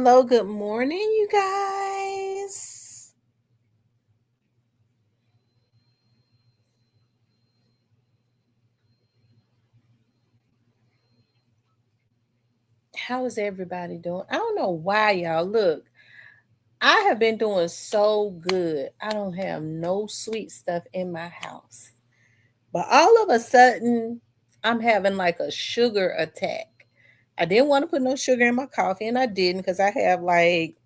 Hello, good morning, you guys. How is everybody doing? I don't know why, y'all. Look, I have been doing so good. I don't have no sweet stuff in my house. But all of a sudden, I'm having like a sugar attack. I didn't want to put no sugar in my coffee, and I didn't because I have like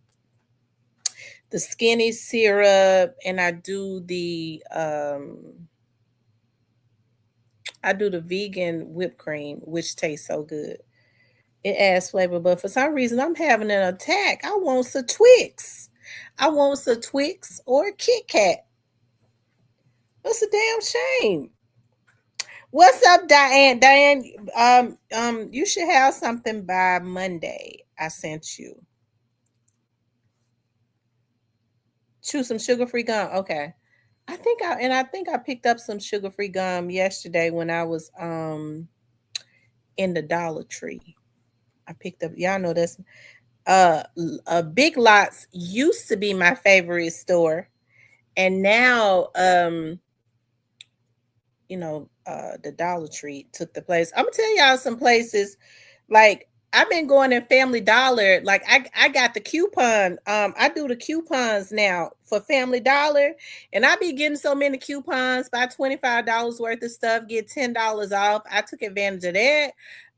the skinny syrup and I do the vegan whipped cream, which tastes so good. It adds flavor, but for some reason I'm having an attack. I want some Twix. I want some Twix or a Kit Kat. That's a damn shame. What's up, Diane? Diane, you should have something by Monday. I sent you. Chew some sugar-free gum. Okay. I think I picked up some sugar-free gum yesterday when I was in the Dollar Tree. I picked up, y'all know that's Big Lots used to be my favorite store, and now the Dollar Tree took the place. I'm gonna tell y'all some places. Like, I've been going in Family Dollar. Like, I got the coupon. I do the coupons now for Family Dollar, and I be getting so many coupons. Buy $25 worth of stuff, get $10 off. I took advantage of that.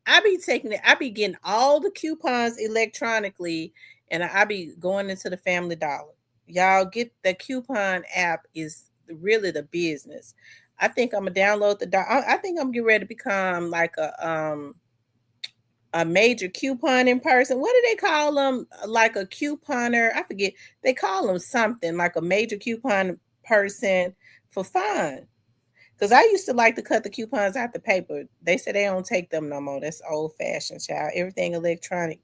I be taking it. I be getting all the coupons electronically, and I be going into the Family Dollar. Y'all get the coupon app is really the business. I think I'm gonna download I think I'm getting ready to become like a major couponing person. What do they call them? Like a couponer? I forget. They call them something like a major coupon person for fun. Because I used to like to cut the coupons out the paper. They said they don't take them no more. That's old fashioned, child. Everything electronic.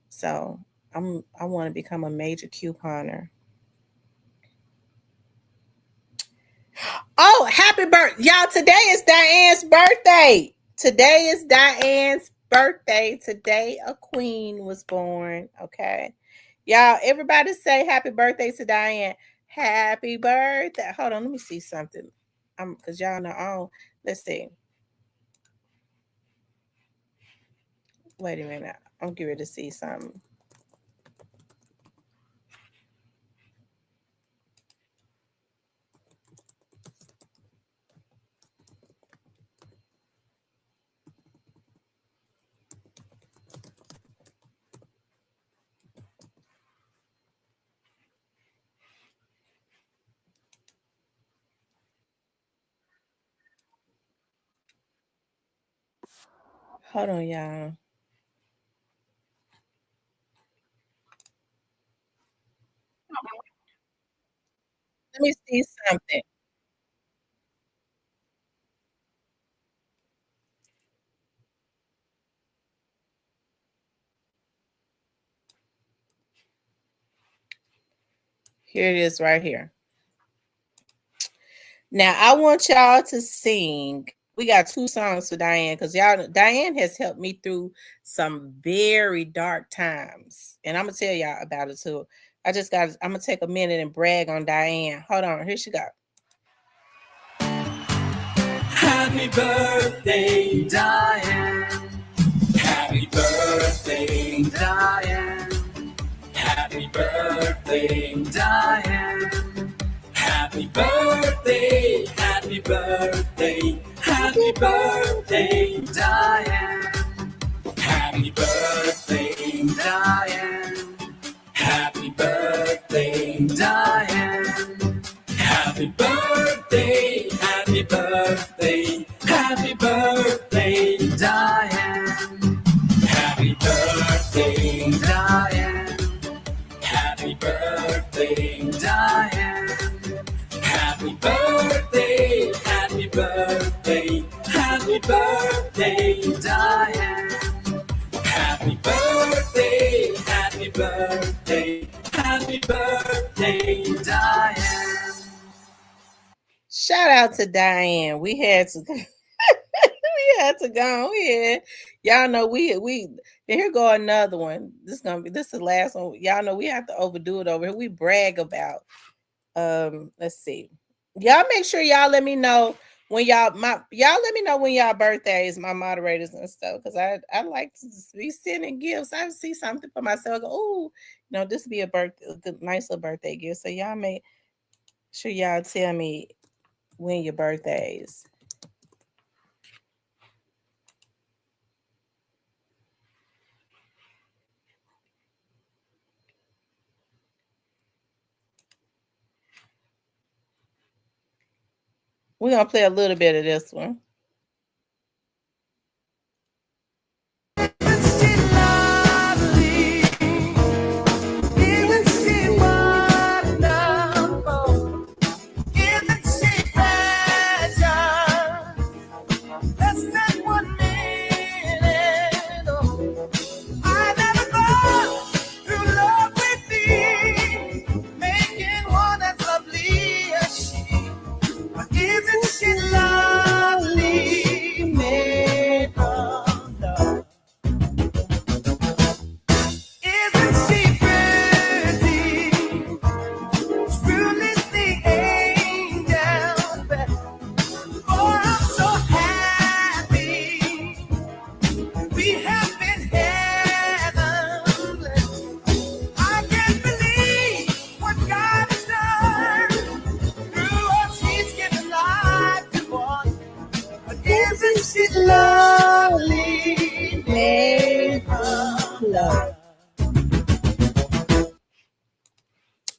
So I want to become a major couponer. Oh, happy birthday. Y'all, today is Diane's birthday. Today is Diane's birthday. Today a queen was born. Okay. Y'all, everybody say happy birthday to Diane. Happy birthday. Hold on, let me see something. Because y'all know, oh, let's see. Wait a minute. I'm getting ready to see something. Hold on, y'all. Let me see something. Here it is right here. Now I want y'all to sing. We got two songs for Diane because Diane has helped me through some very dark times. And I'm gonna tell y'all about it too. I'm gonna take a minute and brag on Diane. Hold on, here she go. Happy birthday, Diane. Happy birthday, Diane. Happy birthday, Diane. Happy birthday, happy birthday, happy birthday, Diane. Happy birthday, Diane. Happy birthday, Diane. Happy birthday, happy birthday, happy birthday, Diane. Happy birthday, Diane. Happy birthday, Diane. Happy birthday, happy birthday, happy birthday, Diane. Happy birthday, happy birthday, happy birthday, Diane. Shout out to Diane. We had had to go ahead. Y'all know we and here go another one. This is the last one. Y'all know we have to overdo it over here. We brag about. Let's see. Y'all make sure y'all let me know when y'all let me know when y'all birthdays, my moderators and stuff, because I like to just be sending gifts. I see something for myself. Go, oh, this would be a good, nice little birthday gift. So y'all make sure y'all tell me when your birthdays. We're gonna play a little bit of this one.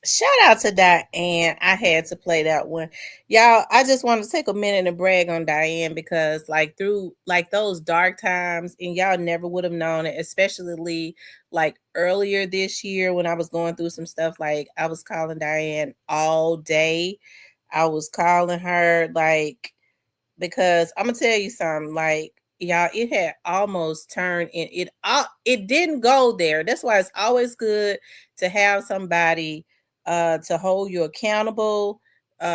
Shout out to Diane. I had to play that one. Y'all, I just want to take a minute and brag on Diane because through those dark times, and y'all never would have known it, especially like earlier this year when I was going through some stuff, like I was calling Diane all day. I was calling her because I'm gonna tell you something, y'all, it had almost turned in it didn't go there. That's why it's always good to have somebody to hold you accountable,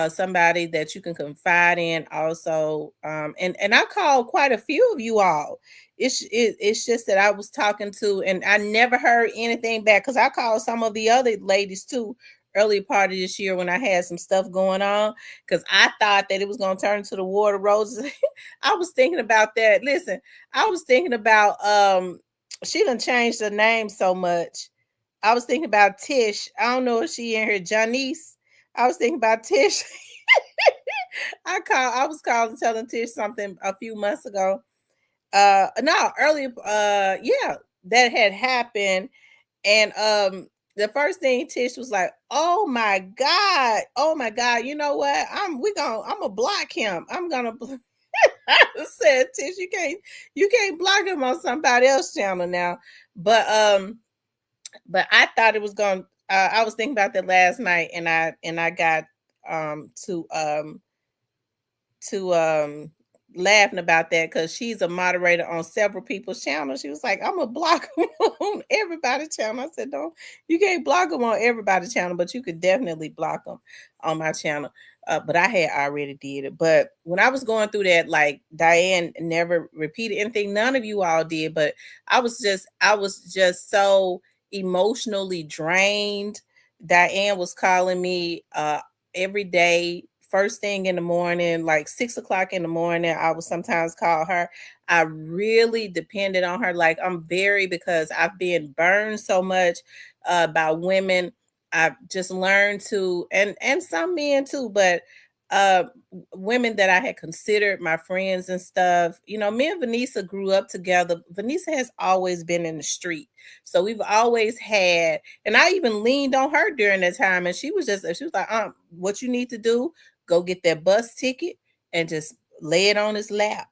somebody that you can confide in also. And I called quite a few of you all. It's just that I was talking to, and I never heard anything back because I called some of the other ladies too early part of this year when I had some stuff going on because I thought that it was going to turn into the War of Roses. I was thinking about that. Listen, I was thinking about she done changed her name so much. I was thinking about Tish. I don't know if she in here, Janice. I was thinking about Tish. I was calling telling Tish something a few months ago. No, earlier yeah, that had happened. And the first thing Tish was like, "Oh my god, oh my god, you know what? I'm gonna block him. I'm gonna." I said, "Tish, you can't block him on somebody else's channel now." But I thought it was going. I was thinking about that last night, and I got to laughing about that because she's a moderator on several people's channels. She was like, "I'm gonna block them on everybody's channel." I said, "No, you can't block them on everybody's channel, but you could definitely block them on my channel." But I had already did it. But when I was going through that, like Diane never repeated anything. None of you all did. But I was just so emotionally drained. Diane was calling me every day, first thing in the morning, like 6 o'clock in the morning. I would sometimes call her. I really depended on her. Like because I've been burned so much by women. I've just learned to, and some men too, but uh women that I had considered my friends and stuff. Me and Vanessa grew up together. Vanessa has always been in the street. So we've always had, and I even leaned on her during that time. And she was like, what you need to do, go get that bus ticket and just lay it on his lap.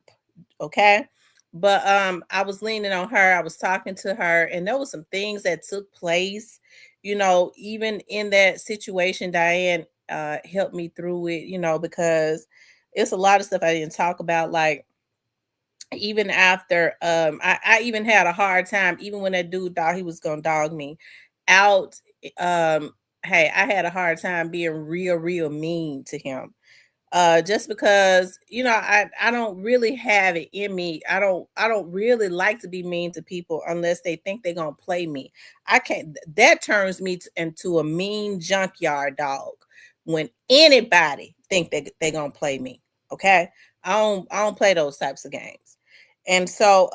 Okay. But I was leaning on her. I was talking to her, and there was some things that took place, even in that situation. Diane helped me through it, because it's a lot of stuff I didn't talk about. Like even after I even had a hard time, even when that dude thought he was gonna dog me out. Hey, I had a hard time being real mean to him. just because I don't really have it in me. I don't really like to be mean to people unless they think they're gonna play me. I can't. That turns me into a mean junkyard dog when anybody think that they're gonna play me. Okay, I don't play those types of games. And so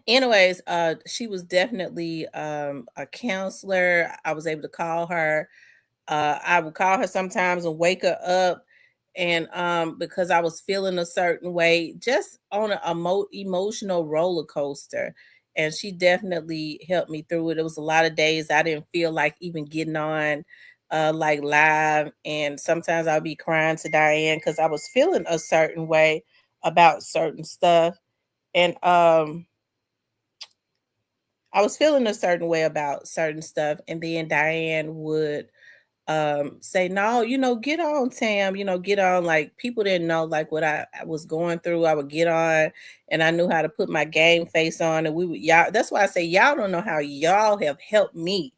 anyways, she was definitely a counselor. I was able to call her. I would call her sometimes and wake her up, and because I was feeling a certain way, just on a emotional roller coaster. And she definitely helped me through it. It was a lot of days I didn't feel like even getting on like live, and sometimes I'll be crying to Diane because I was feeling a certain way about certain stuff. And I was feeling a certain way about certain stuff, and then Diane would say, no, get on, Tam, get on. Like, people didn't know like what I was going through. I would get on, and I knew how to put my game face on, and we would y'all. That's why I say y'all don't know how y'all have helped me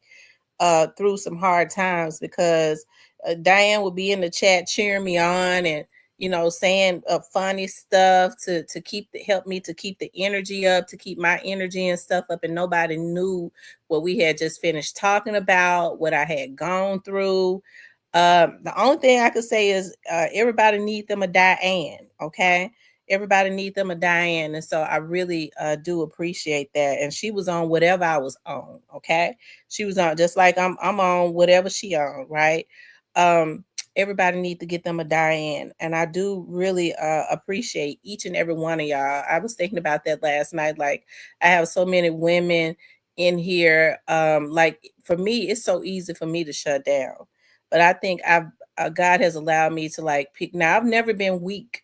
through some hard times, because Diane would be in the chat cheering me on, and saying funny stuff to help me to keep the energy up, to keep my energy and stuff up. And nobody knew what we had just finished talking about, what I had gone through. The only thing I could say is everybody need them a Diane. Okay, everybody need them a Diane. And so I really do appreciate that. And she was on whatever I was on. Okay, she was on just like I'm on whatever she on, right? Everybody need to get them a Diane. And I do really appreciate each and every one of y'all. I was thinking about that last night. Like, I have so many women in here. Like, for me, it's so easy for me to shut down. But I think I've God has allowed me to like pick. Now, I've never been weak.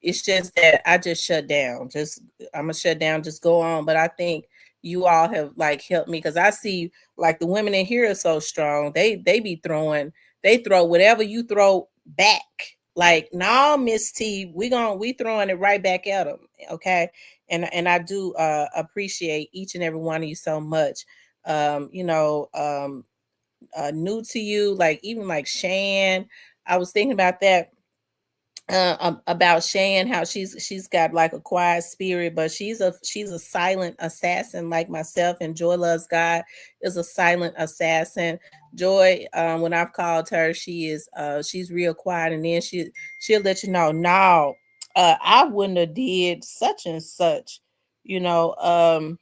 It's just that I just shut down. Just I'm gonna shut down, just go on. But I think you all have like helped me, because I see like the women in here are so strong. They be throwing, they throw whatever you throw back. Like, no, Miss T, we throwing it right back at them. Okay. And I do appreciate each and every one of you so much. Um, you know, um, New to you, like even like Shan. I was thinking about that about Shan, how she's got like a quiet spirit, but she's a silent assassin like myself. And Joy Loves God is a silent assassin. Joy, when I've called her, she's real quiet, and then she'll let you know, no, I wouldn't have did such and such, you know.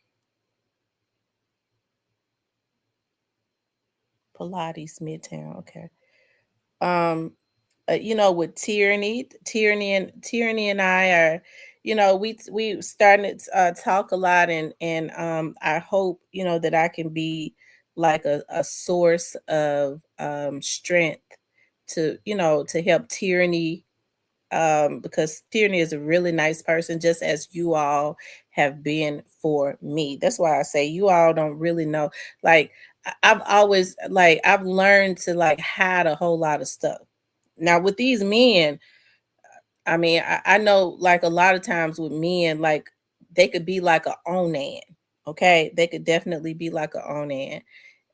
Pilates Midtown, okay. Um, with Tyranny and I are, we starting to talk a lot, and I hope that I can be like a source of strength to help Tyranny, because Tyranny is a really nice person, just as you all have been for me. That's why I say you all don't really know. Like, I've always like I've learned to like hide a whole lot of stuff. Now with these men, I mean, I know like a lot of times with men, like they could be like a onan. Okay. They could definitely be like a onan.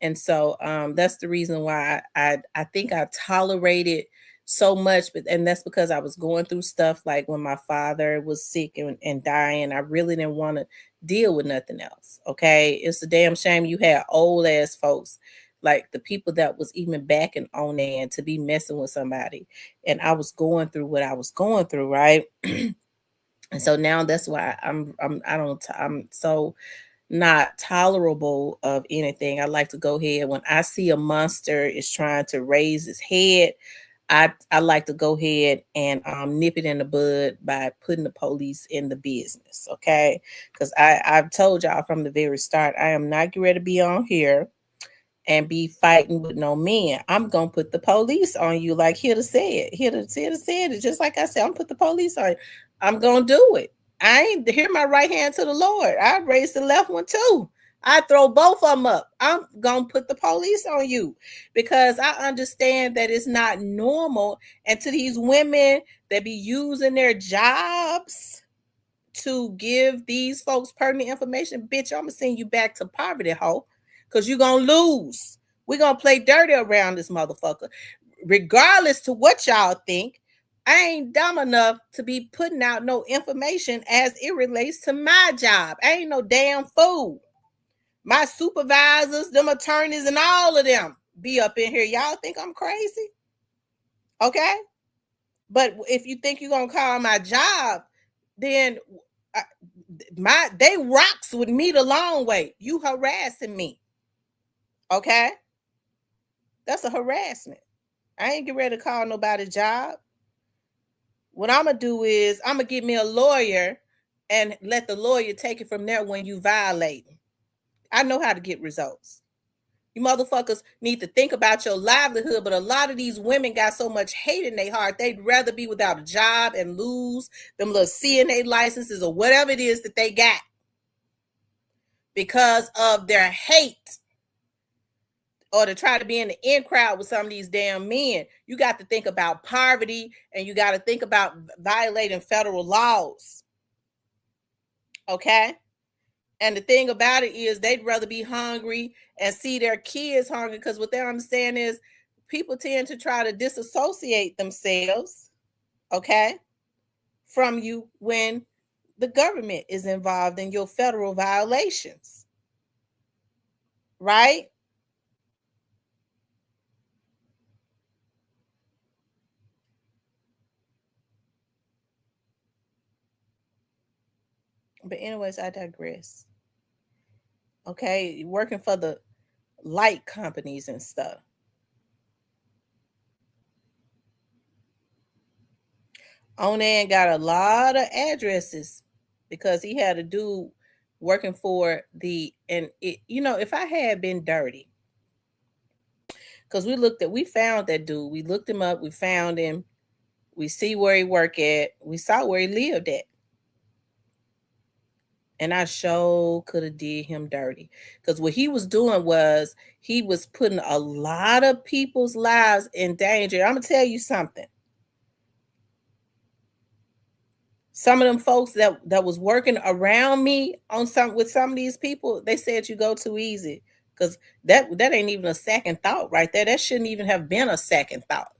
And so that's the reason why I think I tolerated so much, but and that's because I was going through stuff like when my father was sick and dying. I really didn't want to deal with nothing else. Okay. It's a damn shame you had old ass folks, like the people that was even back in Onan, to be messing with somebody. And I was going through what I was going through, right? And so now that's why I'm so not tolerable of anything. I like to go ahead when I see a monster is trying to raise its head. I like to go ahead and nip it in the bud by putting the police in the business, okay? Because I've told y'all from the very start, I am not getting ready to be on here and be fighting with no men. I'm gonna put the police on you, like Hilda said. Hilda said it just like I said. I'm put the police on you. I'm gonna do it. I ain't hear my right hand to the Lord. I raised the left one too. I throw both of them up. I'm gonna put the police on you, because I understand that it's not normal. And to these women that be using their jobs to give these folks pertinent information, bitch, I'm gonna send you back to poverty, hoe, because you're gonna lose. We're gonna play dirty around this motherfucker. regardless to what y'all think, I ain't dumb enough to be putting out no information as it relates to my job. I ain't no damn fool. My supervisors, them attorneys, and all of them be up in here. Y'all think I'm crazy? Okay? But if you think you're gonna call my job, then they rocks with me the long way. You harassing me. Okay? That's a harassment. I ain't get ready to call nobody's job. What I'm gonna do is I'm gonna get me a lawyer and let the lawyer take it from there when you violate. I know how to get results. You motherfuckers need to think about your livelihood, but a lot of these women got so much hate in their heart, they'd rather be without a job and lose them little CNA licenses or whatever it is that they got because of their hate, or to try to be in the in crowd with some of these damn men. You got to think about poverty, and you got to think about violating federal laws. Okay? And the thing about it is they'd rather be hungry and see their kids hungry, because what they understand is people tend to try to disassociate themselves, okay, from you when the government is involved in your federal violations. Right? But anyways, I digress. Okay, working for the light companies and stuff. Onan got a lot of addresses because he had a dude working for the, and it, you know, if I had been dirty, because we found that dude, we looked him up, we found him, we see where he worked at, we saw where he lived at. And I sure could have did him dirty, because what he was doing was he was putting a lot of people's lives in danger. I'm gonna tell you something. Some of them folks that was working around me on with some of these people, they said you go too easy, because that ain't even a second thought right there. That shouldn't even have been a second thought.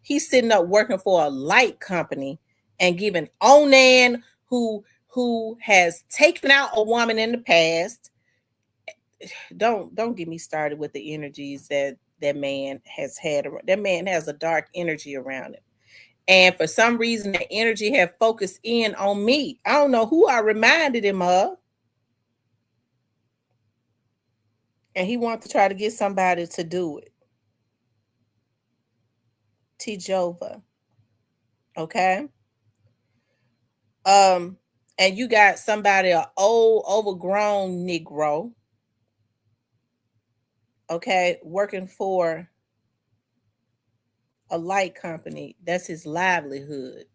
He's sitting up working for a light company and giving Onan, who has taken out a woman in the past. Don't get me started with the energies that man has had. That man has a dark energy around him. And for some reason, the energy had focused in on me. I don't know who I reminded him of. And he wanted to try to get somebody to do it. T-Jova. Okay. And you got somebody, an old, overgrown Negro, okay, working for a light company. That's his livelihood,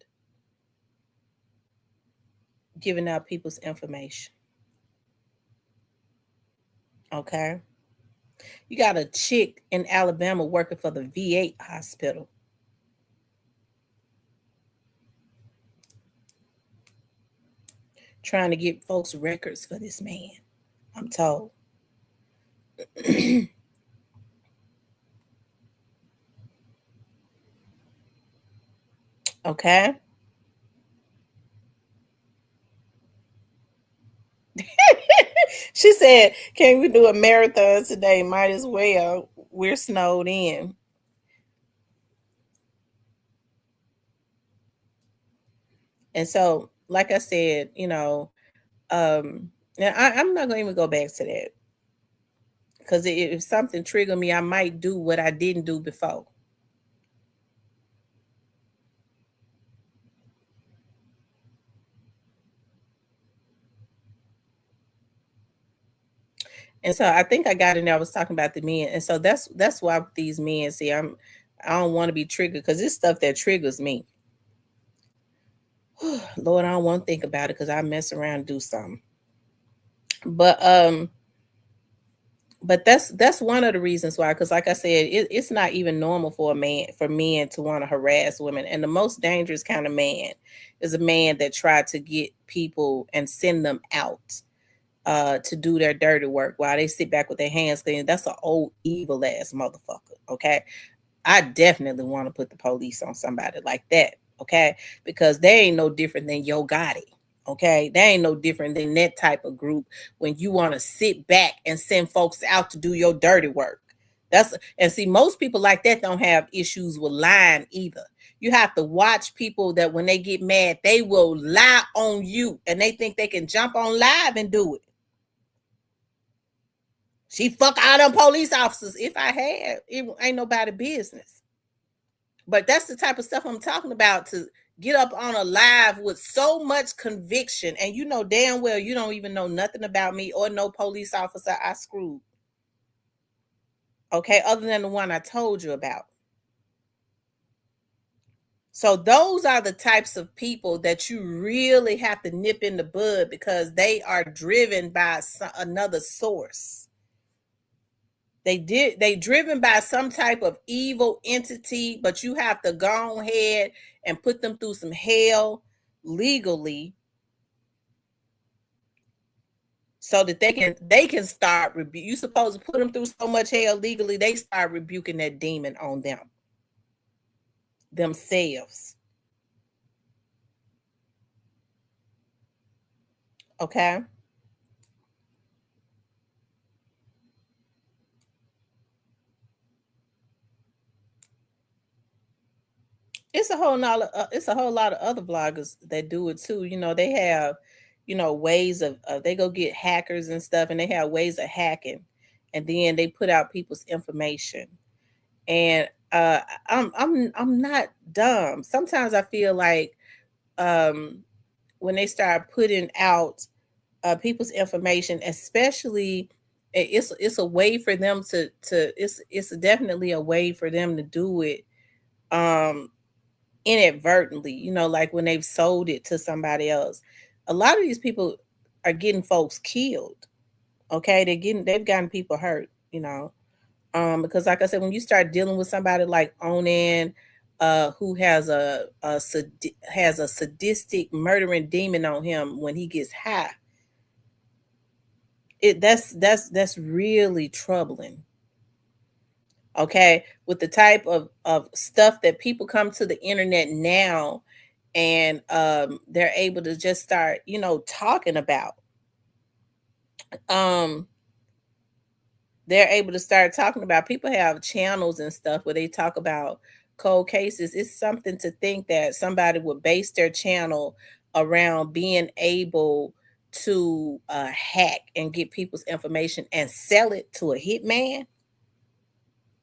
giving out people's information. Okay. You got a chick in Alabama working for the VA hospital. Trying to get folks records for this man, I'm told. Okay. She said, can we do a marathon today? Might as well. We're snowed in. And so, like I said, you know, now I'm not going to even go back to that, because if something triggered me, I might do what I didn't do before. And so I think I got in there. I was talking about the men, and so that's why these men, see, I don't want to be triggered, because it's stuff that triggers me. Lord, I don't want to think about it, because I mess around and do something. But that's one of the reasons why, because like I said, it's not even normal for men to want to harass women. And the most dangerous kind of man is a man that tried to get people and send them out to do their dirty work while they sit back with their hands clean. That's an old evil ass motherfucker. Okay. I definitely want to put the police on somebody like that, okay? Because they ain't no different than Yo Gotti, okay? They ain't no different than that type of group when you want to sit back and send folks out to do your dirty work. That's and see, most people like that don't have issues with lying either. You have to watch people that when they get mad, they will lie on you and they think they can jump on live and do it. She fuck all them police officers. If I had, it ain't nobody business. But that's the type of stuff I'm talking about, to get up on a live with so much conviction, and you know damn well you don't even know nothing about me or no police officer I screwed. Okay, other than the one I told you about. So those are the types of people that you really have to nip in the bud, because they are driven by another source. They driven by some type of evil entity, but you have to go ahead and put them through some hell legally so that they can start you supposed to put them through so much hell legally, they start rebuking that demon on themselves. Okay. It's a whole lot of it's a whole lot of other bloggers that do it too. You know, they have, ways of they go get hackers and stuff, and they have ways of hacking, and then they put out people's information. And I'm not dumb. Sometimes I feel like um when they start putting out people's information, especially it's a way for them to it's definitely a way for them to do it um inadvertently, like when they've sold it to somebody else. A lot of these people are getting folks killed. Okay, they've gotten people hurt. Because like I said, when you start dealing with somebody like Onan, who has a sadistic murdering demon on him when he gets high, that's really troubling. Okay, with the type of stuff that people come to the internet now, and they're able to just start talking about, um they're able to start talking about, people have channels and stuff where they talk about cold cases. It's something to think that somebody would base their channel around being able to hack and get people's information and sell it to a hitman.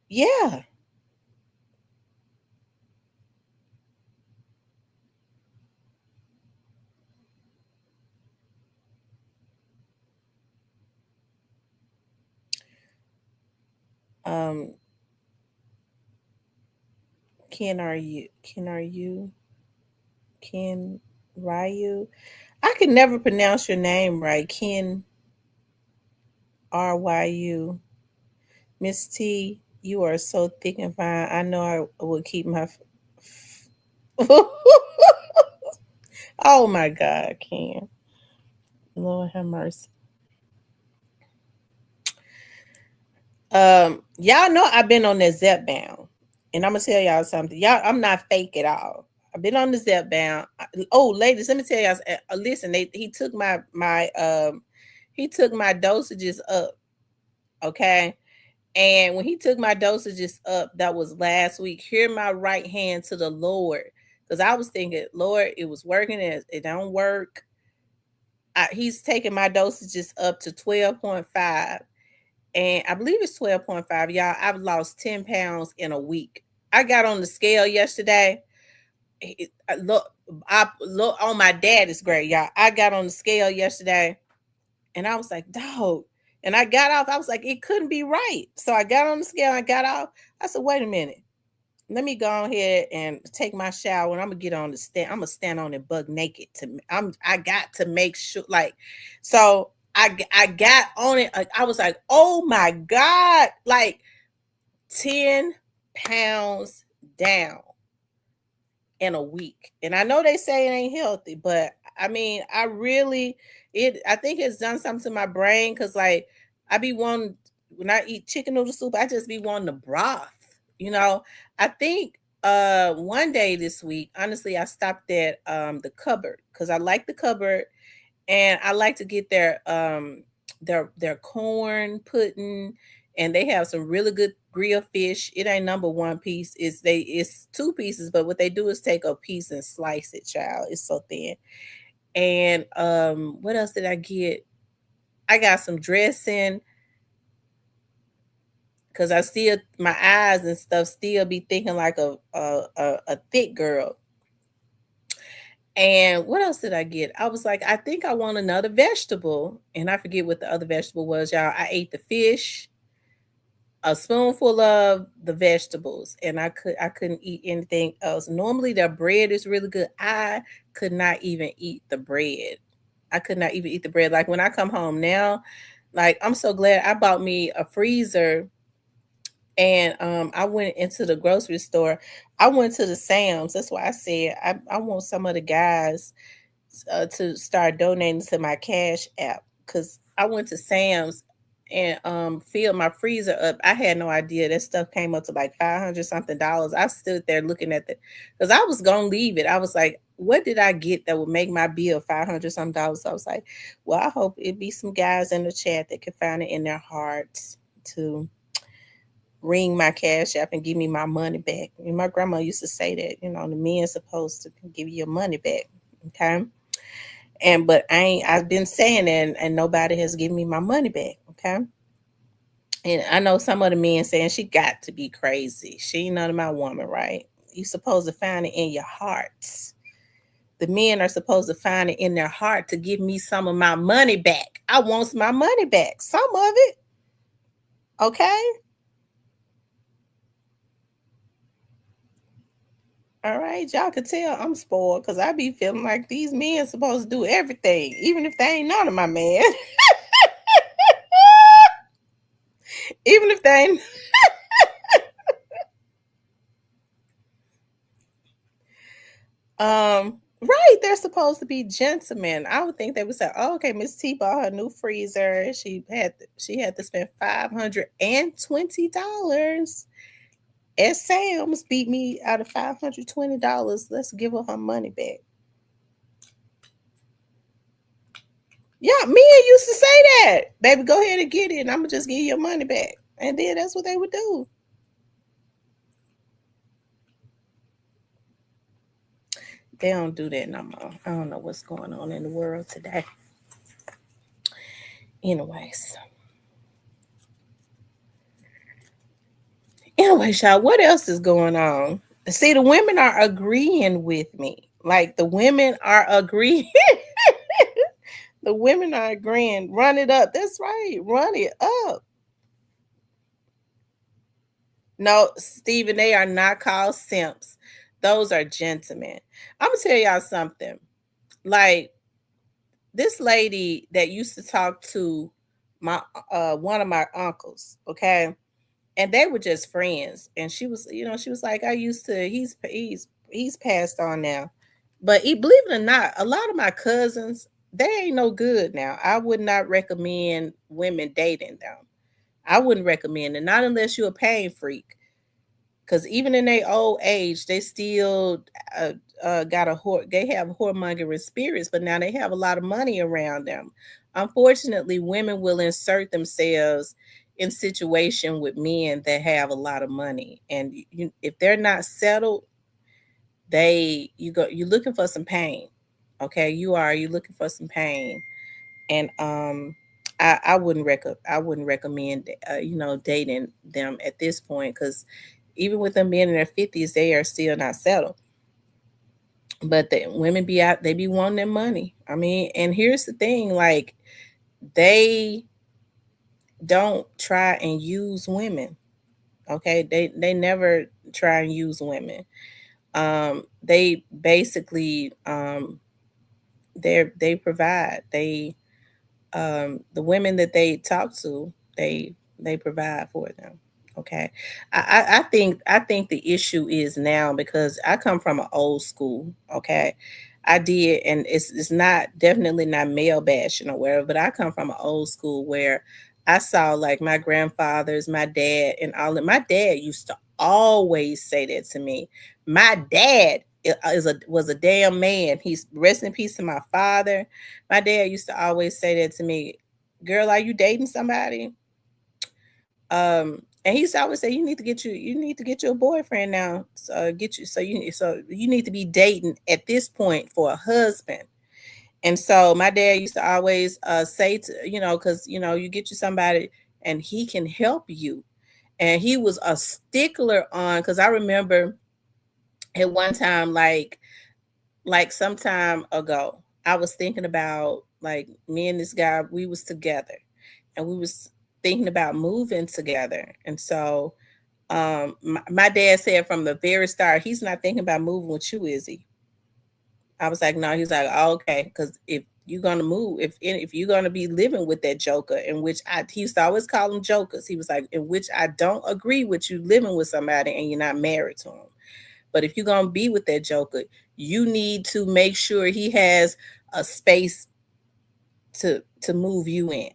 Yeah. um Ken Ryu. I can never pronounce your name right. Ken Ryu. Miss T, you are so thick and fine. I know I will keep my. Oh my God, Ken. Lord have mercy. Y'all know I've been on that Zepbound, and I'm gonna tell y'all something. Y'all, I'm not fake at all. I've been on the Zepbound. Oh, ladies, let me tell y'all. Listen, he took he took my dosages up. Okay. And when he took my dosages up, that was last week. Hear my right hand to the Lord. Because I was thinking, Lord, it was working, and it don't work. He's taking my dosages up to 12.5. And I believe it's 12.5. Y'all, I've lost 10 pounds in a week. I got on the scale yesterday. I look on my dad is great, y'all. I got on the scale yesterday, and I was like, dog. And I got off. I was like, it couldn't be right. So I got on the scale. I got off. I said, wait a minute. Let me go ahead and take my shower, and I'm gonna get on the stand. I'm gonna stand on it buck naked. I got to make sure, like, so I got on it. I was like, oh my God, like 10 pounds down in a week. And I know they say it ain't healthy, but I mean, I think it's done something to my brain, because like I be wanting, when I eat chicken noodle soup, I just be wanting the broth, you know. I think one day this week, honestly, I stopped at the cupboard because I like the cupboard and I like to get their corn pudding, and they have some really good grilled fish. It ain't number one piece. It's two pieces, but what they do is take a piece and slice it, child. It's so thin. And what else did I get? I got some dressing because I still my eyes and stuff still be thinking like a thick girl. And what else did I get? I was like, I think I want another vegetable. And I forget what the other vegetable was, y'all. I ate the fish, a spoonful of the vegetables, and I couldn't eat anything else. Normally their bread is really good. I could not even eat the bread. I could not even eat the bread. Like when I come home now, like I'm so glad I bought me a freezer and I went into the grocery store. I went to the Sam's. That's why I said I want some of the guys to start donating to my Cash app because I went to Sam's and filled my freezer up. I had no idea that stuff came up to like 500 something dollars. I stood there looking at the because I was gonna leave it. I was like, what did I get that would make my bill 500 something dollars? So I was like, well, I hope it be some guys in the chat that can find it in their hearts to ring my Cash app and give me my money back. And my grandma used to say that, the men's supposed to give you your money back. Okay. And but I've been saying that and nobody has given me my money back. Okay. And I know some of the men saying she got to be crazy. She ain't none of my woman, right? You supposed to find it in your hearts. The men are supposed to find it in their heart to give me some of my money back. I want my money back. Some of it. Okay. All right, y'all can tell I'm spoiled because I be feeling like these men supposed to do everything, even if they ain't none of my man. Even if they ain't. Right, they're supposed to be gentlemen. I would think they would say, oh, okay, Miss T bought her new freezer. She had to spend $520 at Sam's, beat me out of $520. Let's give her money back. Yeah, men used to say that. Baby, go ahead and get it, and I'm gonna just give you your money back. And then that's what they would do. They don't do that no more. I don't know what's going on in the world today. Anyways. Anyways, y'all, what else is going on? See, the women are agreeing with me. Like the women are agreeing. The women are agreeing. Run it up. That's right. Run it up. No, Stephen, they are not called simps. Those are gentlemen. I'm gonna tell y'all something. Like this lady that used to talk to my one of my uncles, okay, and they were just friends. And she was like, I used to. He's passed on now, but believe it or not, a lot of my cousins they ain't no good now. I would not recommend women dating them. I wouldn't recommend it, not unless you're a pain freak. Because even in their old age, they still they have whoremongering spirits, but now they have a lot of money around them. Unfortunately, women will insert themselves in situation with men that have a lot of money, and if they're not settled, you're looking for some pain. Okay, you're looking for some pain, and I wouldn't recommend dating them at this point because even with them being in their 50s, they are still not settled. But the women be out, they be wanting their money. I mean, and here's the thing, like they don't try and use women. Okay. They never try and use women. They basically they provide. The women that they talk to, they provide for them. Okay. I think the issue is now because I come from an old school. Okay. I did, and it's not definitely not male bashing or whatever, but I come from an old school where I saw like my grandfathers, my dad, and all of my dad used to always say that to me. My dad was a damn man. He's rest in peace to my father. My dad used to always say that to me, girl, are you dating somebody? And he used to always say, you need to get you a boyfriend now. So you need to be dating at this point for a husband. And so my dad used to always say to, because you get you somebody and he can help you. And he was a stickler on, because I remember at one time, like some time ago, I was thinking about, like, me and this guy, we was together and we was thinking about moving together. And so my dad said from the very start, he's not thinking about moving with you, is he? I was like, no. He's like, oh, okay, because if you're gonna move, if you're gonna be living with that joker, in which he used to always call them jokers. He was like, in which I don't agree with you living with somebody and you're not married to him. But if you're gonna be with that joker, you need to make sure he has a space to move you in.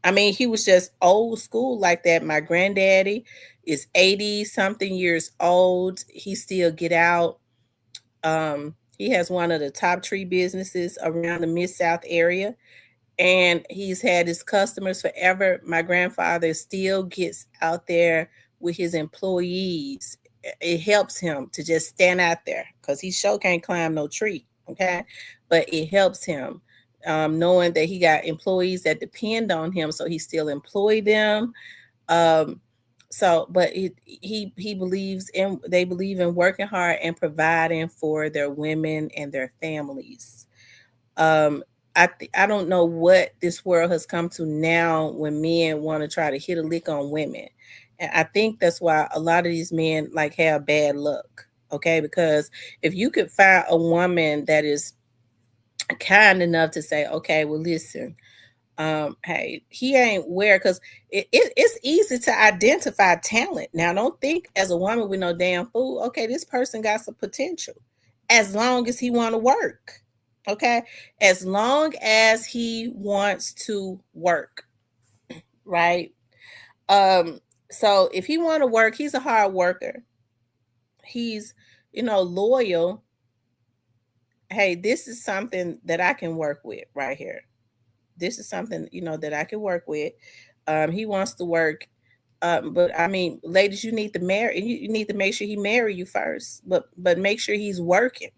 I mean, he was just old school like that. My granddaddy is 80 something years old. He still get out. He has one of the top tree businesses around the Mid-South area, and he's had his customers forever. My grandfather still gets out there with his employees. It helps him to just stand out there because he sure can't climb no tree, okay? But it helps him knowing that he got employees that depend on him, so he still employ them. But he believes in, they believe in working hard and providing for their women and their families. I don't know what this world has come to now when men want to try to hit a lick on women. And I think that's why a lot of these men like have bad luck. Okay, because if you could find a woman that is kind enough to say, okay, well, listen, hey, he ain't where, because it's easy to identify talent. Now, don't think as a woman with no damn fool, okay, this person got some potential, as long as he want to work. Okay, as long as he wants to work, right? So if he want to work, he's a hard worker. He's, loyal. Hey, this is something that I can work with right here. This is something, that I can work with. He wants to work. But I mean, ladies, you need to marry. You need to make sure he marry you first, but make sure he's working.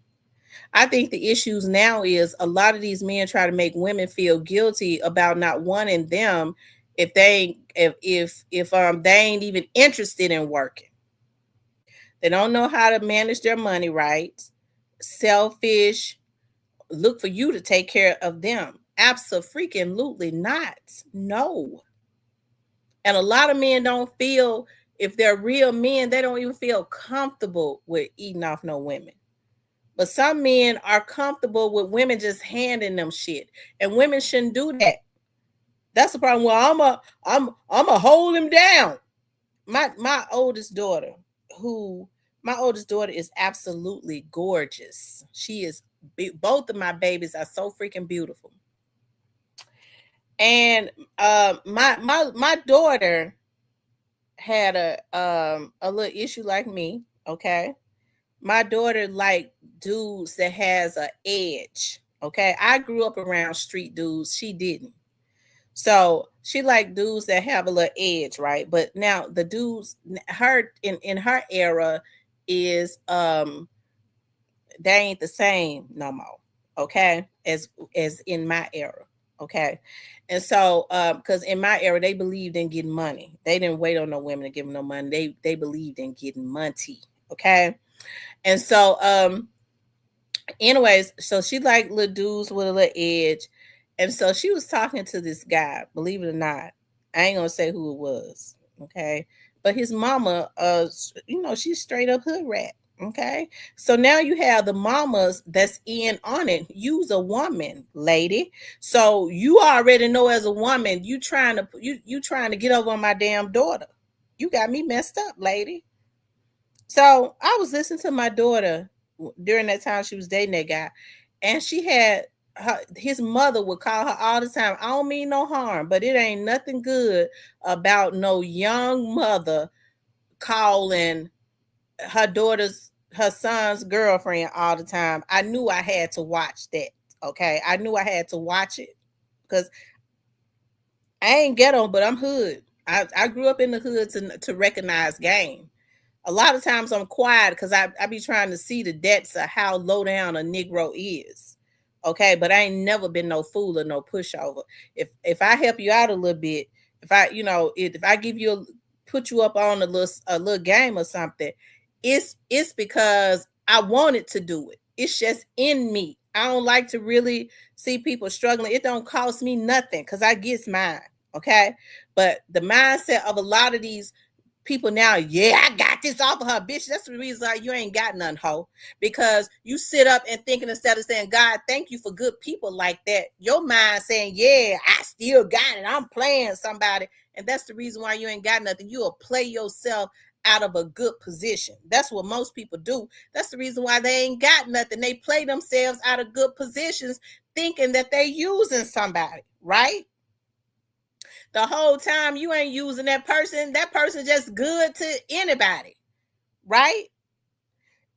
I think the issues now is a lot of these men try to make women feel guilty about not wanting them if they ain't even interested in working. They don't know how to manage their money right. Selfish, look for you to take care of them. Absolutely not. No. And a lot of men don't feel, if they're real men, they don't even feel comfortable with eating off no women. But some men are comfortable with women just handing them shit, and women shouldn't do that. That's the problem. Well, I'm a hold him down. My oldest daughter is absolutely gorgeous. She is. Both of my babies are so freaking beautiful. And my daughter had a little issue like me. Okay, my daughter like dudes that has an edge. Okay, I grew up around street dudes. She didn't. So she like dudes that have a little edge, right? But now the dudes, her in her era is they ain't the same no more. Okay, as in my era. Okay, and so because in my era they believed in getting money. They didn't wait on no women to give them no money. They believed in getting money. Okay, and so anyways, so she like little dudes with a little edge. And so she was talking to this guy, believe it or not. I ain't gonna say who it was, okay? But his mama, she's straight up hood rat, okay? So now you have the mamas that's in on it. You's a woman, lady. So you already know as a woman, you trying to get over on my damn daughter. You got me messed up, lady. So I was listening to my daughter during that time she was dating that guy, and she had his mother would call her all the time. I don't mean no harm, but it ain't nothing good about no young mother calling her son's girlfriend all the time. I knew I had to watch that. Okay. I knew I had to watch it because I ain't ghetto, but I'm hood. I grew up in the hood to recognize game. A lot of times I'm quiet because I be trying to see the depths of how low down a Negro is. Okay, but I ain't never been no fool or no pushover. If I help you out a little bit, if I give you put you up on a little game or something, it's because I wanted to do it. It's just in me. I don't like to really see people struggling. It don't cost me nothing because I get mine. Okay, but the mindset of a lot of these people now, yeah, I got this off of her, bitch. That's the reason you ain't got none, hoe. Because you sit up and thinking instead of saying, God, thank you for good people like that, your mind saying, yeah, I still got it. I'm playing somebody. And that's the reason why you ain't got nothing. You'll play yourself out of a good position. That's what most people do. That's the reason why they ain't got nothing. They play themselves out of good positions thinking that they're using somebody, right? The whole time you ain't using that person just good to anybody, right?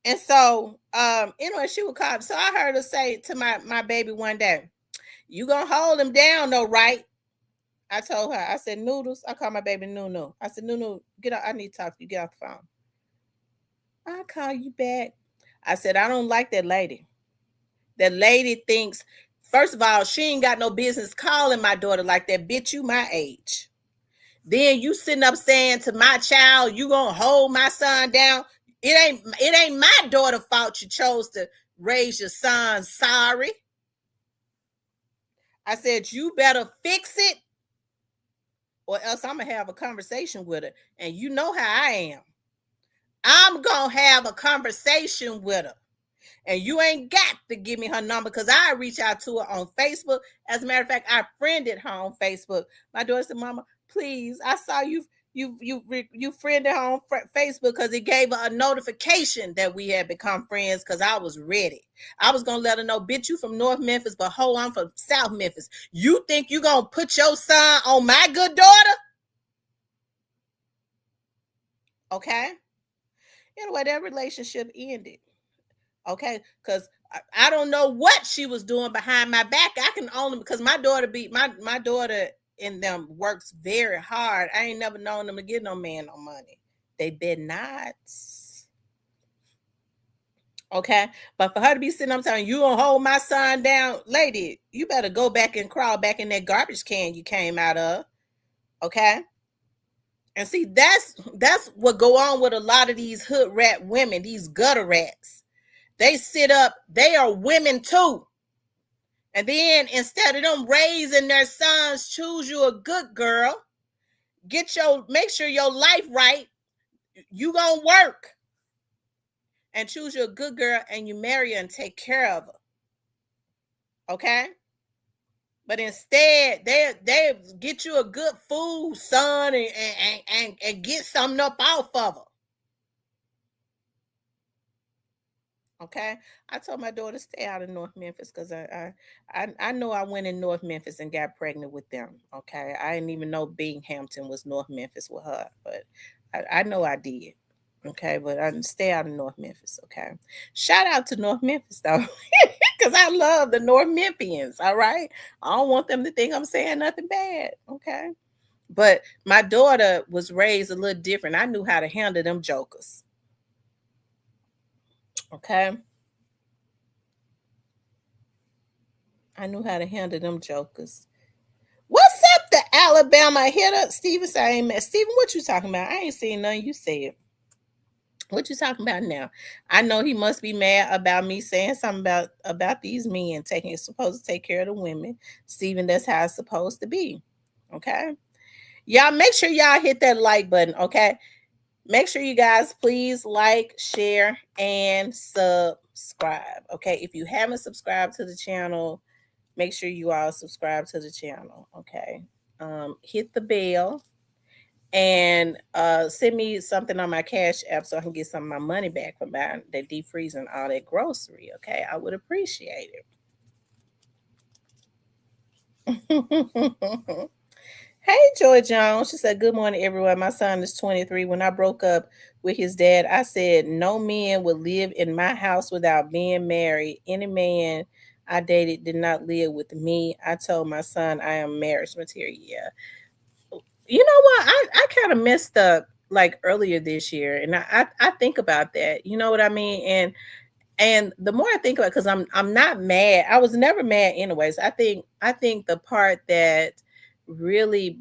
And so anyway, she would call. So I heard her say to my baby one day, you gonna hold him down though, right? I told her, I said, Noodles. I call my baby Nunu. I said, Nunu, get out. I need to talk to you. Get off the phone. I'll call you back. I said, I don't like that lady. That lady thinks, first of all, she ain't got no business calling my daughter like that. Bitch, you my age. Then you sitting up saying to my child, you gonna hold my son down. It ain't my daughter's fault you chose to raise your son. Sorry. I said, you better fix it, or else I'm gonna have a conversation with her. And you know how I am. I'm gonna have a conversation with her. And you ain't got to give me her number because I reach out to her on Facebook. As a matter of fact, I friended her on Facebook. My daughter said, Mama, please, I saw you friended her on Facebook because it gave her a notification that we had become friends because I was ready. I was going to let her know, bitch, you from North Memphis, but ho, I'm from South Memphis. You think you going to put your son on my good daughter? Okay. Anyway, that relationship ended. Okay, because I don't know what she was doing behind my back. I can only because my daughter my daughter in them works very hard. I ain't never known them to give no man no money. They been not. Okay, but for her to be sitting up telling you gonna hold my son down, lady, you better go back and crawl back in that garbage can you came out of. Okay. And see, that's what go on with a lot of these hood rat women, these gutter rats. They sit up, they are women too. And then instead of them raising their sons, choose you a good girl, make sure your life right. You gonna work and choose you a good girl and you marry her and take care of her. Okay? But instead, they get you a good food, son, and get something up off of her. Okay, I told my daughter stay out of North Memphis because I know I went in North Memphis and got pregnant with them. Okay, I didn't even know Binghamton was North Memphis with her, but I know I did. Okay, but I stay out of North Memphis. Okay, shout out to North Memphis though, because I love the North Memphians. All right, I don't want them to think I'm saying nothing bad. Okay, but my daughter was raised a little different. I knew how to handle them jokers. Okay. I knew how to handle them jokers. What's up, the Alabama hitter? Steven saying, Steven, what you talking about? I ain't seen none you said. What you talking about now? I know he must be mad about me saying something about these men supposed to take care of the women. Steven, that's how it's supposed to be. Okay. Y'all make sure y'all hit that like button. Okay. Make sure you guys please like, share, and subscribe. Okay. If you haven't subscribed to the channel, make sure you all subscribe to the channel. Okay. Hit the bell and send me something on my Cash App so I can get some of my money back from buying that deep freezing all that grocery. Okay. I would appreciate it. Hey, Joy Jones. She said, "Good morning, everyone. My son is 23. When I broke up with his dad, I said no man would live in my house without being married. Any man I dated did not live with me. I told my son I am marriage material." Yeah. You know what? I kind of messed up like earlier this year, and I think about that. You know what I mean? And the more I think about, because I'm not mad. I was never mad anyways. I think the part that really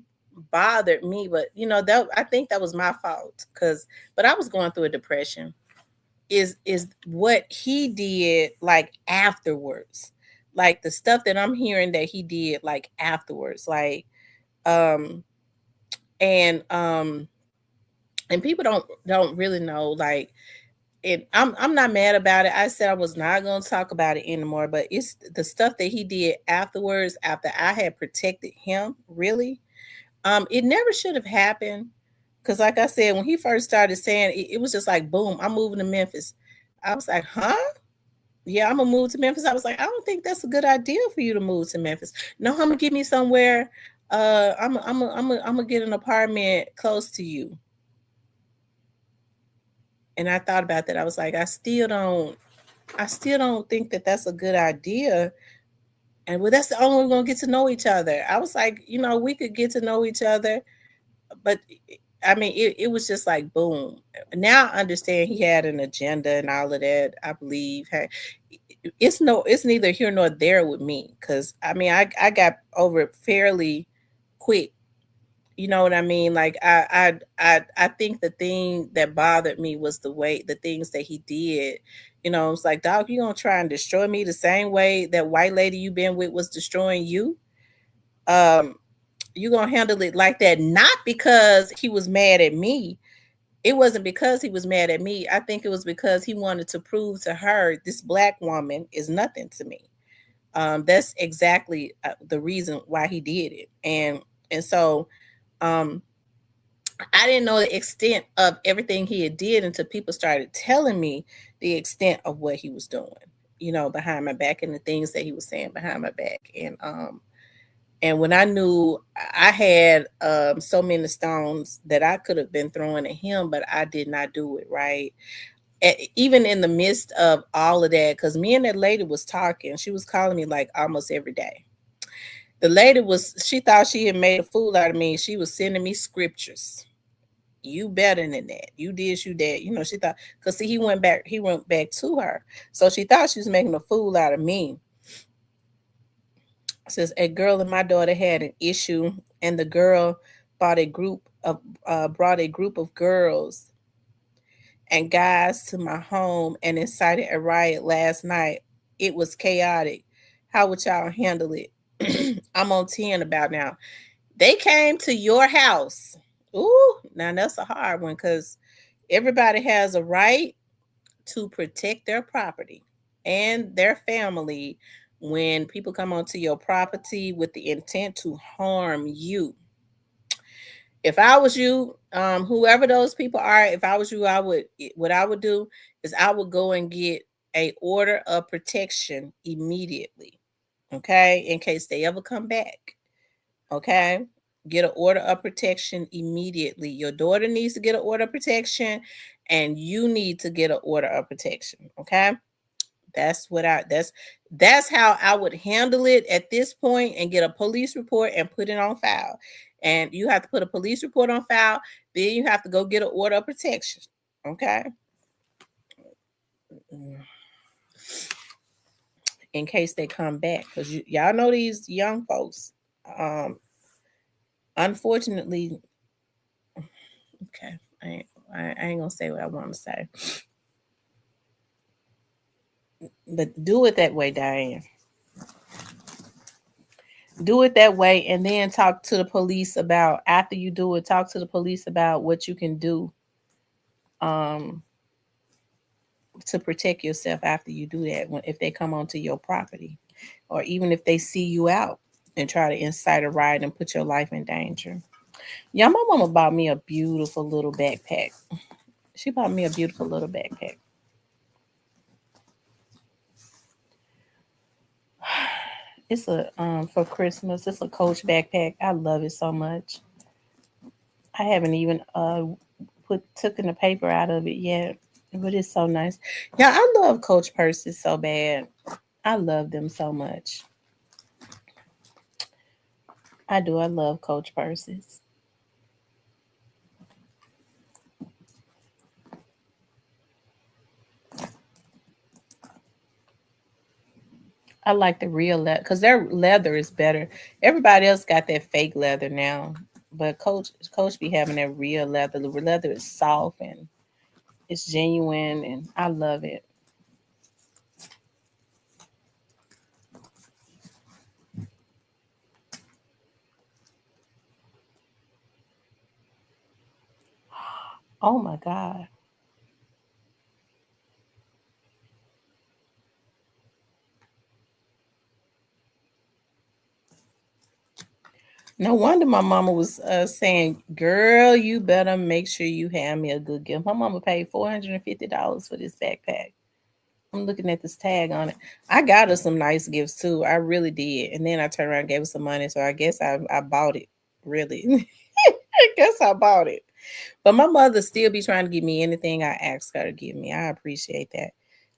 bothered me, but that I think that was my fault, because but I was going through a depression. Is what he did like afterwards, like the stuff that I'm hearing that he did like afterwards, like um and and people don't really know, like I'm not mad about it. I said I was not going to talk about it anymore, but it's the stuff that he did afterwards, after I had protected him, really. It never should have happened, because like I said, when he first started saying it, it was just like boom, I'm moving to Memphis. I was like, huh? Yeah, I'm gonna move to Memphis. I was like, I don't think that's a good idea for you to move to Memphis. No, I'm gonna give me somewhere. I'm gonna get an apartment close to you. And I thought about that. I was like, I still don't think that that's a good idea. And well, that's the only way we're gonna get to know each other. I was like, we could get to know each other, but I mean, it was just like boom. Now I understand he had an agenda and all of that. I believe. Hey, it's neither here nor there with me, because I mean, I got over it fairly quick. You know what I mean? Like I think the thing that bothered me was the things that he did. It's like, dog, you gonna try and destroy me the same way that white lady you been with was destroying you? Um, you gonna handle it like that? Not because he was mad at me. It wasn't because he was mad at me. I think it was because he wanted to prove to her this black woman is nothing to me. That's exactly the reason why he did it, and so. Um, I didn't know the extent of everything he had did until people started telling me the extent of what he was doing, behind my back, and the things that he was saying behind my back. And when I knew I had so many stones that I could have been throwing at him, but I did not do it, right. Even in the midst of all of that, because me and that lady was talking, she was calling me like almost every day. The lady she thought she had made a fool out of me. She was sending me scriptures. You better than that. You this, you that. She thought, because see, he went back to her. So she thought she was making a fool out of me. Says a girl and my daughter had an issue, and the girl brought a group of girls and guys to my home and incited a riot last night. It was chaotic. How would y'all handle it? I'm on 10 about now. They came to your house. Ooh, now that's a hard one, because everybody has a right to protect their property and their family when people come onto your property with the intent to harm you. If I was you, whoever those people are, if I was you, what I would do is I would go and get a order of protection immediately. Okay, in case they ever come back. Okay, get an order of protection immediately. Your daughter needs to get an order of protection, and you need to get an order of protection. Okay, that's how I would handle it at this point, and get a police report and put it on file. And you have to put a police report on file. Then you have to go get an order of protection. Okay, in case they come back, because y'all know these young folks. Um, Unfortunately, okay, I ain't gonna say what I want to say, but do it that way, Diane. Do it that way, and then talk to the police about, after you do it, talk to the police about what you can do um to protect yourself after you do that, if they come onto your property, or even if they see you out and try to incite a riot and put your life in danger. Yeah, my mama bought me a beautiful little backpack. She bought me a beautiful little backpack. It's a for Christmas. It's a Coach backpack. I love it so much. I haven't even put took in the paper out of it yet, but it's so nice. Yeah, I love Coach purses so bad. I love them so much. I do. I love Coach purses. I like the real leather because their leather is better. Everybody else got that fake leather now, but Coach be having that real leather. The leather is soft and it's genuine, and I love it. Oh my god! No wonder my mama was saying, "Girl, you better make sure you have me a good gift." My mama paid $450 for this backpack. I'm looking at this tag on it. I got her some nice gifts too. I really did. And then I turned around and gave her some money. So I guess I bought it. Really. I guess I bought it. But my mother still be trying to give me anything I ask her to give me. I appreciate that.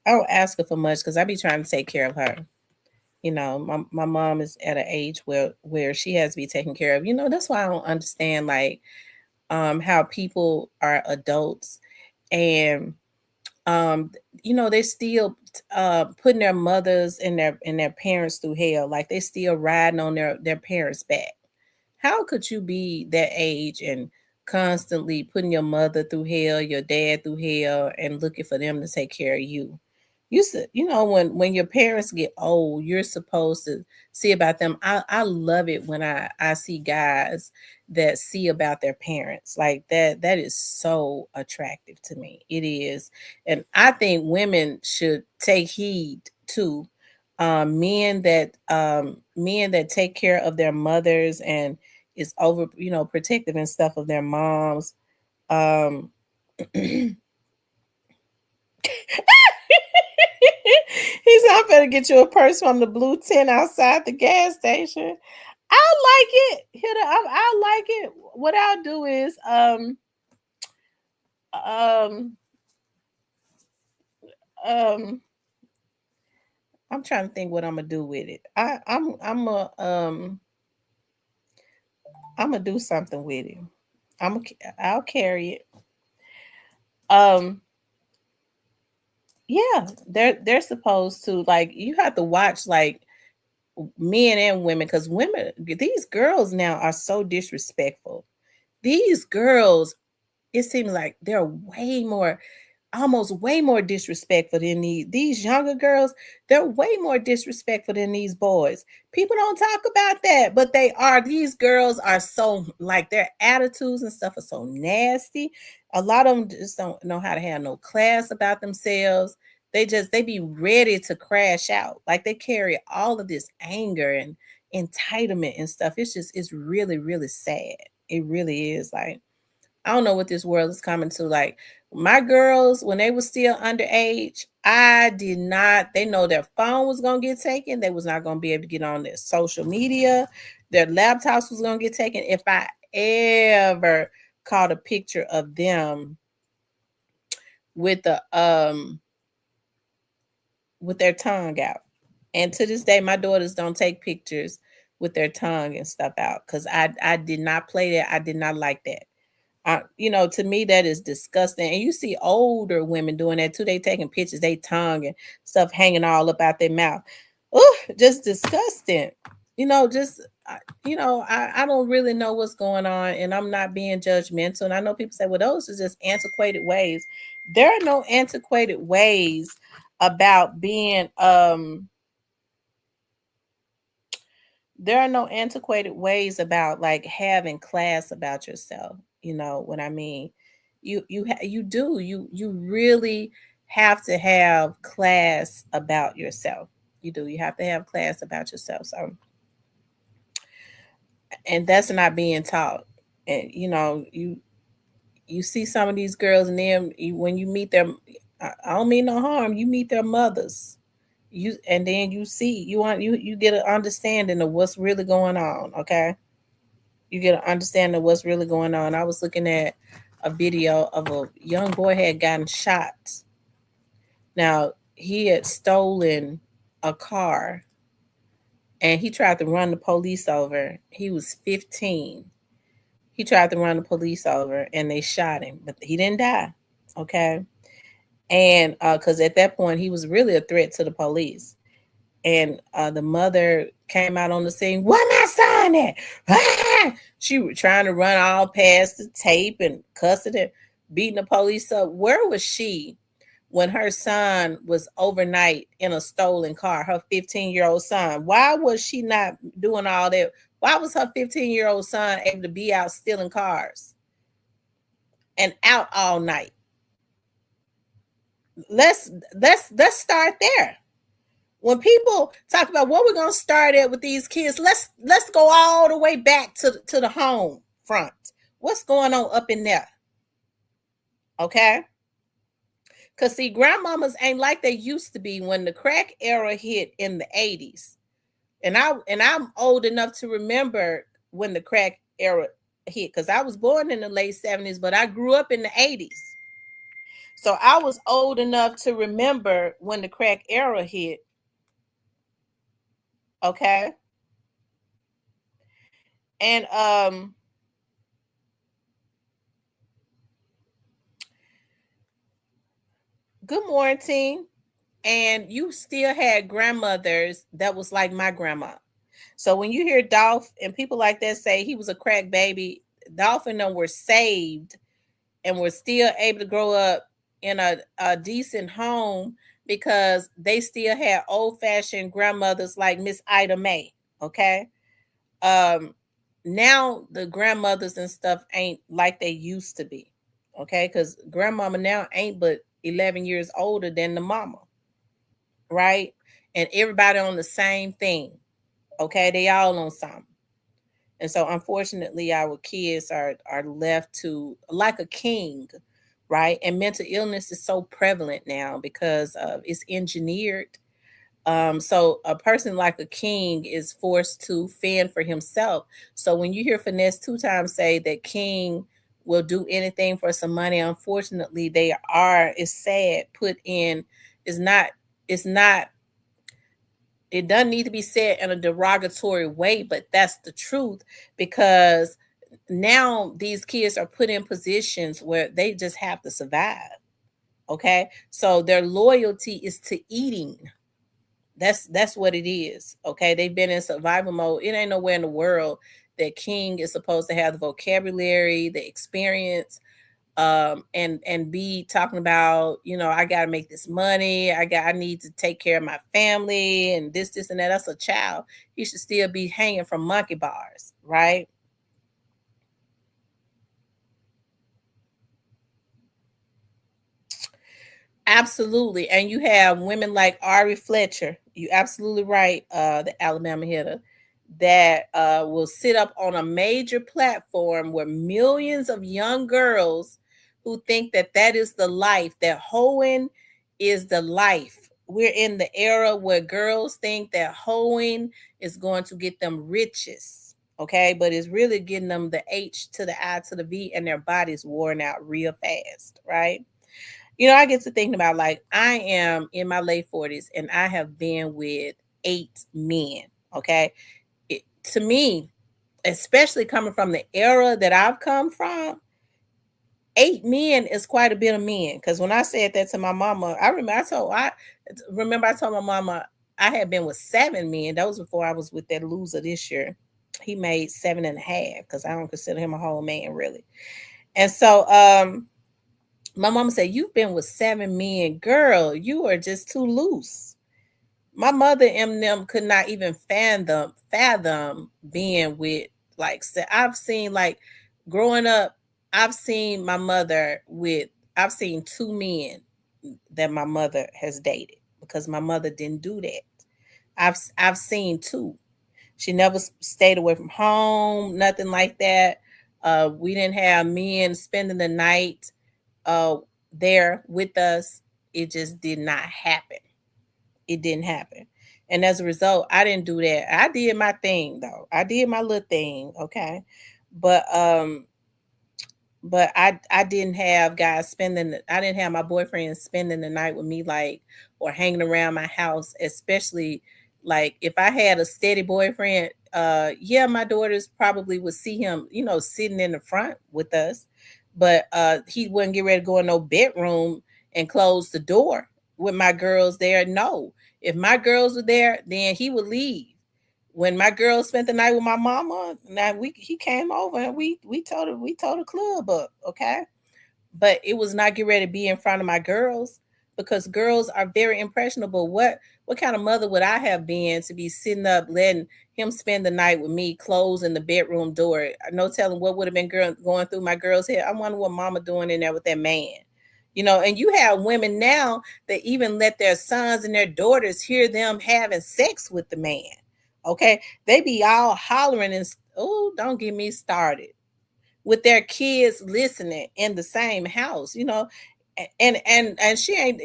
I don't ask her for much because I be trying to take care of her. My mom is at an age where she has to be taken care of. That's why I don't understand like how people are adults and um they still putting their mothers and their parents through hell, like they still riding on their parents back. How could you be that age and constantly putting your mother through hell, your dad through hell, and looking for them to take care of you? When your parents get old, you're supposed to see about them. I love it when I see guys that see about their parents like that. That is so attractive to me. It is, and I think women should take heed too. Men that take care of their mothers and is over protective and stuff of their moms. Um, He said, "I'm gonna get you a purse from the blue tent outside the gas station." I like it. I like it. What I'll do is um um I'm trying to think what I'm gonna do with it. I'm gonna do something with it. I'll carry it. Um yeah, they're supposed to, like, you have to watch like men and women, because these girls now are so disrespectful. These girls, it seems like they're way more, almost way more disrespectful than these younger girls. They're way more disrespectful than these boys. People don't talk about that, but they are. These girls are so, like, their attitudes and stuff are so nasty. A lot of them just don't know how to have no class about themselves. They be ready to crash out. Like, they carry all of this anger and entitlement and stuff. It's really, really sad. It really is. Like, I don't know what this world is coming to. Like, my girls, when they were still underage, I did not. They know their phone was gonna get taken. They was not gonna be able to get on their social media. Their laptops was gonna get taken. If I ever caught a picture of them with the with their tongue out, and to this day, my daughters don't take pictures with their tongue and stuff out because I did not play that. I did not like that. To me, that is disgusting. And you see older women doing that too. They taking pictures, they tongue and stuff hanging all up out their mouth. Oh, just disgusting. Just I don't really know what's going on, and I'm not being judgmental. And I know people say, well, those are just antiquated ways. There are no antiquated ways about being there are no antiquated ways about like having class about yourself. You know what I mean? You really have to have class about yourself. You do. You have to have class about yourself. So, and that's not being taught. And you see some of these girls, and then when you meet them, I don't mean no harm. You meet their mothers. and then you see, you get an understanding of what's really going on. Okay, you get an understanding of what's really going on. I was looking at a video of a young boy had gotten shot. Now he had stolen a car and he tried to run the police over. He was 15. He tried to run the police over and they shot him, but he didn't die. Okay. And because at that point he was really a threat to the police. And the mother came out on the scene. Where my son at? Ah! She was trying to run all past the tape and cussing and beating the police up. Where was she when her son was overnight in a stolen car? Her 15-year-old son. Why was she not doing all that? Why was her 15-year-old son able to be out stealing cars and out all night? Let's start there. When people talk about what we're gonna start at with these kids, let's go all the way back to the home front. What's going on up in there? Okay. Because see, grandmamas ain't like they used to be when the crack era hit in the 80s. And I'm old enough to remember when the crack era hit, because I was born in the late 70s, but I grew up in the 80s. So I was old enough to remember when the crack era hit. Okay. And good morning. And you still had grandmothers that was like my grandma. So when you hear Dolph and people like that say he was a crack baby, Dolph and them were saved and were still able to grow up in a decent home because they still had old-fashioned grandmothers like Miss Ida May. Okay. Now the grandmothers and stuff ain't like they used to be. Okay, because grandmama now ain't but 11 years older than the mama, right? And everybody on the same thing. Okay, they all on something. And so unfortunately our kids are left to like a king, right? And mental illness is so prevalent now because it's engineered. So a person like a king is forced to fend for himself. So when you hear Finesse 2 Times say that King will do anything for some money, unfortunately they are, it's sad, put in, it's not it doesn't need to be said in a derogatory way, but that's the truth, because now these kids are put in positions where they just have to survive. Okay, so their loyalty is to eating. That's what it is. Okay, they've been in survival mode. It ain't nowhere in the world that King is supposed to have the vocabulary, the experience, and be talking about, I got to make this money. I need to take care of my family and this and that. That's a child. He should still be hanging from monkey bars, right? Absolutely. And you have women like Ari Fletcher. You absolutely right, the Alabama hitter, that will sit up on a major platform where millions of young girls who think that that is the life, that hoeing is the life. We're in the era where girls think that hoeing is going to get them riches. Okay, but it's really getting them the H to the I to the V, and their bodies worn out real fast, right? I get to thinking about, like, I am in my late 40s and I have been with 8 men. Okay. To me, especially coming from the era that I've come from, 8 men is quite a bit of men. Because when I said that to my mama, I told my mama I had been with 7 men. That was before I was with that loser this year. He made 7.5 because I don't consider him a whole man, really. And so my mama said, "You've been with 7 men, girl. You are just too loose." My mother and them could not even fathom being with, like, I've seen, like, growing up, I've seen my mother with, I've seen 2 men that my mother has dated because my mother didn't do that. I've seen 2. She never stayed away from home, nothing like that. We didn't have men spending the night uh there with us. It just did not happen. it didn't happen. And as a result, I didn't do that. I did my thing though. I did my little thing, okay? But I didn't have guys I didn't have my boyfriend spending the night with me, like, or hanging around my house, especially like if I had a steady boyfriend, yeah, my daughters probably would see him, sitting in the front with us, but he wouldn't get ready to go in no bedroom and close the door with my girls there. No. If my girls were there, then he would leave. When my girl spent the night with my mama, now he came over and we told the club up, okay? But it was not get ready to be in front of my girls because girls are very impressionable. What kind of mother would I have been to be sitting up letting him spend the night with me, closing the bedroom door? No telling what would have been going through my girl's head. I wonder what mama doing in there with that man. And you have women now that even let their sons and their daughters hear them having sex with the man. Okay. They be all hollering and, oh, don't get me started with their kids listening in the same house, and she ain't,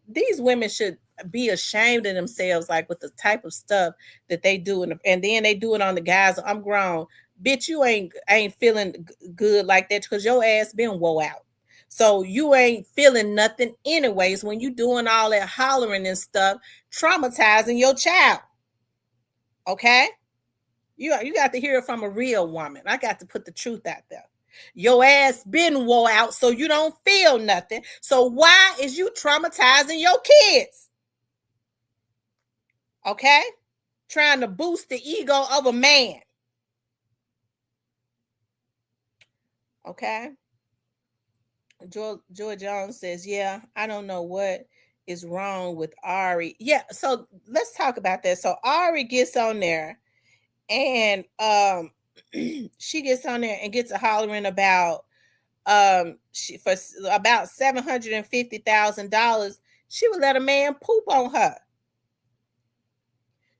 these women should be ashamed of themselves, like with the type of stuff that they do, and then they do it on the guys. I'm grown, bitch. You ain't feeling good like that because your ass been woe out. So you ain't feeling nothing anyways when you doing all that hollering and stuff, traumatizing your child. Okay? You got to hear it from a real woman. I got to put the truth out there. Your ass been wore out, so you don't feel nothing. So why is you traumatizing your kids? Okay? Trying to boost the ego of a man. Okay? Joy Jones says, yeah, I don't know what is wrong with Ari. Yeah, so let's talk about that. So Ari gets on there and she gets on there and gets a hollering about she for about $750,000. She would let a man poop on her.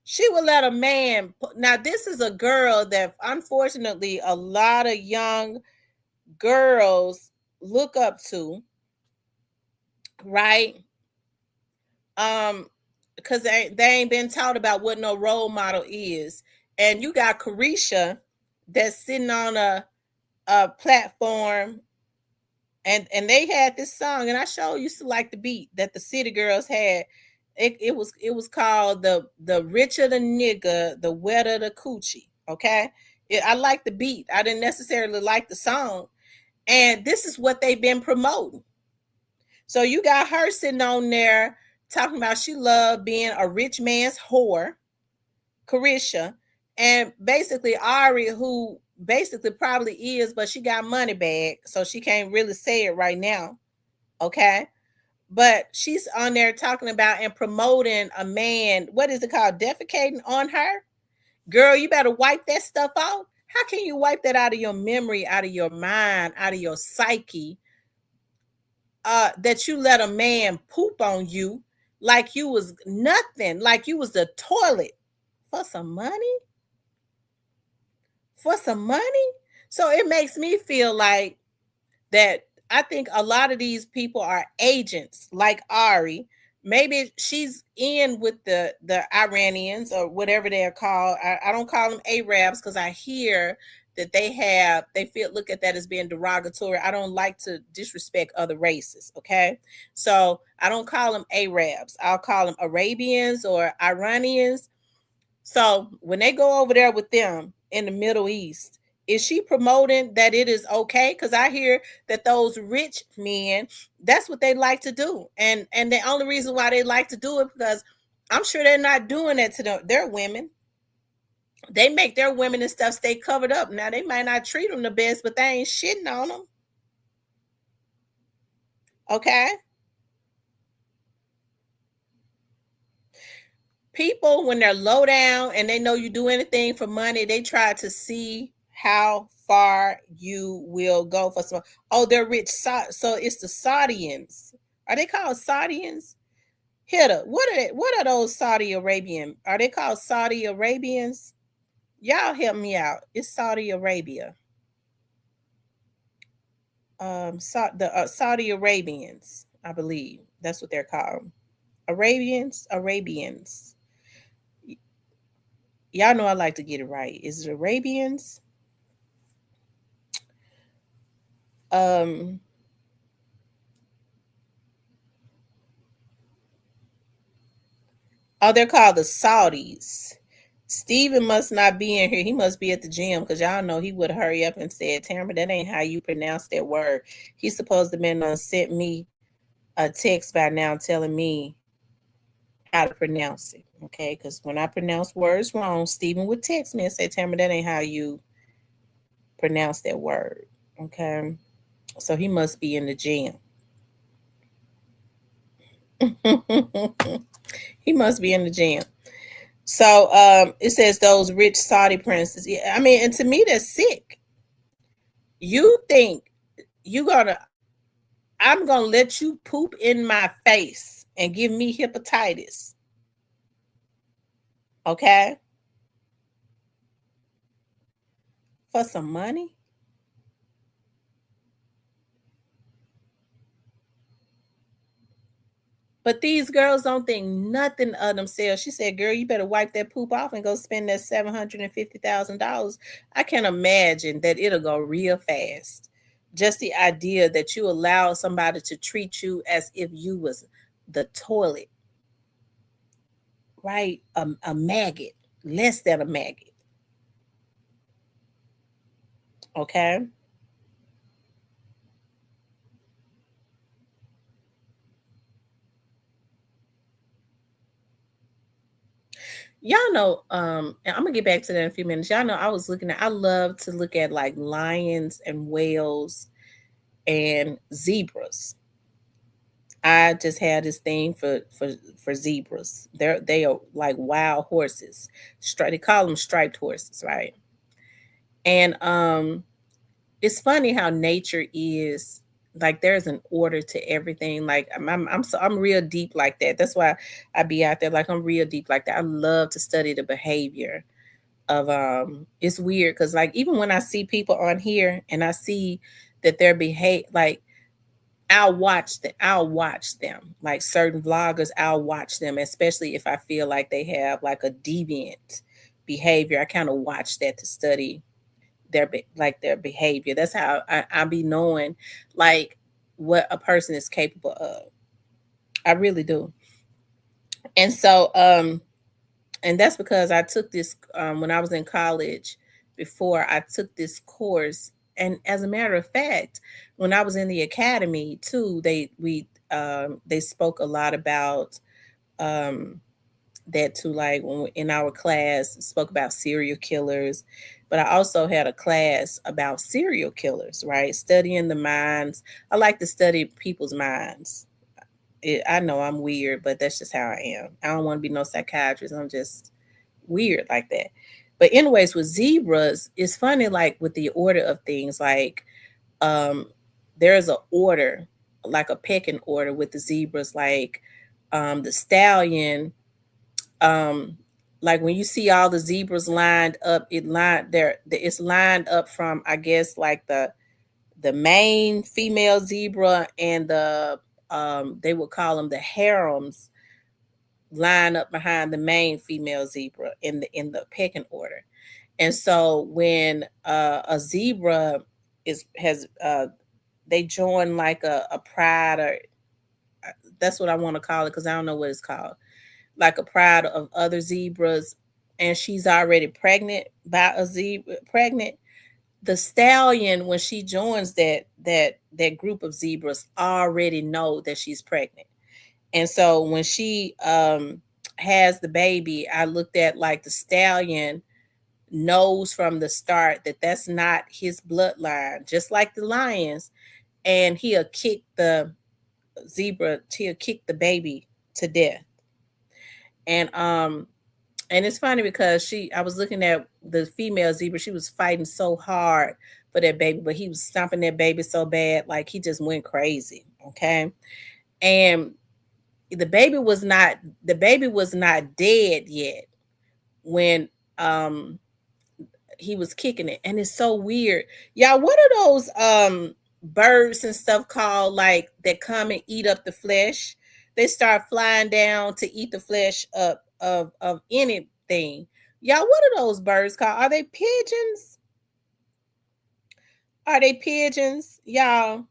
She would let a man. Now this is a girl that unfortunately a lot of young girls look up to, right? Because they ain't been taught about what no role model is. And you got Carisha that's sitting on a platform, and they had this song, and I sure used to like the beat that the City Girls had. It was called the richer the nigga, the wetter the coochie. Okay, I like the beat. I didn't necessarily like the song, and this is what they've been promoting. So you got her sitting on there talking about she loved being a rich man's whore, Carisha, and basically Ari, who basically probably is, but she got money bag, so she can't really say it right now. Okay. But she's on there talking about and promoting a man, what is it called? Defecating on her. Girl, you better wipe that stuff out. How can you wipe that out of your memory, out of your mind, out of your psyche? That you let a man poop on you like you was nothing, like you was the toilet for some money? For some money? So it makes me feel like that I think a lot of these people are agents like Ari. Maybe she's in with the Iranians or whatever they're called. I don't call them Arabs because I hear that they feel look at that as being derogatory. I don't like to disrespect other races. Okay, so I don't call them Arabs. I'll call them Arabians or Iranians. So when they go over there with them in the Middle East, is she promoting that it is okay? Because I hear that those rich men, that's what they like to do. And the only reason why they like to do it because I'm sure they're not doing that to their women. They make their women and stuff stay covered up. Now they might not treat them the best, but they ain't shitting on them. Okay. People, when they're low down and they know you do anything for money, they try to see how far you will go for some. Oh, they're rich. So it's the Saudians. Are they called Saudians? Hitter. What are those Saudi Arabian? Are they called Saudi Arabians? Y'all help me out. It's Saudi Arabia. The Saudi Arabians, I believe that's what they're called. Arabians. Y'all know I like to get it right. Is it Arabians? Um, oh, they're called the Saudis. Steven must not be in here. He must be at the gym because y'all know he would hurry up and said, Tamara, that ain't how you pronounce that word. He's supposed to have sent me a text by now telling me how to pronounce it. Okay, because when I pronounce words wrong, Steven would text me and say, Tamara, that ain't how you pronounce that word. Okay. So he must be in the gym. He must be in the gym. So it says those rich Saudi princes. Yeah, I mean, and to me that's sick. You think I'm gonna let you poop in my face and give me hepatitis. Okay? For some money? But these girls don't think nothing of themselves. She said, girl, you better wipe that poop off and go spend that $750,000. I can imagine that it'll go real fast. Just the idea that you allow somebody to treat you as if you was the toilet, right? A maggot, less than a maggot. Okay. Y'all know, and I'm gonna get back to that in a few minutes. Y'all know I love to look at like lions and whales and zebras. I just had this thing for zebras. They are like wild horses. They call them striped horses, right? And it's funny how nature is like there's an order to everything. Like I'm real deep like that. That's why I be out there like I'm real deep like that. I love to study the behavior of it's weird because like even when I see people on here and I see that their behave like I'll watch them. Like certain vloggers, I'll watch them, especially if I feel like they have like a deviant behavior. I kind of watch that to study their behavior. That's how I be knowing like what a person is capable of. I really do. And so and that's because I took this when I was in college before I took this course. And as a matter of fact, when I was in the academy too, they spoke a lot about um, that too. Like when in our class, spoke about serial killers, but I also had a class about serial killers, right? Studying the minds. I like to study people's minds. I know I'm weird, but that's just how I am. I don't want to be no psychiatrist. I'm just weird like that. But anyways, with zebras, it's funny like with the order of things, like um there's a order, like a pecking order with the zebras, like the stallion, um like when you see all the zebras lined up, it's lined up from I guess like the main female zebra and the they would call them the harems line up behind the main female zebra in the pecking order. And so when a zebra is has they join like a pride or that's what I want to call it because I don't know what it's called. Like a pride of other zebras and she's already pregnant by a zebra pregnant. The stallion when she joins that group of zebras already know that she's pregnant. And so when she has the baby, I looked at like the stallion knows from the start that that's not his bloodline, just like the lions. And he'll kick the baby to death. And and it's funny because I was looking at the female zebra, she was fighting so hard for that baby, but he was stomping that baby so bad, like he just went crazy. Okay. And the baby was not dead yet when um he was kicking it. And it's so weird. Y'all, what are those birds and stuff called like that come and eat up the flesh? they start flying down to eat the flesh of anything. Y'all, what are those birds called? Are they pigeons? Are they pigeons? Y'all,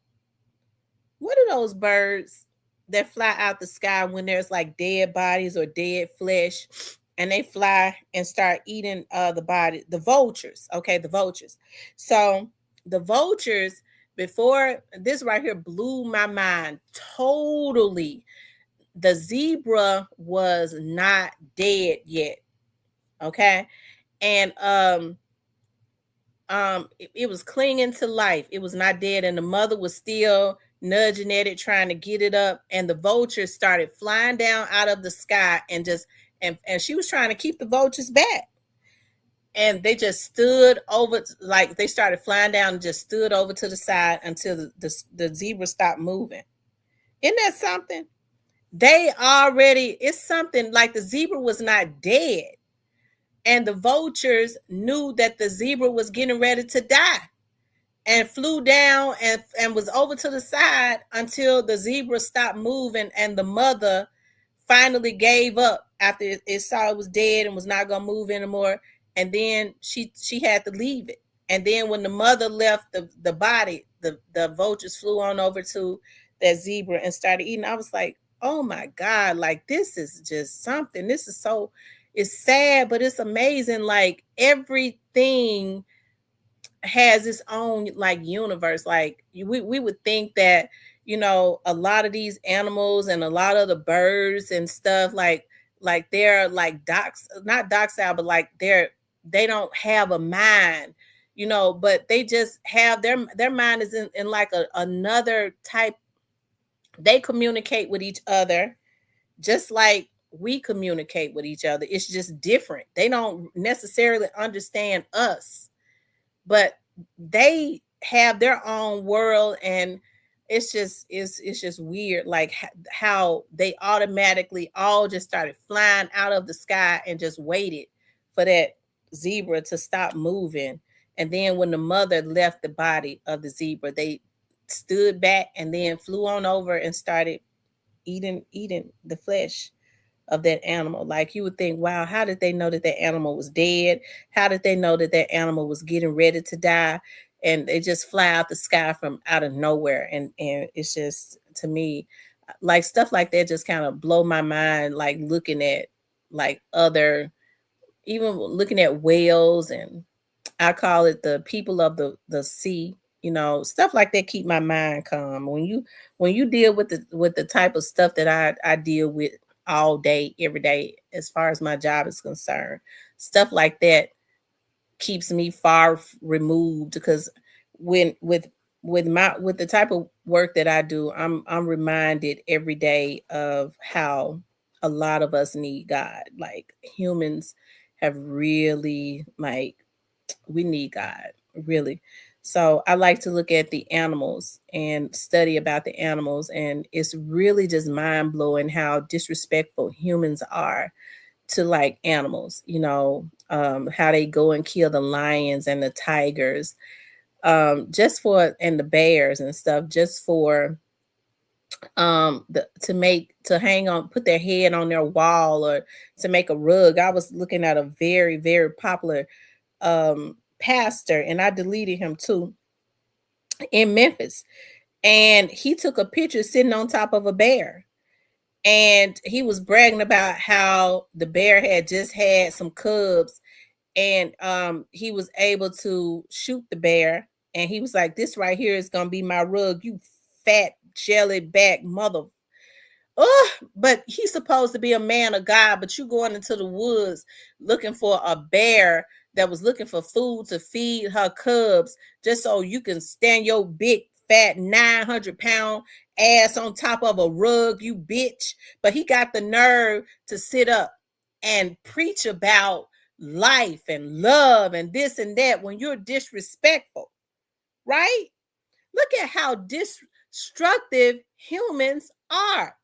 what are those birds that fly out the sky when there's like dead bodies or dead flesh, and they fly and start eating the body? The vultures. Okay, the vultures. So the vultures, before this right here blew my mind totally. The zebra was not dead yet. Okay. And it was clinging to life. It was not dead, and the mother was still nudging at it, trying to get it up. And the vultures started flying down out of the sky, and just and she was trying to keep the vultures back. And they just stood over, like they started flying down and just stood over to the side until the zebra stopped moving. Isn't that something? They already, it's something like the zebra was not dead. And the vultures knew that the zebra was getting ready to die, and flew down and was over to the side until the zebra stopped moving, and the mother finally gave up after it saw it was dead and was not going to move anymore. And then she had to leave it. And then when the mother left the body, the vultures flew on over to that zebra and started eating. I was like, oh my God, like this is just something. This is so, it's sad, but it's amazing. Like everything has its own like universe. Like we would think that, you know, a lot of these animals and a lot of the birds and stuff, like they're like not docile, but like they don't have a mind, you know, but they just have their mind is in like another type. They communicate with each other just like we communicate with each other. It's just different. They don't necessarily understand us, but they have their own world. And it's just weird, like how they automatically all just started flying out of the sky and just waited for that zebra to stop moving. And then when the mother left the body of the zebra, they stood back and then flew on over and started eating the flesh of that animal. Like you would think, wow, how did they know that that animal was dead? How did they know that that animal was getting ready to die? And they just fly out the sky from out of nowhere. And it's just, to me, like stuff like that just kind of blow my mind, like looking at like other, even looking at whales, and I call it the people of the sea. You know, stuff like that keep my mind calm. When you deal with the type of stuff that I deal with all day, every day, as far as my job is concerned, stuff like that keeps me far removed. Because when with the type of work that I do, I'm reminded every day of how a lot of us need God. Like humans have really, like, we need God, really. So I like to look at the animals and study about the animals, and it's really just mind blowing how disrespectful humans are to like animals. You know, how they go and kill the lions and the tigers, just for, and the bears and stuff, just for to hang on, put their head on their wall, or to make a rug. I was looking at a very, very popular pastor, and I deleted him too, in Memphis, and he took a picture sitting on top of a bear, and he was bragging about how the bear had just had some cubs, and he was able to shoot the bear, and he was like, this right here is gonna be my rug, you fat jelly back mother. Oh, but he's supposed to be a man of God, but you going into the woods looking for a bear that was looking for food to feed her cubs, just so you can stand your big fat 900-pound ass on top of a rug, you bitch. But he got the nerve to sit up and preach about life and love and this and that when you're disrespectful, right? Look at how destructive humans are.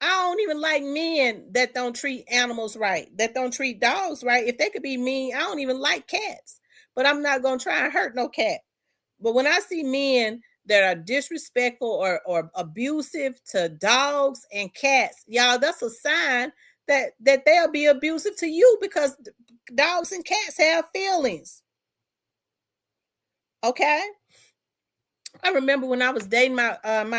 I don't even like men that don't treat animals right, that don't treat dogs right. If they could be mean, I don't even like cats, but I'm not going to try and hurt no cat. But when I see men that are disrespectful or abusive to dogs and cats, y'all, that's a sign that they'll be abusive to you, because dogs and cats have feelings. Okay. I remember when I was dating my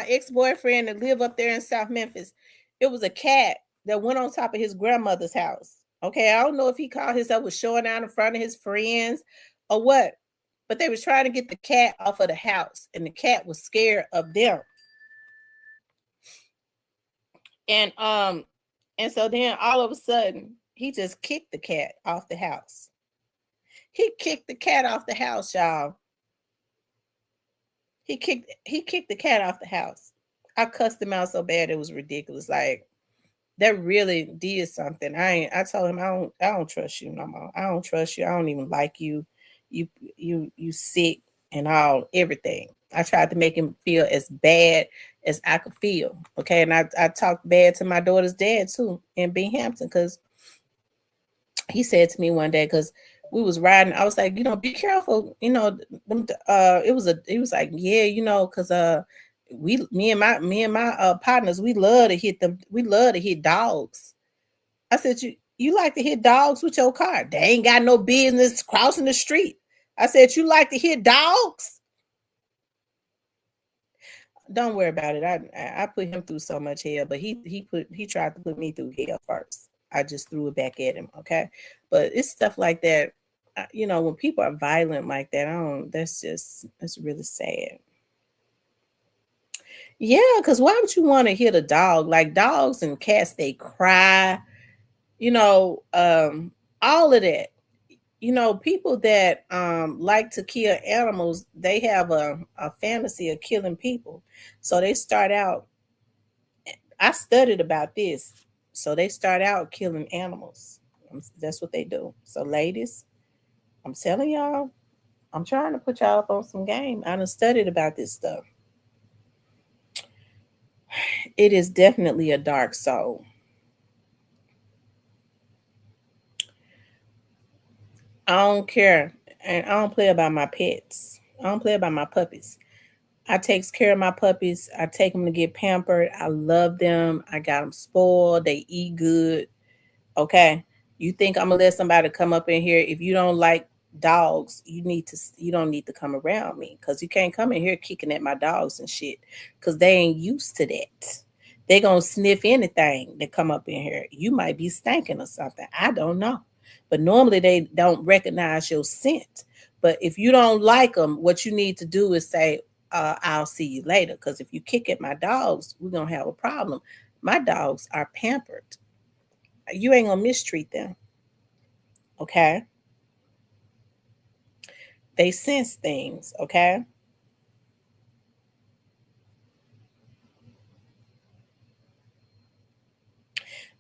ex-boyfriend that lived up there in South Memphis, it was a cat that went on top of his grandmother's house. Okay, I don't know if he called himself was showing out in front of his friends or what, but they was trying to get the cat off of the house, and the cat was scared of them. And so then all of a sudden he just kicked the cat off the house. He kicked the cat off the house, y'all. He kicked the cat off the house. I cussed him out so bad it was ridiculous. Like, that really did something. I told him I don't trust you no more. I don't trust you. I don't even like you. You sick and all everything. I tried to make him feel as bad as I could feel. Okay. And I talked bad to my daughter's dad too in Binghamton, because he said to me one day, because we was riding, I was like, be careful, it was like, yeah, because me and my partners, we love to hit dogs. I said, you like to hit dogs with your car? They ain't got no business crossing the street. I said, you like to hit dogs? Don't worry about it. I put him through so much hell, but he tried to put me through hell first. I just threw it back at him. Okay. But it's stuff like that. When people are violent like that, that's really sad. Yeah, because why would you want to hit a dog? Like, dogs and cats, they cry, all of that. People that like to kill animals, they have a fantasy of killing people. So they start out, I studied about this. So they start out killing animals. That's what they do. So ladies, I'm telling y'all, I'm trying to put y'all up on some game. I done studied about this stuff. It is definitely a dark soul. I don't care. And I don't play about my pets. I don't play about my puppies. I takes care of my puppies. I take them to get pampered. I love them. I got them spoiled. They eat good. Okay. You think I'm gonna let somebody come up in here? If you don't like dogs, you don't need to come around me, because you can't come in here kicking at my dogs and shit, because they ain't used to that. They gonna sniff anything that come up in here. You might be stinking or something. I don't know. But normally they don't recognize your scent. But if you don't like them, what you need to do is say, I'll see you later. Because if you kick at my dogs, we're gonna have a problem. My dogs are pampered. You ain't gonna mistreat them. Okay. They sense things. Okay.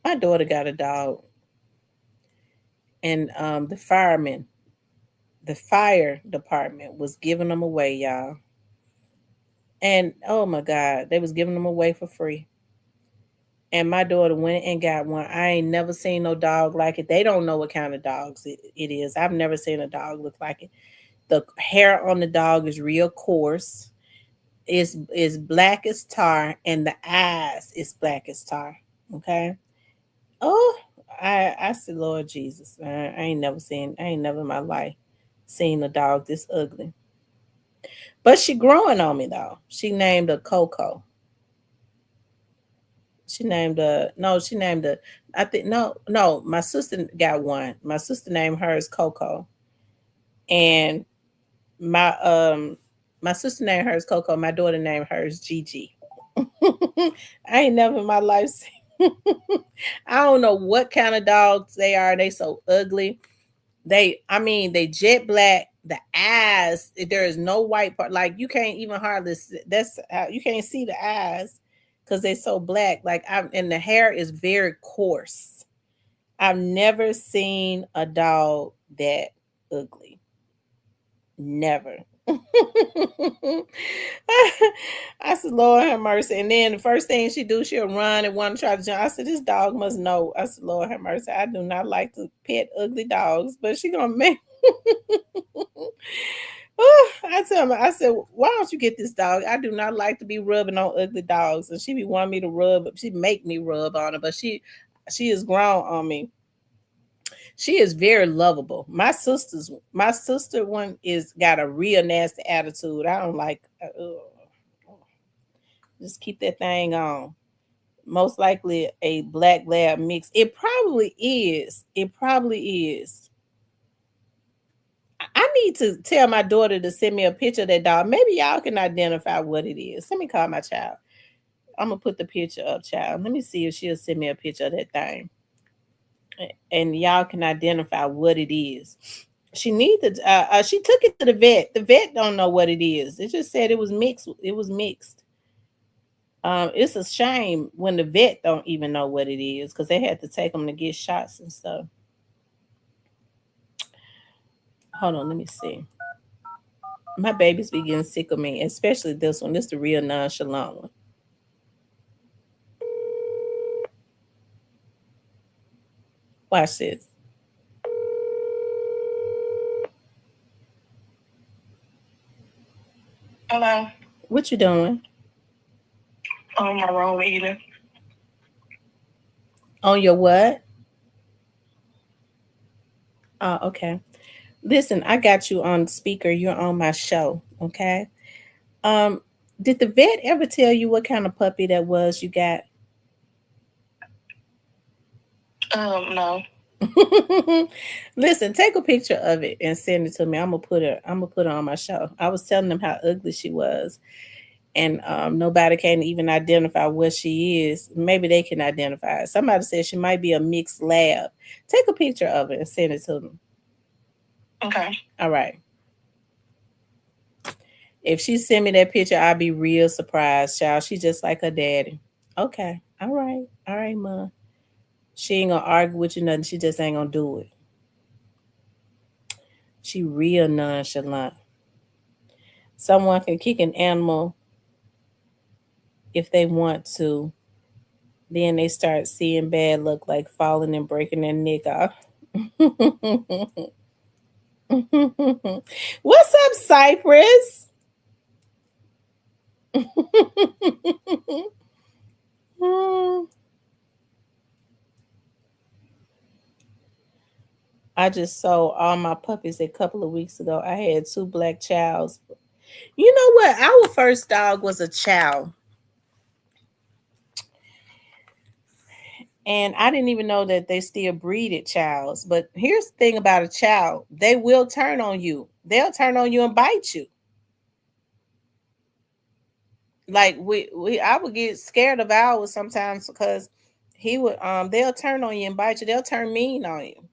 My daughter got a dog, and the fire department was giving them away, y'all. And oh my God, they was giving them away for free. And my daughter went and got one. I ain't never seen no dog like it. They don't know what kind of dogs it is. I've never seen a dog look like it. The hair on the dog is real coarse. It's black as tar, and the eyes is black as tar. Okay. Oh, I said, Lord Jesus, I ain't never in my life seen a dog this ugly. But she growing on me though. She named her Coco. She named I think no, my sister got one. My sister named hers Coco. And my sister named hers Coco. My daughter named hers Gigi. I ain't never in my life seen. I don't know what kind of dogs they are. They so ugly. They jet black. The eyes, there is no white part. Like, you can't even hardly that's how you can't see the eyes, because they're so black. And the hair is very coarse. I've never seen a dog that ugly. Never. I said, Lord have mercy. And then the first thing she do, she'll run and want to try to jump. I said, this dog must know. I said, Lord have mercy. I do not like to pet ugly dogs, but she gonna make I tell her, I said, why don't you get this dog? I do not like to be rubbing on ugly dogs. And she be wanting me to rub, she make me rub on her, but she is grown on me. She is very lovable. My sister one is got a real nasty attitude. I don't like just keep that thing on. Most likely a black lab mix. It probably is. It probably is. I need to tell my daughter to send me a picture of that dog. Maybe y'all can identify what it is. Let me call my child. I'm gonna put the picture up, child. Let me see if she'll send me a picture of that thing, and y'all can identify what it is. She needs to. She took it to the vet. The vet don't know what it is. It just said it was mixed. It was mixed. It's a shame when the vet don't even know what it is because they had to take them to get shots and stuff. Hold on, let me see. My babies be getting sick of me, especially this one. This is the real nonchalant one. Watch this. Hello. What you doing? On my room eating. On your what? Oh, okay. Listen, I got you on speaker. You're on my show. Okay. Um, did the vet ever tell you what kind of puppy that was you got? No. Listen, take a picture of it and send it to me. I'm gonna put her on my show. I was telling them how ugly she was, and nobody can even identify what she is. Maybe they can identify it. Somebody said she might be a mixed lab. Take a picture of it and send it to them. Okay. All right. If she send me that picture, I'll be real surprised, child. She just like her daddy. Okay. All right. All right, Mom. She ain't gonna argue with you nothing. She just ain't gonna do it. She real nonchalant. Someone can kick an animal if they want to. Then they start seeing bad luck like falling and breaking their neck off. What's up, Cypress? I just sold all my puppies a couple of weeks ago. I had two black chows. You know what? Our first dog was a chow. And I didn't even know that they still breeded chows. But here's the thing about a chow, they will turn on you. They'll turn on you and bite you. Like I would get scared of ours sometimes because he would they'll turn on you and bite you. They'll turn mean on you.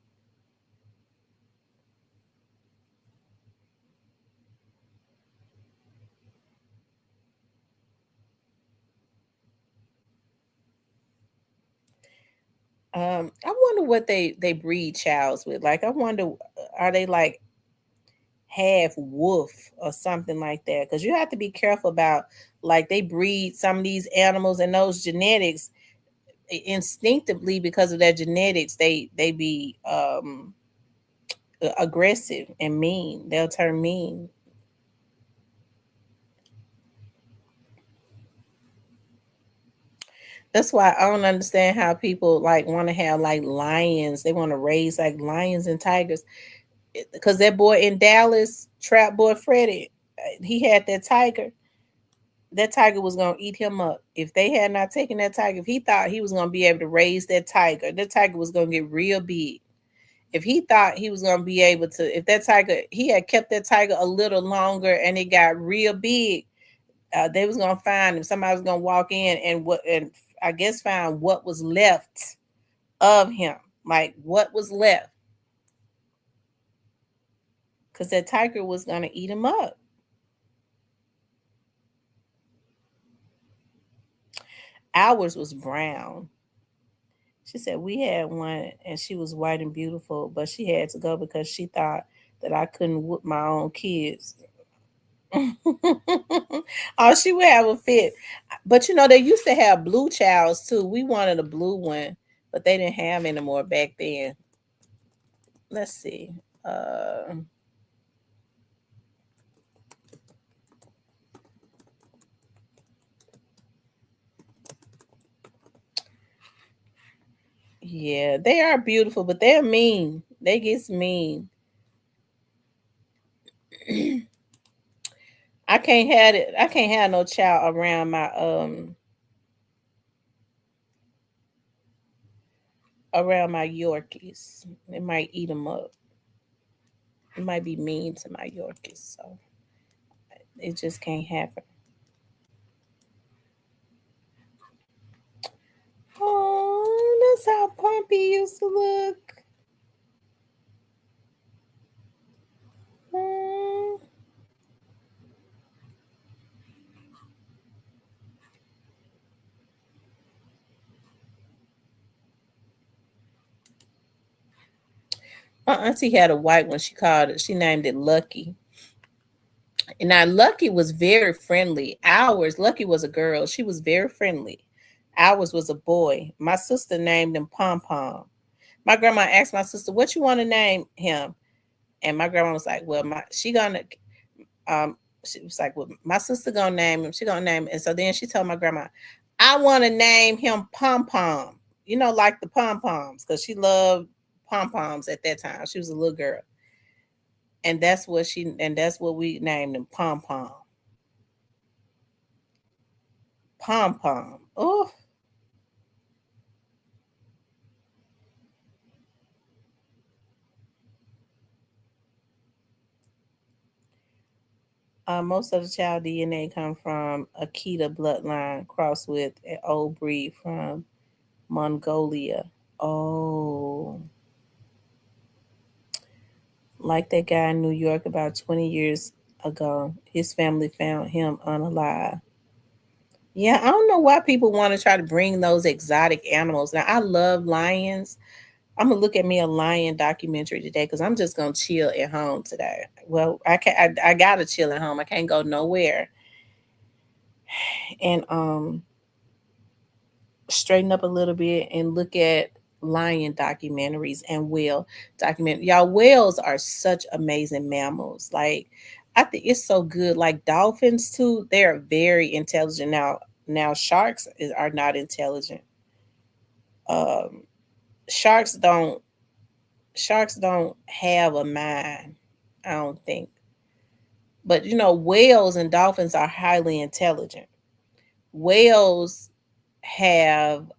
I wonder what they breed chows with. Like I wonder, are they like half wolf or something like that? Because you have to be careful about, like, they breed some of these animals and those genetics instinctively, because of their genetics, they be aggressive and mean. They'll turn mean. That's why I don't understand how people like want to have like lions. They want to raise like lions and tigers. Because that boy in Dallas, Trap Boy Freddie, he had that tiger. That tiger was gonna eat him up. If they had not taken that tiger, if he thought he was gonna be able to raise that tiger was gonna get real big. If he thought he was gonna be able to, if that tiger, he had kept that tiger a little longer and it got real big, they was gonna find him. Somebody was gonna walk in and I guess find what was left of him, like what was left, because that tiger was gonna eat him up. Ours was brown. She said we had one and she was white and beautiful, but she had to go because she thought that I couldn't whoop my own kids. Oh, she would have a fit. But you know, they used to have blue chows too. We wanted a blue one, but they didn't have anymore back then. Let's see. Uh Yeah, they are beautiful, but they're mean. They get mean. I can't have it. I can't have no child around my Yorkies. It might eat them up. It might be mean to my Yorkies, so it just can't happen. Oh, that's how Pompey used to look. Mm. My auntie had a white one. She named it Lucky. And now Lucky was very friendly. Lucky was a girl. She was very friendly. Ours was a boy. My sister named him Pom Pom. My grandma asked my sister, "What you want to name him?" And my grandma was like, "Well, she was like, well, my sister gonna name him. She gonna name him." And so then she told my grandma, "I want to name him Pom Pom. Like the pom poms, because she loved pom poms at that time. She was a little girl." And that's what we named him, Pom Pom. Pom Pom. Oh, most of the child DNA come from Akita bloodline crossed with an old breed from Mongolia. Oh, like that guy in New York about 20 years ago. His family found him unalive. Yeah, I don't know why people want to try to bring those exotic animals. Now, I love lions. I'm gonna look at me a lion documentary today because I'm just gonna chill at home today. Well, I can I gotta chill at home. I can't go nowhere, and straighten up a little bit and look at lion documentaries and whale document. Y'all, whales are such amazing mammals. Like, I think it's so good. Like dolphins too, they are very intelligent. Now are not intelligent. Um, sharks don't sharks don't have a mind. I don't think. But whales and dolphins are highly intelligent. Whales have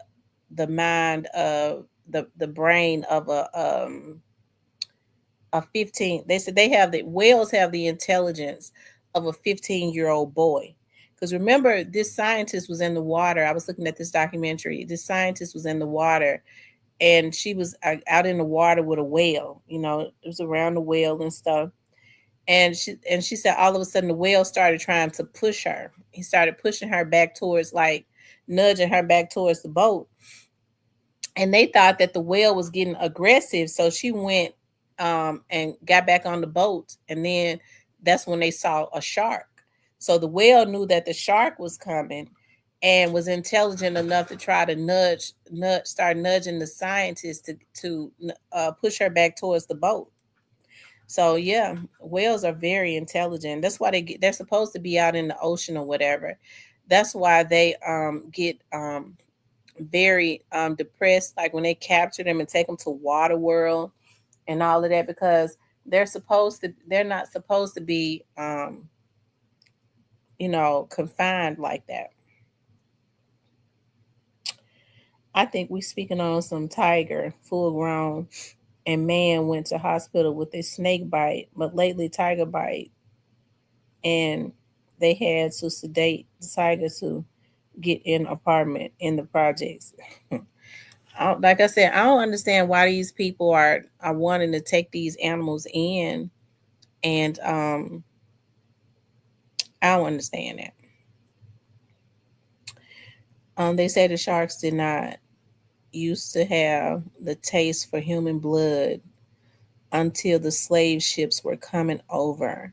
the mind of the brain of a 15. They said the whales have the intelligence of a 15-year-old boy. Because remember, this scientist was in the water. I was looking at this documentary. This scientist was in the water, and she was out in the water with a whale. It was around the whale and stuff. And she said all of a sudden the whale started trying to push her. He started pushing her back towards, like, nudging her back towards the boat. And they thought that the whale was getting aggressive, so she went and got back on the boat. And then that's when they saw a shark. So the whale knew that the shark was coming and was intelligent enough to try to start nudging the scientist to push her back towards the boat. So yeah, whales are very intelligent. That's why they're supposed to be out in the ocean or whatever. That's why they get very depressed, like when they capture them and take them to Water World and all of that, because they're not supposed to be confined like that. I think we speaking on some tiger, full grown, and man went to hospital with a snake bite, but lately tiger bite, and they had to sedate the tiger to get in apartment in the projects. Like I said, I don't understand why these people are wanting to take these animals in, and I don't understand that. They say the sharks did not used to have the taste for human blood until the slave ships were coming over,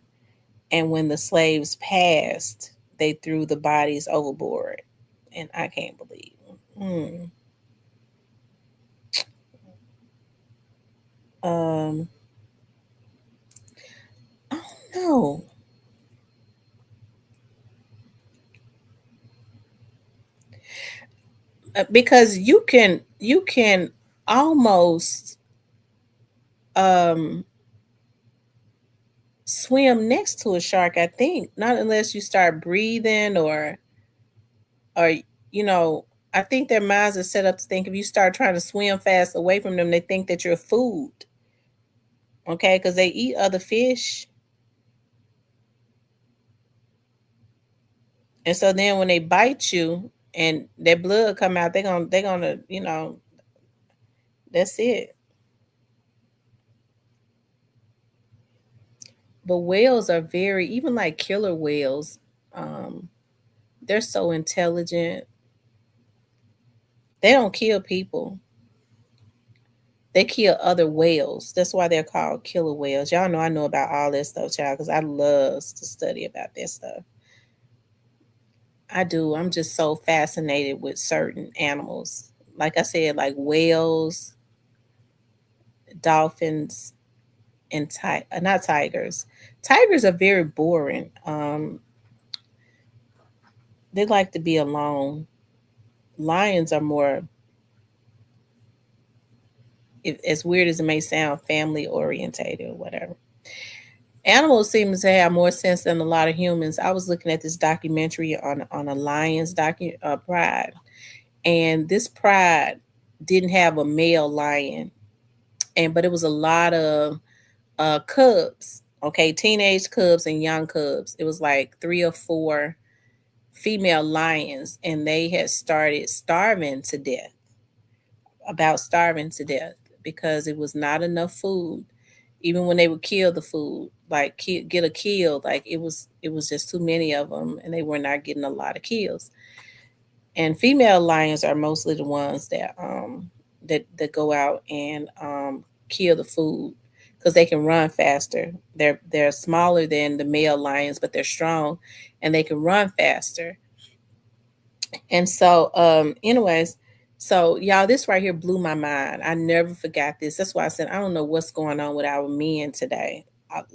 and when the slaves passed, they threw the bodies overboard. And I can't believe. Hmm. Um, I don't know. Because you can almost swim next to a shark, I think. Not unless you start breathing or you know, I think their minds are set up to think if you start trying to swim fast away from them, they think that you're food. Okay, because they eat other fish. And so then when they bite you and their blood come out, they're gonna, that's it. But whales are very, even like killer whales, um, they're so intelligent. They don't kill people. They kill other whales. That's why they're called killer whales. Y'all know I know about all this stuff, child, because I love to study about this stuff. I do. I'm just so fascinated with certain animals. Like I said, like whales, dolphins, and not tigers. Tigers are very boring. They like to be alone. Lions are more, as weird as it may sound, family orientated or whatever. Animals seem to have more sense than a lot of humans. I was looking at this documentary on a lion's pride, and this pride didn't have a male lion, but it was a lot of cubs. Okay, teenage cubs and young cubs. It was like 3 or 4 female lions, and they had started starving to death. About starving to death because it was not enough food. Even when they would kill the food, like get a kill, like it was just too many of them, and they were not getting a lot of kills. And female lions are mostly the ones that go out and kill the food because they can run faster. They're smaller than the male lions, but they're strong and they can run faster. And so, anyways, so y'all, this right here blew my mind. I never forgot this. That's why I said I don't know what's going on with our men today.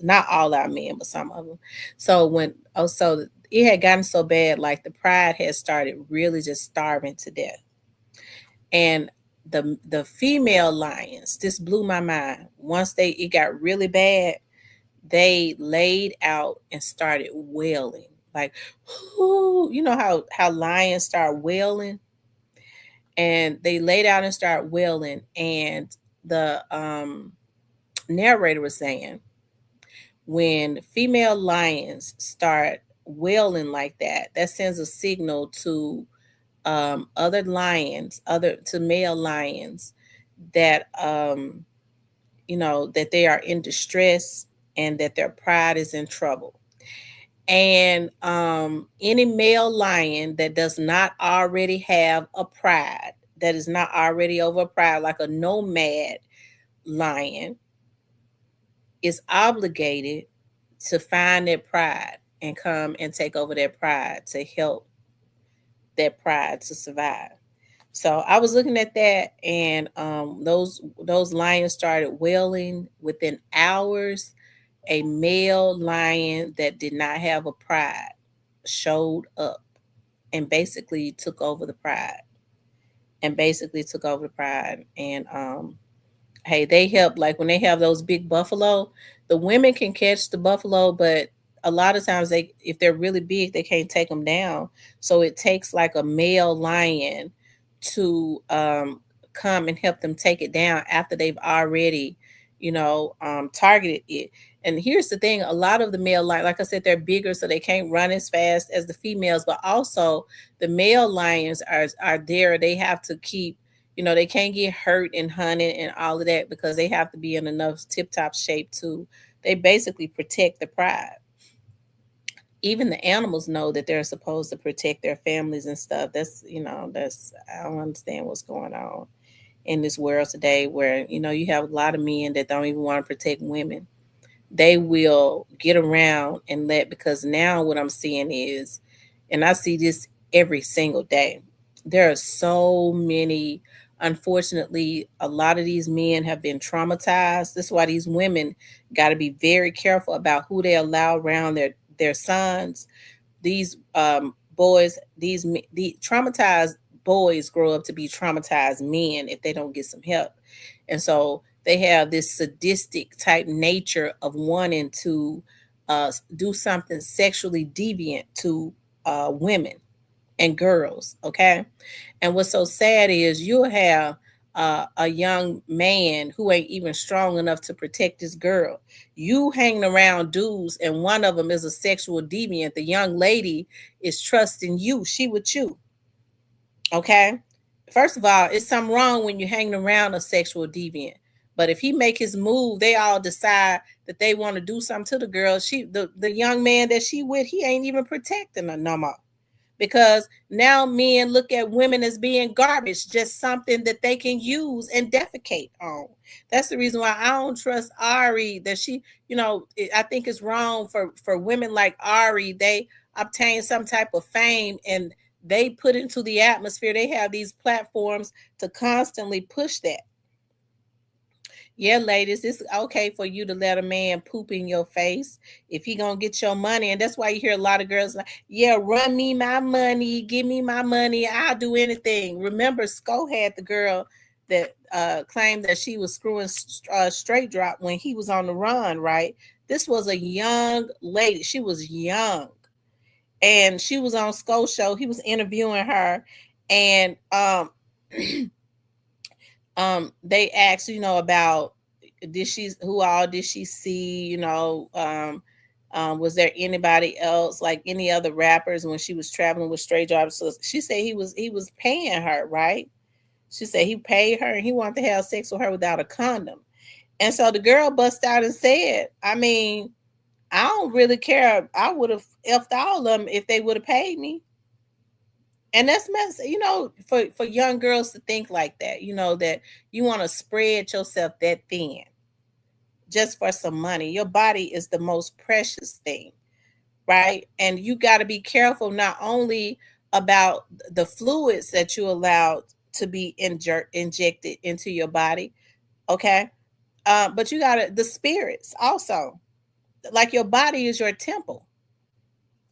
Not all our men, but some of them. So so it had gotten so bad, like the pride had started really just starving to death. And the female lions, this blew my mind. Once it got really bad, they laid out and started wailing. Like, whoo, you know how lions start wailing? And they laid out and started wailing. And the narrator was saying, when female lions start wailing like that, that sends a signal to other lions, other to male lions, that that they are in distress and that their pride is in trouble. And any male lion that does not already have a pride, that is not already over pride, like a nomad lion, is obligated to find their pride and come and take over their pride to help their pride to survive. So I was looking at that, and those lions started wailing within hours. A male lion that did not have a pride showed up and basically took over the pride. And hey, they help, like when they have those big buffalo, the women can catch the buffalo, but a lot of times if they're really big, they can't take them down. So it takes like a male lion to come and help them take it down after they've already, targeted it. And here's the thing: a lot of the male lions, like I said, they're bigger, so they can't run as fast as the females. But also, the male lions are there. They have to keep, they can't get hurt in hunting and all of that because they have to be in enough tip-top shape to. They basically protect the pride. Even the animals know that they're supposed to protect their families and stuff. That's I don't understand what's going on in this world today, where you have a lot of men that don't even want to protect women. They will get around and because now what I'm seeing is, and I see this every single day, there are so many, unfortunately, a lot of these men have been traumatized. That's why these women got to be very careful about who they allow around their sons. These boys, the traumatized boys grow up to be traumatized men if they don't get some help. And so they have this sadistic type nature of wanting to do something sexually deviant to women and girls. Okay. And what's so sad is you'll have a young man who ain't even strong enough to protect his girl. You hanging around dudes, and one of them is a sexual deviant. The young lady is trusting you. She with you. Okay. First of all, it's something wrong when you're hanging around a sexual deviant. But if he make his move, they all decide that they want to do something to the girl. The young man that she with, he ain't even protecting her no more. Because now men look at women as being garbage, just something that they can use and defecate on. That's the reason why I don't trust Ari, that she, I think it's wrong for women like Ari. They obtain some type of fame and they put into the atmosphere. They have these platforms to constantly push that. Yeah, ladies, it's okay for you to let a man poop in your face if he gonna get your money. And that's why you hear a lot of girls like, yeah, run me my money, give me my money, I'll do anything. Remember, Sko had the girl that claimed that she was screwing straight drop when he was on the run, right? This was a young lady. She was young. And she was on Sko's show. He was interviewing her. And they asked, about who all did she see, was there anybody else, like any other rappers when she was traveling with Straight Drop? So she said he was paying her, right? She said he paid her and he wanted to have sex with her without a condom. And so the girl bust out and said, I mean, I don't really care. I would have effed all of them if they would have paid me. And that's messy, for young girls to think like that, that you want to spread yourself that thin just for some money. Your body is the most precious thing, right? And you got to be careful not only about the fluids that you allow to be injected into your body, okay? But you got the spirits also. Like your body is your temple.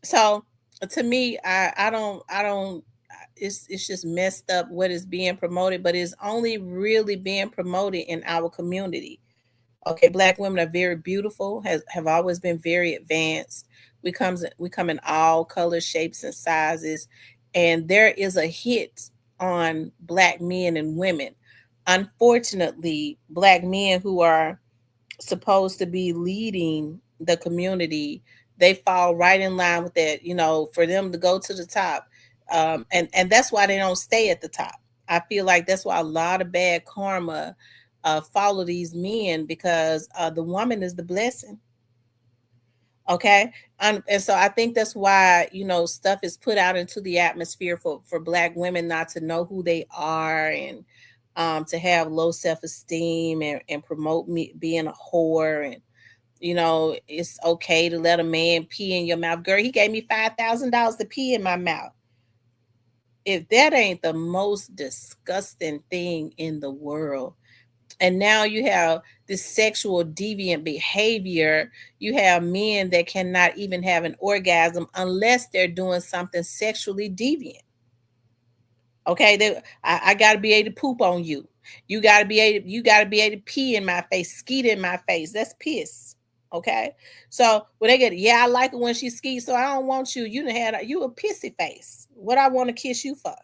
So to me, I don't. It's just messed up what is being promoted, but it's only really being promoted in our community. Okay, Black women are very beautiful, have always been very advanced. We come in all colors, shapes, and sizes, and there is a hit on Black men and women. Unfortunately, Black men who are supposed to be leading the community, they fall right in line with that, for them to go to the top. And that's why they don't stay at the top. I feel like that's why a lot of bad karma follow these men, because the woman is the blessing. Okay. And so I think that's why, stuff is put out into the atmosphere for Black women not to know who they are, and to have low self-esteem, and promote being a whore. And it's okay to let a man pee in your mouth. Girl, he gave me $5,000 to pee in my mouth. If that ain't the most disgusting thing in the world. And now you have this sexual deviant behavior. You have men that cannot even have an orgasm unless they're doing something sexually deviant. Okay, I got to be able to poop on you. You got to be able to pee in my face, skeet in my face. That's piss. Okay, so when they get, I like it when she skeets, so I don't want you. You a pissy face. What I want to kiss you for?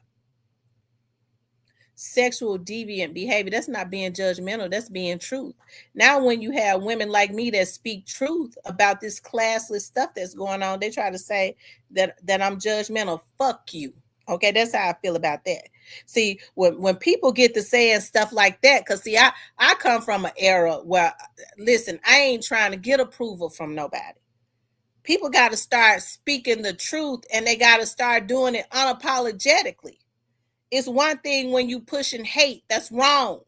Sexual deviant behavior. That's not being judgmental. That's being truth. Now, when you have women like me that speak truth about this classless stuff that's going on, they try to say that I'm judgmental. Fuck you. Okay, that's how I feel about that. See, when people get to saying stuff like that, because see, I come from an era where, listen, I ain't trying to get approval from nobody. People got to start speaking the truth, and they got to start doing it unapologetically. It's one thing when you pushing hate, that's wrong.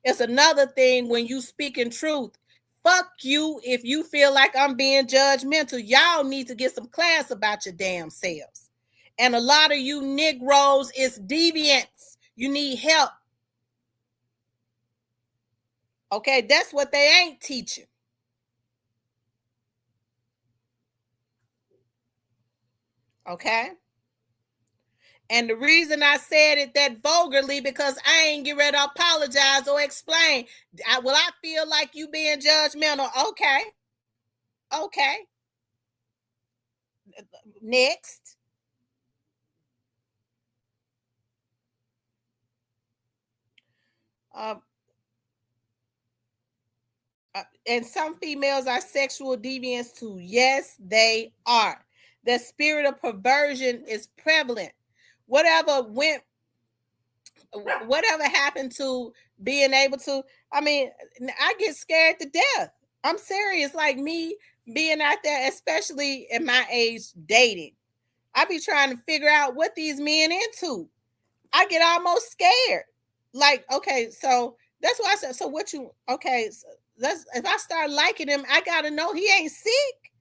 It's another thing when you speaking truth. Fuck you if you feel like I'm being judgmental. Y'all need to get some class about your damn selves. And a lot of you Negroes is deviants. You need help. Okay, that's what they ain't teaching. Okay? And the reason I said it that vulgarly, because I ain't get ready to apologize or explain. I feel like you being judgmental. Okay. Okay. Next. And some females are sexual deviants too. Yes, they are. The spirit of perversion is prevalent. Whatever happened to being able to, I get scared to death. I'm serious. Like me being out there, especially in my age, dating. I be trying to figure out what these men into. I get almost scared. Like, okay, so that's why I said, so what you, okay, so if I start liking him, I gotta know he ain't sick.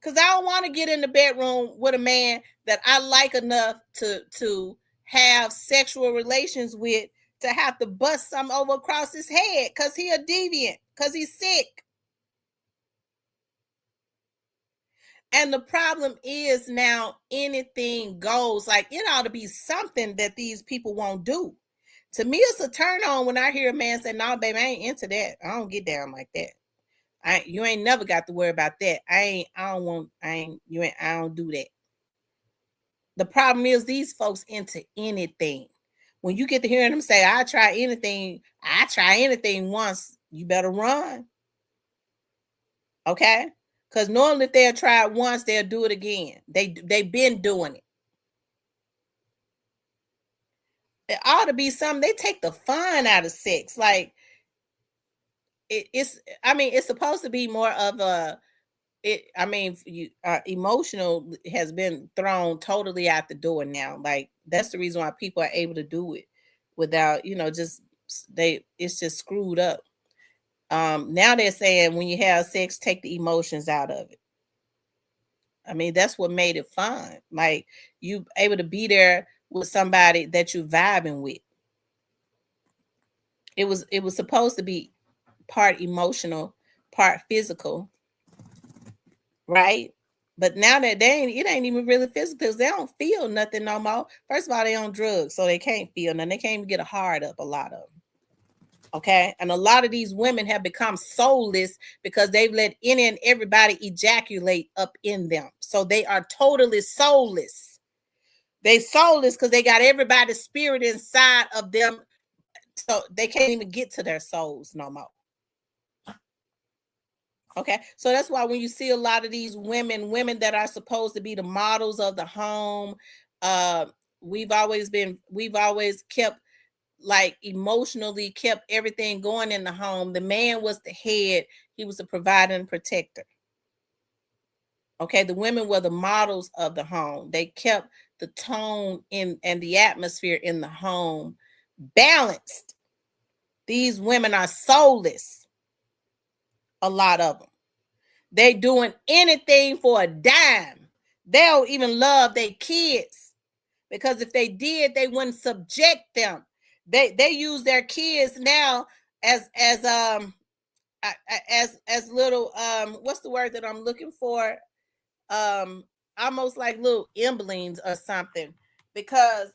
Cause I don't want to get in the bedroom with a man that I like enough to have sexual relations with, to have to bust something over across his head because he a deviant, because he's sick. And the problem is now anything goes. Like, it ought to be something that these people won't do. To me, it's a turn on when I hear a man say, "No, baby, I ain't into that. I don't get down like that. You ain't never got to worry about that. I don't do that." The problem is these folks into anything. When you get to hearing them say, I try anything once, you better run. Okay? Because normally if they'll try it once, they'll do it again. They've been doing it. It ought to be something. They take the fun out of sex. Like, it's supposed to be more of a, emotional has been thrown totally out the door now. Like, that's the reason why people are able to do it without, it's just screwed up. Now they're saying when you have sex, take the emotions out of it. That's what made it fun. Like, you able to be there with somebody that you're vibing with. It was supposed to be part emotional, part physical, right? But now that it ain't even really physical, because they don't feel nothing no more. First of all, they on drugs, so they can't feel nothing. They can't even get a hard up, a lot of them. Okay. And a lot of these women have become soulless because they've let any and everybody ejaculate up in them. So they are totally soulless. They soulless because they got everybody's spirit inside of them. So they can't even get to their souls no more. Okay. So that's why when you see a lot of these women that are supposed to be the models of the home, we've always kept, like, emotionally kept everything going in the home. The man was the head. He was the provider and protector. Okay. The women were the models of the home. They kept the tone and the atmosphere in the home balanced. These women are soulless. A lot of them. They doing anything for a dime. They don't even love their kids, because if they did, they wouldn't subject them. They use their kids now as little, what's the word that I'm looking for? Almost like little emblems or something, because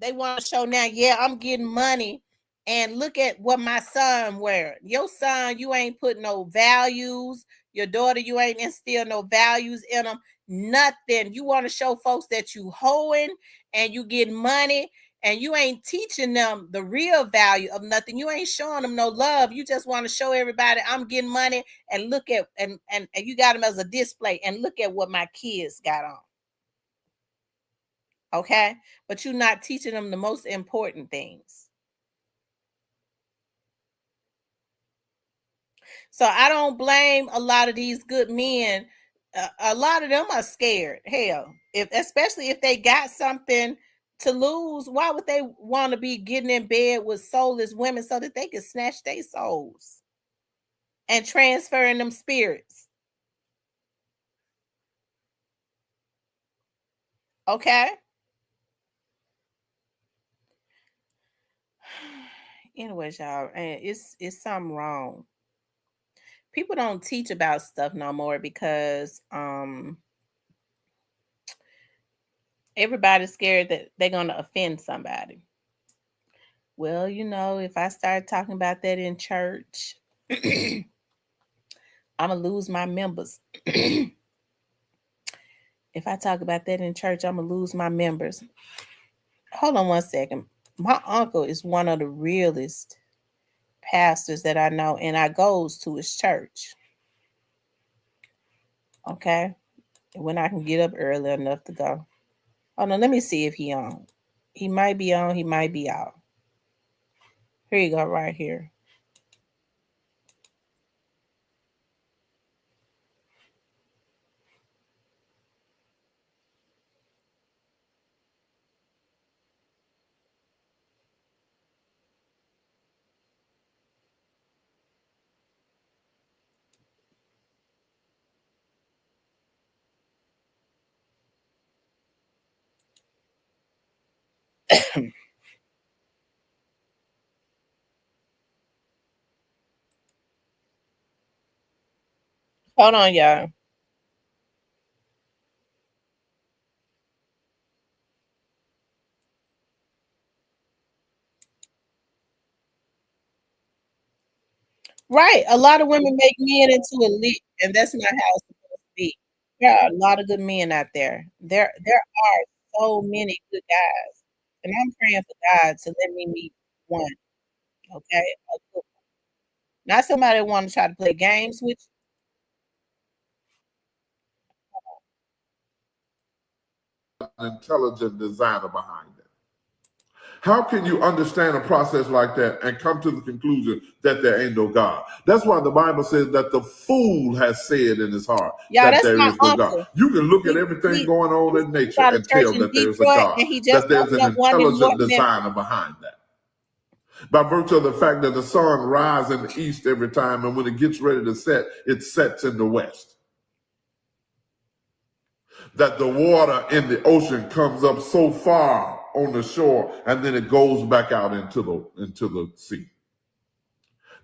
they want to show now, yeah, I'm getting money, and look at what my son wear. Your son, you ain't put no values. Your daughter, you ain't instill no values in them. Nothing. You want to show folks that you hoeing and you get money, and you ain't teaching them the real value of nothing. You ain't showing them no love. You just want to show everybody I'm getting money, and look at and you got them as a display, and look at what my kids got on. Okay? But you're not teaching them the most important things. So I don't blame a lot of these good men. A lot of them are scared. Hell, especially if they got something to lose, why would they want to be getting in bed with soulless women so that they can snatch their souls and transferring them spirits? Okay. Anyways, y'all, it's something wrong. People don't teach about stuff no more because Everybody's scared that they're going to offend somebody. Well, you know, if I start talking about that in church, I'm going to lose my members. If I talk about that in church, I'm going to lose my members. Hold on one second. My uncle is one of the realest pastors that I know, and I goes to his church. Okay? When I can get up early enough to go. Hold on, let me see if he on. He might be on, he might be out. Here you go, right here. Hold on, y'all. Right. A lot of women make men into a lead, and that's not how it's supposed to be. There are a lot of good men out there. There are so many good guys. And I'm praying for God to let me meet one. Okay. A good one. Not somebody that want to try to play games with you. An intelligent designer behind it. How can you understand a process like that and come to the conclusion that there ain't no God? That's why the Bible says that the fool has said in his heart that there is no God. You can look at everything going on in nature and tell that there's a God, that there's an intelligent designer behind that. By virtue of the fact that the sun rises in the east every time, and when it gets ready to set, it sets in the west. That the water in the ocean comes up so far on the shore and then it goes back out into the sea.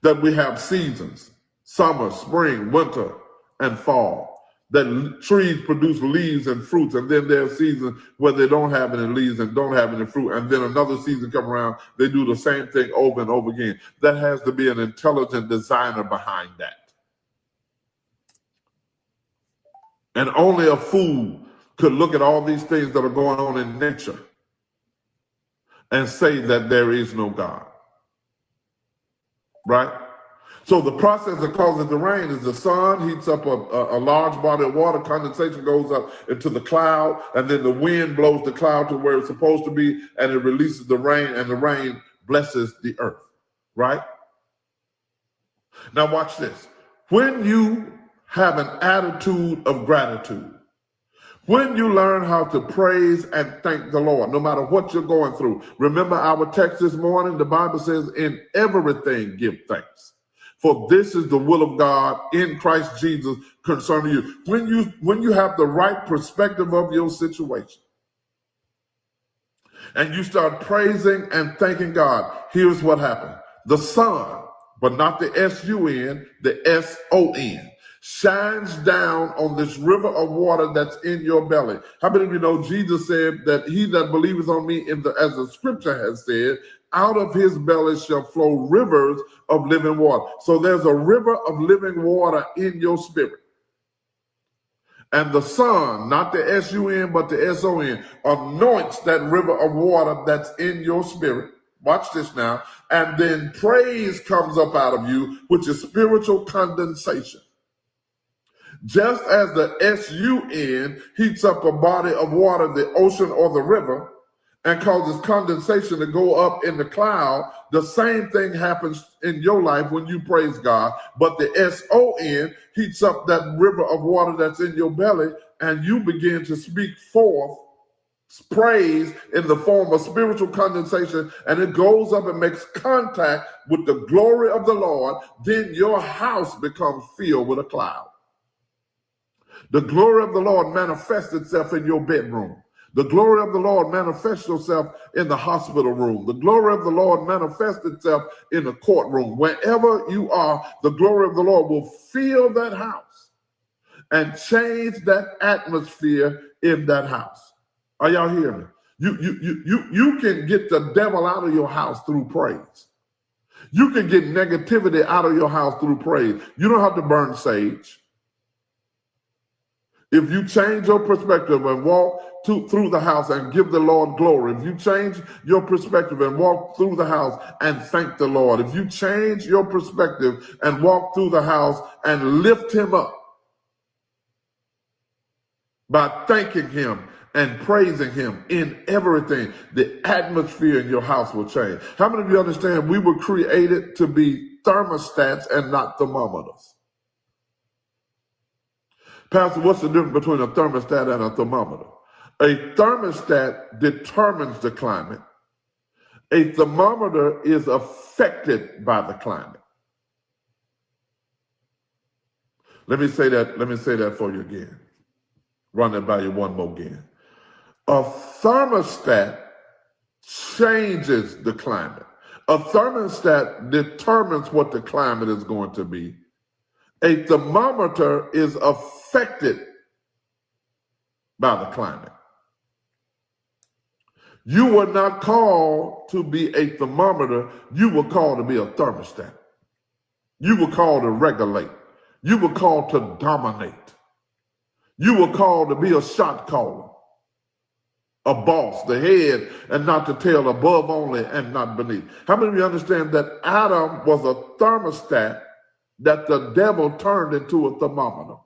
That we have seasons, summer, spring, winter, and fall. That trees produce leaves and fruits, and then there are seasons where they don't have any leaves and don't have any fruit, and then another season come around, they do the same thing over and over again. That has to be an intelligent designer behind that. And only a fool could look at all these things that are going on in nature and say that there is no God. Right? So the process that causes the rain is the sun heats up a large body of water, condensation goes up into the cloud, and then the wind blows the cloud to where it's supposed to be, and it releases the rain, and the rain blesses the earth. Right? Now watch this. When you have an attitude of gratitude, when you learn how to praise and thank the Lord, no matter what you're going through. Remember our text this morning, the Bible says, in everything give thanks. For this is the will of God in Christ Jesus concerning you. When you have the right perspective of your situation, and you start praising and thanking God, here's what happened. The sun, but not the S-U-N, the S-O-N, shines down on this river of water that's in your belly. How many of you know Jesus said that he that believeth on me, as the scripture has said, out of his belly shall flow rivers of living water. So there's a river of living water in your spirit. And the sun, not the S-U-N, but the S-O-N, anoints that river of water that's in your spirit. Watch this now. And then praise comes up out of you, which is spiritual condensation. Just as the S-U-N heats up a body of water, the ocean or the river, and causes condensation to go up in the cloud, the same thing happens in your life when you praise God. But the S-O-N heats up that river of water that's in your belly, and you begin to speak forth praise in the form of spiritual condensation, and it goes up and makes contact with the glory of the Lord. Then your house becomes filled with a cloud. The glory of the Lord manifests itself in your bedroom. The glory of the Lord manifests itself in the hospital room. The glory of the Lord manifests itself in the courtroom. Wherever you are, the glory of the Lord will fill that house and change that atmosphere in that house. Are y'all hearing me? You can get the devil out of your house through praise. You can get negativity out of your house through praise. You don't have to burn sage. If you change your perspective and walk through the house and give the Lord glory, if you change your perspective and walk through the house and thank the Lord, if you change your perspective and walk through the house and lift him up by thanking him and praising him in everything, the atmosphere in your house will change. How many of you understand we were created to be thermostats and not thermometers? Pastor, what's the difference between a thermostat and a thermometer? A thermostat determines the climate. A thermometer is affected by the climate. Let me say that for you again. Run it by you one more again. A thermostat changes the climate. A thermostat determines what the climate is going to be. A thermometer is affected by the climate. You were not called to be a thermometer. You were called to be a thermostat. You were called to regulate. You were called to dominate. You were called to be a shot caller, a boss, the head and not the tail, above only and not beneath. How many of you understand that Adam was a thermostat that the devil turned into a thermometer?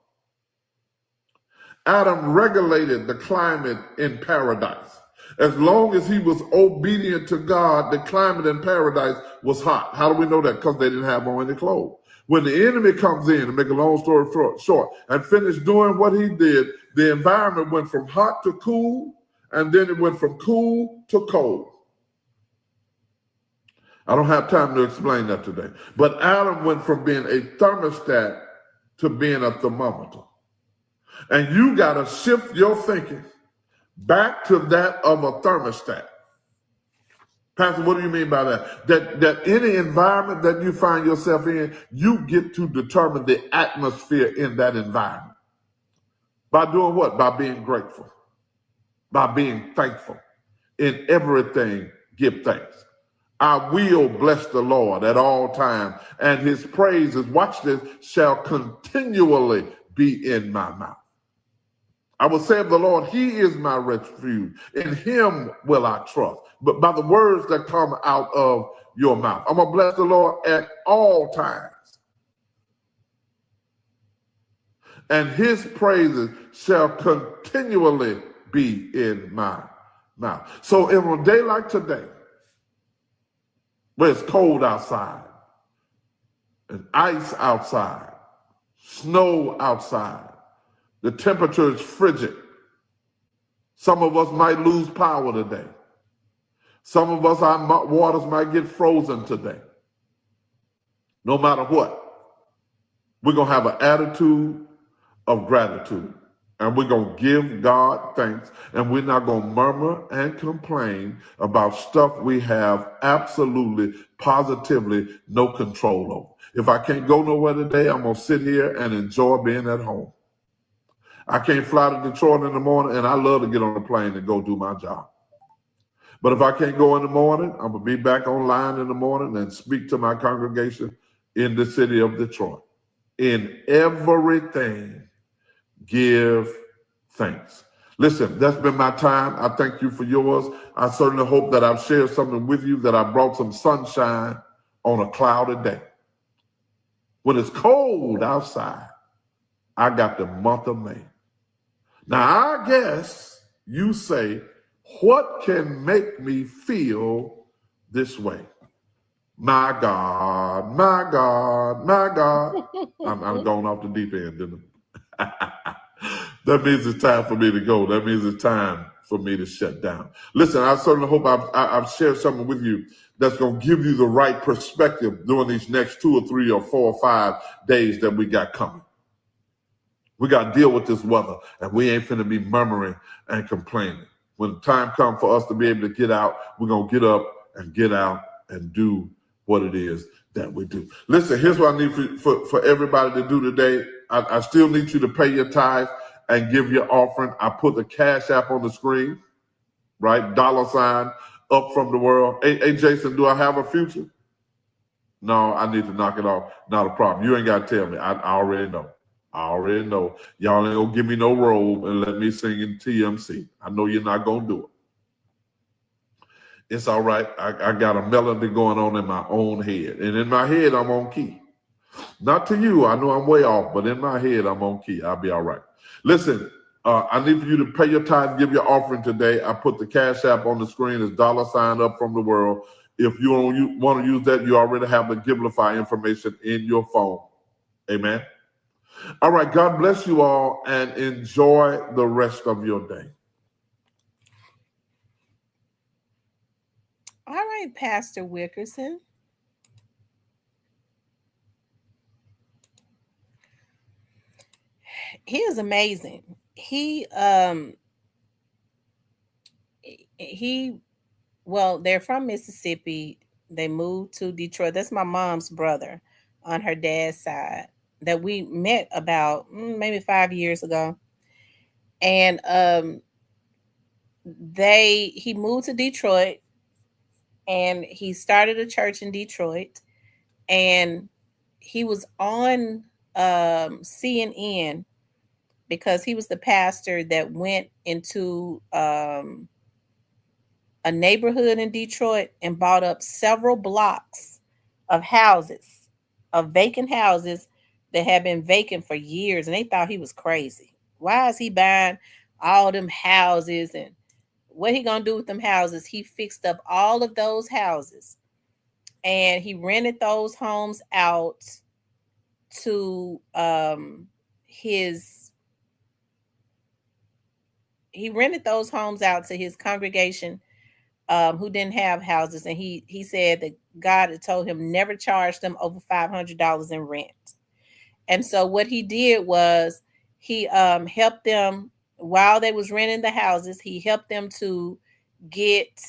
Adam regulated the climate in paradise. As long as he was obedient to God, the climate in paradise was hot. How do we know that? Because they didn't have on any clothes. When the enemy comes in, to make a long story short, and finished doing what he did, the environment went from hot to cool, and then it went from cool to cold. I don't have time to explain that today. But Adam went from being a thermostat to being a thermometer. And you got to shift your thinking back to that of a thermostat. Pastor, what do you mean by that? That any environment that you find yourself in, you get to determine the atmosphere in that environment. By doing what? By being grateful. By being thankful. In everything, give thanks. I will bless the Lord at all times, and his praises, watch this, shall continually be in my mouth. I will say of the Lord, he is my refuge. In him will I trust. But by the words that come out of your mouth, I'm going to bless the Lord at all times. And his praises shall continually be in my mouth. So in a day like today, where it's cold outside, and ice outside, snow outside, the temperature is frigid. Some of us might lose power today. Some of us, our waters might get frozen today. No matter what, we're going to have an attitude of gratitude. And we're going to give God thanks. And we're not going to murmur and complain about stuff we have absolutely, positively no control over. If I can't go nowhere today, I'm going to sit here and enjoy being at home. I can't fly to Detroit in the morning, and I love to get on a plane and go do my job. But if I can't go in the morning, I'm going to be back online in the morning and speak to my congregation in the city of Detroit. In everything, give thanks. Listen, that's been my time. I thank you for yours. I certainly hope that I've shared something with you, that I brought some sunshine on a cloudy day. When it's cold outside, I got the month of May. Now, I guess you say, what can make me feel this way? My God, my God, my God. I'm going off the deep end, didn't I? That means it's time for me to go. That means it's time for me to shut down. Listen, I certainly hope I've shared something with you that's going to give you the right perspective during these next 2 or 3 or 4 or 5 days that we got coming. We got to deal with this weather, and we ain't finna be murmuring and complaining. When the time comes for us to be able to get out, we're going to get up and get out and do what it is that we do. Listen, here's what I need for everybody to do today. I still need you to pay your tithe and give your offering. I put the Cash App on the screen. right? Dollar sign up from the world. Hey, Jason, do I have a future? No, I need to knock it off. Not a problem. You ain't got to tell me. I already know. I already know. Y'all ain't gonna give me no robe and let me sing in TMC. I know you're not gonna do it. It's all right. I got a melody going on in my own head. And in my head, I'm on key. Not to you. I know I'm way off, but in my head, I'm on key. I'll be all right. Listen, I need for you to pay your tithe and give your offering today. I put the Cash App on the screen as dollar sign up from the world. If you don't want to use that, you already have the Givelify information in your phone. Amen. All right. God bless you all and enjoy the rest of your day. All right, Pastor Wickerson. He is amazing. Well, they're from Mississippi. They moved to Detroit. That's my mom's brother on her dad's side that we met about maybe 5 years ago. And he moved to Detroit and he started a church in Detroit, and he was on CNN because he was the pastor that went into a neighborhood in Detroit and bought up several blocks of houses, of vacant houses that had been vacant for years, and they thought he was crazy. Why is he buying all them houses, and what he gonna do with them houses? He fixed up all of those houses and he rented those homes out to his congregation who didn't have houses, and he said that God had told him never charge them over $500 in rent. And so what he did was he helped them while they was renting the houses. He helped them to get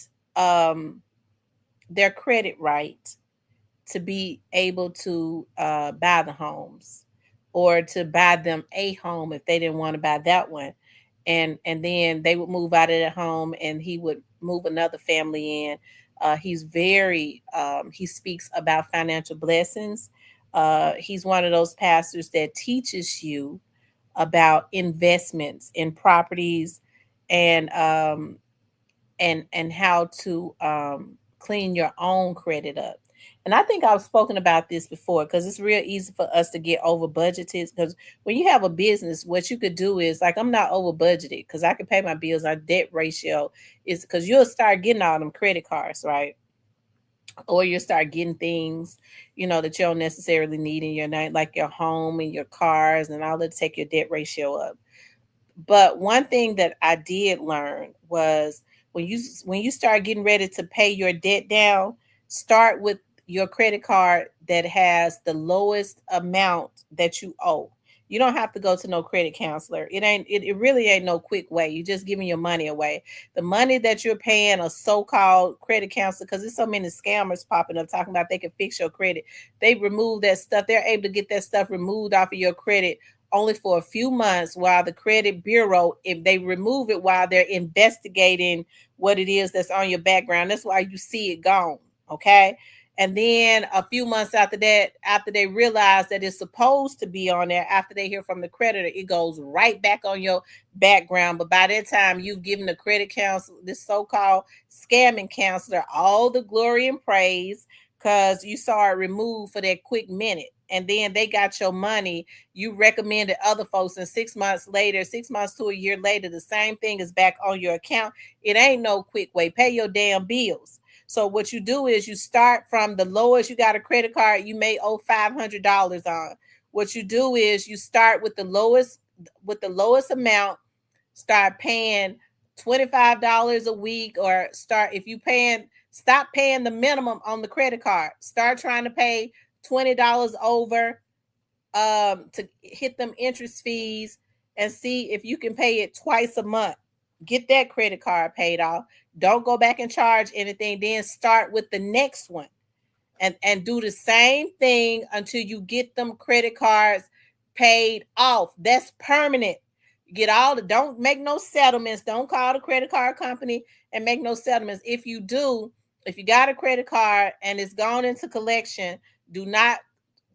their credit right to be able to buy the homes, or to buy them a home if they didn't want to buy that one. And then they would move out of their home and he would move another family in. He speaks about financial blessings. He's one of those pastors that teaches you about investments in properties and how to clean your own credit up. And I think I've spoken about this before, because it's real easy for us to get over budgeted. Because when you have a business, what you could do is, like, I'm not over budgeted because I can pay my bills. Our debt ratio is, because you'll start getting all them credit cards, right? Or you'll start getting things, that you don't necessarily need in your night, like your home and your cars and all that, to take your debt ratio up. But one thing that I did learn was when you start getting ready to pay your debt down, start with your credit card that has the lowest amount that you owe. You don't have to go to no credit counselor. It really ain't no quick way. You're just giving your money away. The money that you're paying a so-called credit counselor, because there's so many scammers popping up talking about they can fix your credit. They remove that stuff. They're able to get that stuff removed off of your credit only for a few months, while the credit bureau, if they remove it while they're investigating what it is that's on your background, that's why you see it gone. Okay. And then a few months after that, after they realize that it's supposed to be on there, after they hear from the creditor, it goes right back on your background. But by that time, you've given the credit counselor, this so-called scamming counselor, all the glory and praise, because you saw it removed for that quick minute. And then they got your money. You recommended other folks, and 6 months to a year later, the same thing is back on your account. It ain't no quick way. Pay your damn bills. So what you do is you start from the lowest. You got a credit card you may owe $500 on. What you do is you start with the lowest amount. Start paying $25 a week, or stop paying the minimum on the credit card. Start trying to pay $20 over to hit them interest fees, and see if you can pay it twice a month. Get that credit card paid off. Don't go back and charge anything. Then start with the next one and do the same thing until you get them credit cards paid off. That's permanent. don't make no settlements. Don't call the credit card company and make no settlements. If you do, if you got a credit card and it's gone into collection, do not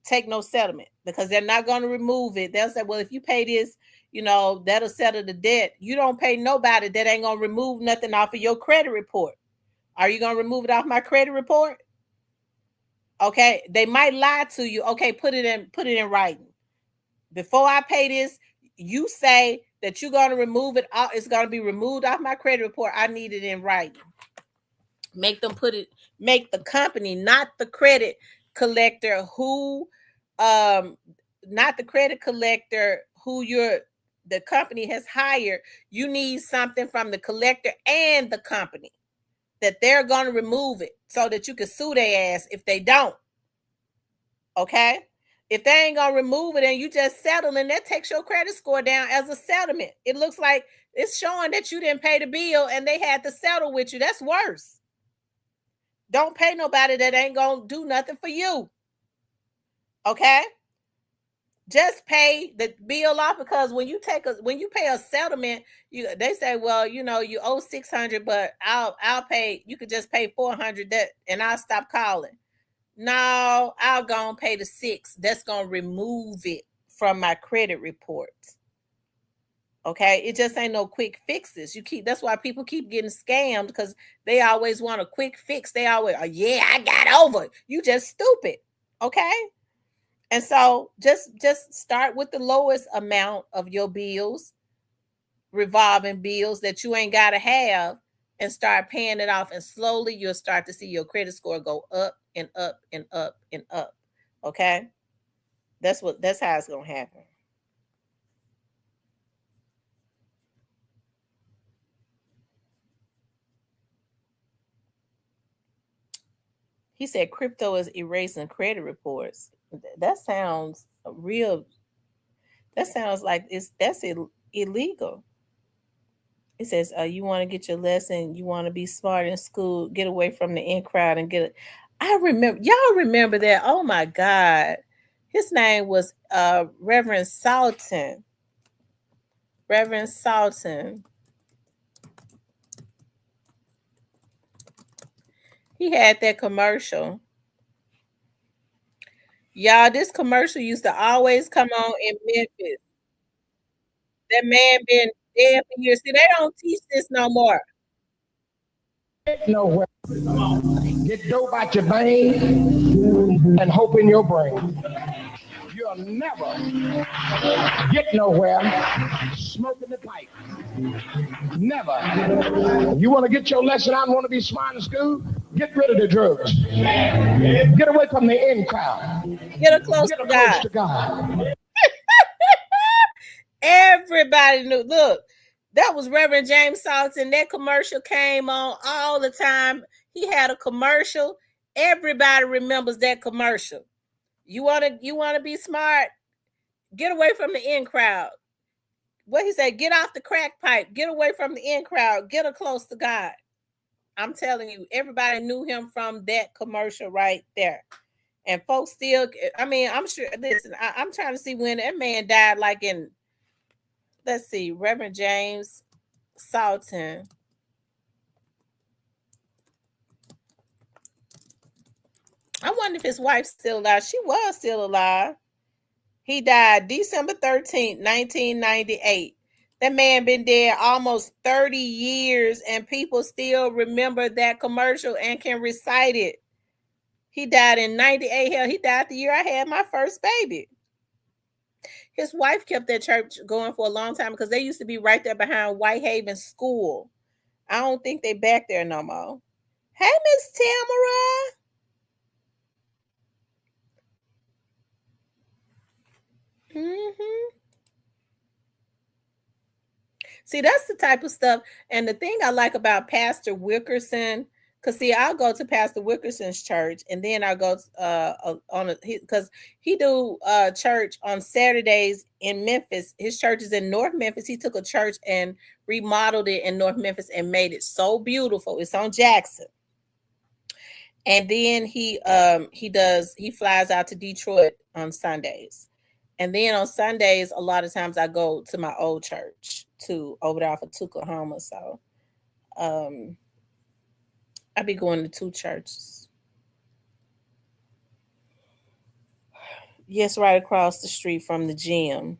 take no settlement, because they're not going to remove it. They'll say, well, if you pay this, that'll settle the debt. You don't pay nobody, that ain't going to remove nothing off of your credit report. Are you going to remove it off my credit report? Okay, they might lie to you. Okay, put it in writing. Before I pay this, you say that you're going to remove it. It's going to be removed off my credit report. I need it in writing. Make the company, not the credit collector who the company has hired. You need something from the collector and the company that they're going to remove it so that you can sue their ass if they don't. Okay? If they ain't going to remove it and you just settle, and that takes your credit score down as a settlement. It looks like it's showing that you didn't pay the bill and they had to settle with you. That's worse. Don't pay nobody that ain't going to do nothing for you. Okay? Just pay the bill off, because when you pay a settlement, they say, well, you owe $600, but I'll pay. You could just pay $400 and I'll stop calling. No, I'll go and pay the $600. That's gonna remove it from my credit report. Okay, it just ain't no quick fixes. That's why people keep getting scammed, because they always want a quick fix. They always, oh, yeah, I got over it. You just stupid. Okay. And so just start with the lowest amount of your bills, revolving bills that you ain't got to have, and start paying it off. And slowly you'll start to see your credit score go up and up and up and up. Okay? That's how it's going to happen. He said crypto is erasing credit reports. That sounds real. That sounds like that's illegal. It says, you want to get your lesson, you want to be smart in school, get away from the in crowd and get it. Y'all remember that? Oh my God. His name was Reverend Salton. Reverend Salton. He had that commercial. Y'all, this commercial used to always come on in Memphis. That man been dead for years. See, they don't teach this no more. Nowhere. Get dope out your vein and hope in your brain. You'll never get nowhere smoking the pipe. Never. You want to get your lesson out and want to be smart in school? Get rid of the drugs. Get away from the in crowd. Get close to God. Everybody knew. Look, that was Reverend James Salton. That commercial came on all the time. He had a commercial. Everybody remembers that commercial. You want to be smart? Get away from the in crowd. What he said, get off the crack pipe. Get away from the in crowd. Get close to God. I'm telling you, everybody knew him from that commercial right there. And folks still, I'm sure, listen, I'm trying to see when that man died, like in, let's see, Reverend James Salton. I wonder if his wife's still alive. She was still alive. He died December 13th, 1998. That man been dead almost 30 years, and people still remember that commercial and can recite it. He died in 98. Hell, he died the year I had my first baby. His wife kept that church going for a long time because they used to be right there behind Whitehaven School. I don't think they back there no more. Hey, Miss Tamara. See, that's the type of stuff. And the thing I like about Pastor Wickerson, because see, I'll go to Pastor Wickerson's church, and then I'll go because he do church on Saturdays in Memphis. His church is in North Memphis. He took a church and remodeled it in North Memphis and made it so beautiful. It's on Jackson. And then he flies out to Detroit on Sundays. And then on Sundays, a lot of times I go to my old church too, over there off of Tuklahoma. So I be going to 2 churches. Yes, right across the street from the gym.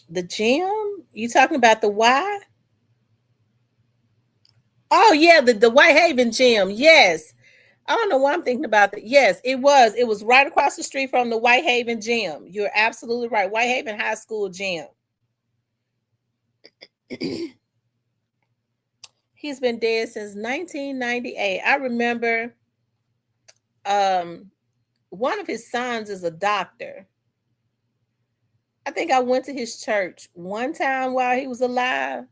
The gym? You talking about the Y? Oh yeah, the Whitehaven gym. Yes. I don't know why I'm thinking about that. Yes, it was. It was right across the street from the Whitehaven gym. You're absolutely right. Whitehaven High School gym. He's been dead since 1998. I remember one of his sons is a doctor. I think I went to his church one time while he was alive.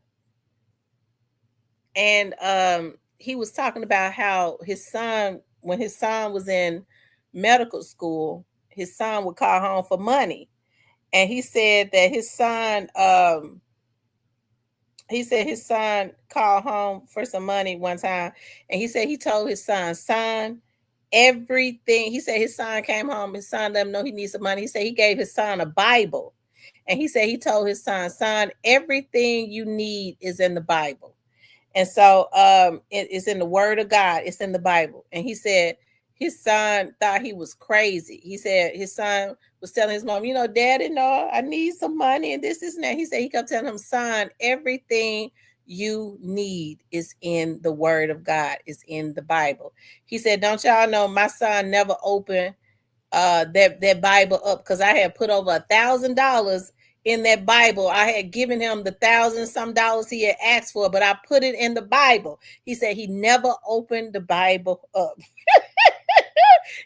And he was talking about how his son, when his son was in medical school, his son would call home for money. And he said that his son called home for some money one time, and he said he told his son, everything. He said his son came home, his son let him know he needs some money. He said he gave his son a Bible, and he said he told his son, everything you need is in the Bible. And so it is in the Word of God. It's in the Bible. And he said his son thought he was crazy. He said his son was telling his mom, Daddy, no, I need some money and this and that. He said he kept telling him, son, everything you need is in the Word of God, is in the Bible. He said, don't y'all know my son never opened that Bible up, because I had put over $1,000 in that Bible. I had given him the $1,000 some dollars he had asked for, but I put it in the Bible. He said he never opened the Bible up.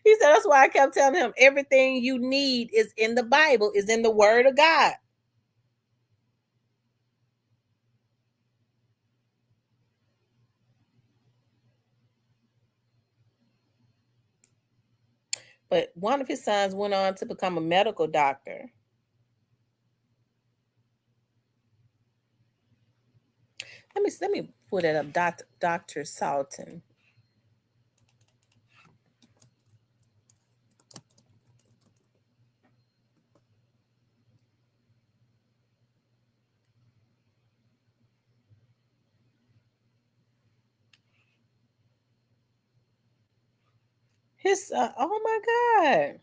He said that's why I kept telling him everything you need is in the Bible, is in the Word of God. But one of his sons went on to become a medical doctor. Let me put it up, Dr. Salton. His oh my God.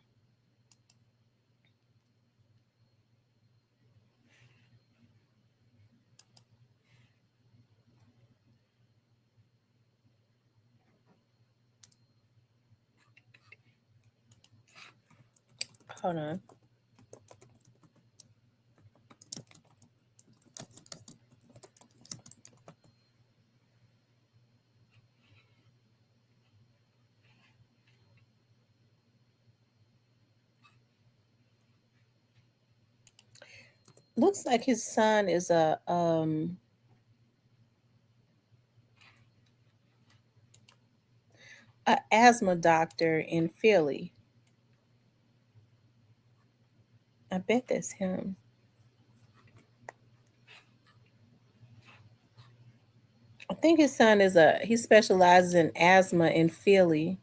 Hold on. Looks like his son is a asthma doctor in Philly. I bet that's him. I think his son he specializes in asthma in Philly.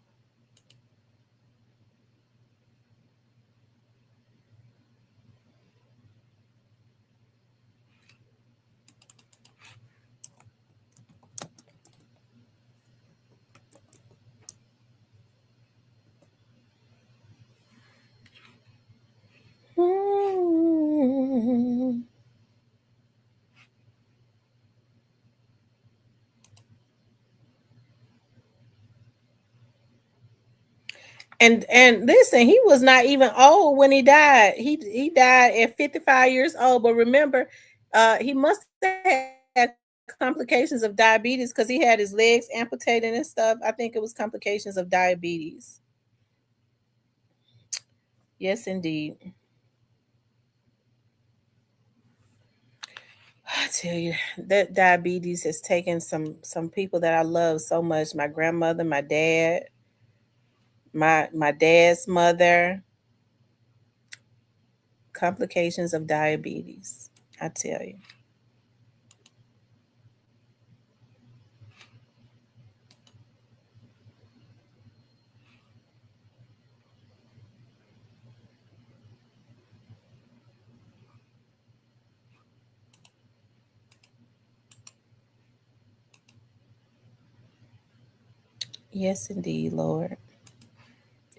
And listen, he was not even old when he died. He died at 55 years old. But remember, he must have had complications of diabetes because he had his legs amputated and stuff. I think it was complications of diabetes. Yes, indeed. I tell you, that diabetes has taken some people that I love so much. My grandmother, my dad, my dad's mother. Complications of diabetes. I tell you. Yes, indeed, Lord.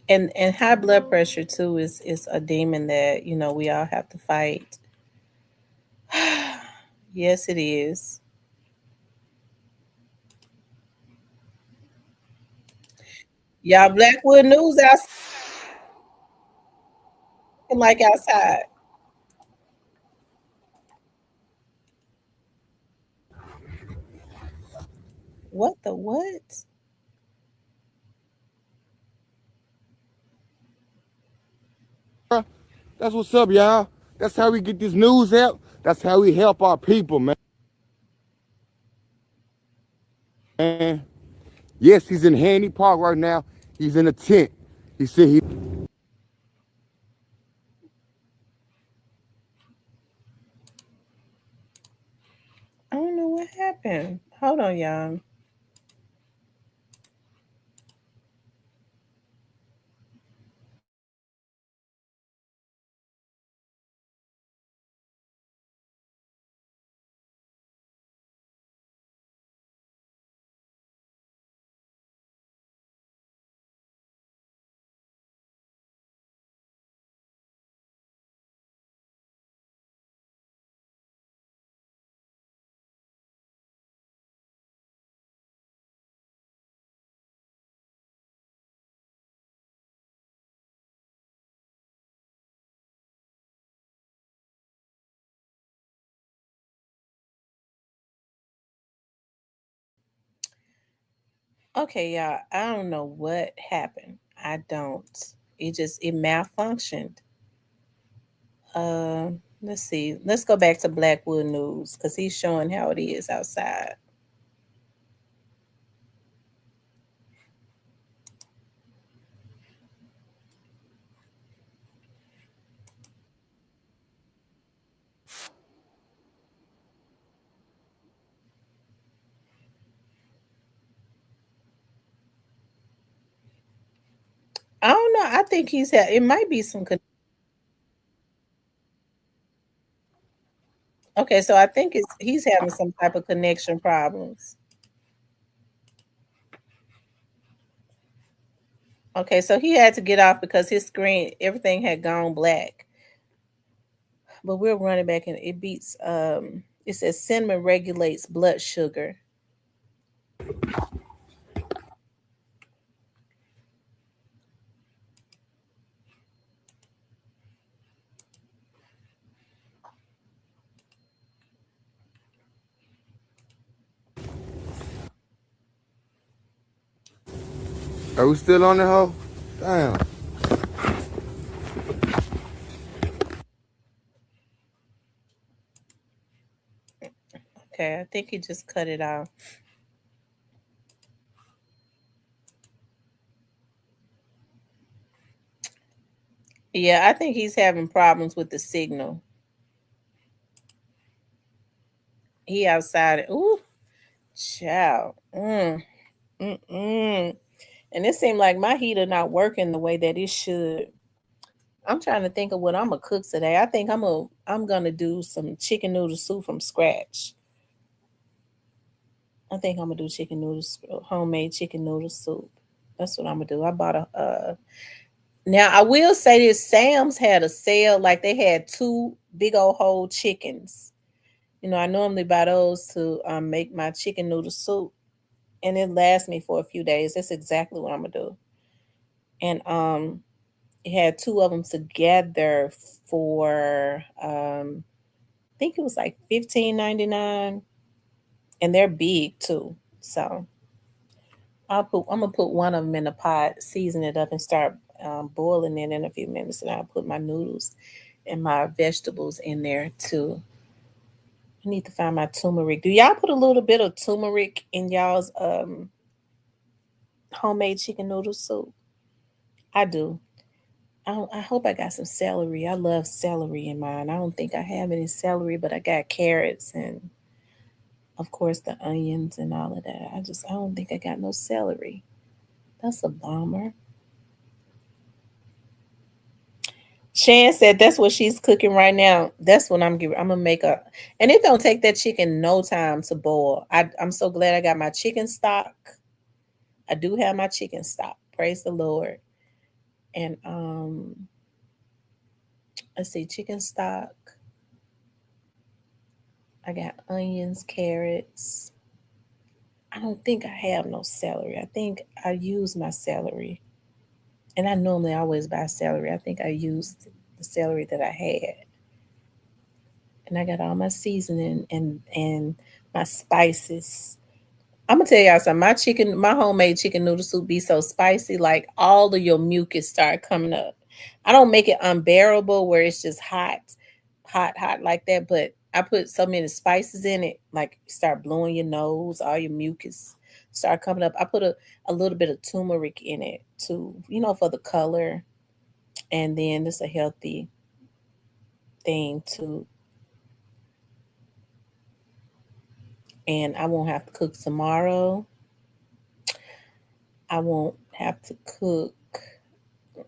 And high blood pressure too is a demon that we all have to fight. Yes, it is. Y'all, Blackwood News outside like outside. What the what? That's what's up, y'all. That's how we get this news out. That's how we help our people, man. Yes, he's in Handy Park right now. He's in a tent. He said he. I don't know what happened. Hold on, y'all. Okay, y'all. I don't know what happened. I don't. It malfunctioned. Let's see. Let's go back to Blackwood News because he's showing how it is outside. I don't know. I think it might be some. Okay, so I think he's having some type of connection problems. Okay, so he had to get off because his screen, everything had gone black. But we're running back and it beats it says cinnamon regulates blood sugar. Are we still on the hoe? Damn. Okay, I think he just cut it off. Yeah, I think he's having problems with the signal. He outside. Ooh, child. Mm. And it seemed like my heater not working the way that it should. I'm trying to think of what I'm gonna cook today. I think I'm gonna do some chicken noodle soup from scratch. I think I'm gonna do chicken noodles, homemade chicken noodle soup. That's what I'm gonna do. I bought a. Now I will say this: Sam's had a sale. Like they had two big old whole chickens. I normally buy those to make my chicken noodle soup, and it lasts me for a few days. That's exactly what I'm gonna do. And it had two of them together for I think it was like $15.99, and they're big too. So I'm gonna put one of them in a pot, season it up, and start boiling it in a few minutes, and I'll put my noodles and my vegetables in there too. I need to find my turmeric. Do y'all put a little bit of turmeric in y'all's homemade chicken noodle soup? I do. I hope I got some celery. I love celery in mine. I don't think I have any celery, but I got carrots and, of course, the onions and all of that. I don't think I got no celery. That's a bummer. Shan said that's what she's cooking right now. That's what I'm giving. I'm gonna make and it don't take that chicken no time to boil. I'm so glad I got my chicken stock. I do have my chicken stock. Praise the Lord. And let's see, chicken stock. I got onions, carrots. I don't think I have no celery. I think I use my celery. And I normally always buy celery. I think I used the celery that I had. And I got all my seasoning and my spices. I'm gonna tell y'all something. My homemade chicken noodle soup be so spicy, like all of your mucus start coming up. I don't make it unbearable where it's just hot like that, but I put so many spices in it, like start blowing your nose, all your mucus start coming up. I put a little bit of turmeric in it too, for the color. And then it's a healthy thing too. And I won't have to cook tomorrow. I won't have to cook.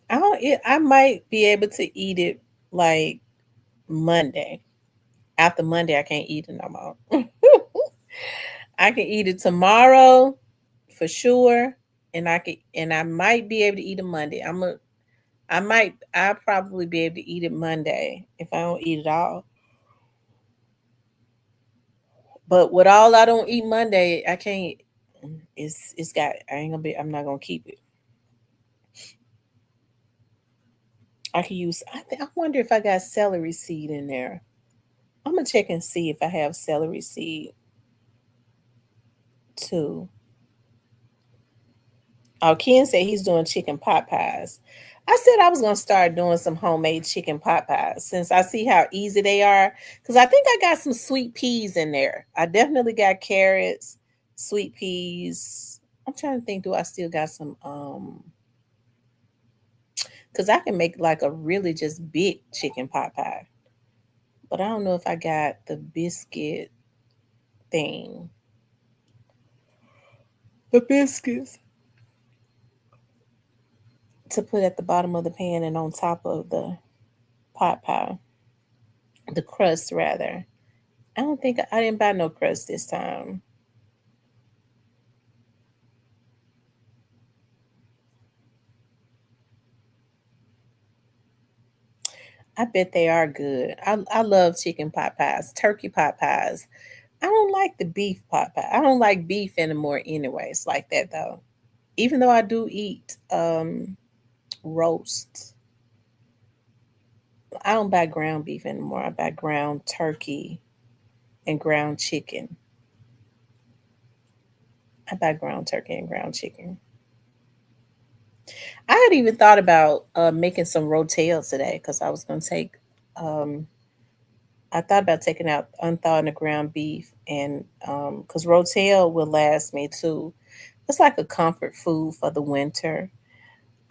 I might be able to eat it like Monday. After Monday, I can't eat it no more. I can eat it tomorrow for sure, and I might be able to eat it Monday. I'll probably be able to eat it Monday if I don't eat it all. But with all I don't eat Monday, I can't. I'm not gonna keep it. I wonder if I got celery seed in there. I'm gonna check and see if I have celery seed too. Oh, Ken said he's doing chicken pot pies. I said I was gonna start doing some homemade chicken pot pies since I see how easy they are. Because I think I got some sweet peas in there. I definitely got carrots, sweet peas. I'm trying to think, do I still got some because I can make like a really just big chicken pot pie. But I don't know if I got the biscuit thing. The biscuits to put at the bottom of the pan and on top of the pot pie. The crust, rather. I don't think I didn't buy no crust this time. I bet they are good. I love chicken pot pies, turkey pot pies. I don't like the beef pot pie. I don't like beef anymore anyways, like that though. Even though I do eat roast. I don't buy ground beef anymore. I buy ground turkey and ground chicken. I buy ground turkey and ground chicken. I had even thought about making some rotel today because I was going to take. I thought about taking out unthawing the ground beef and because rotel will last me too. It's like a comfort food for the winter.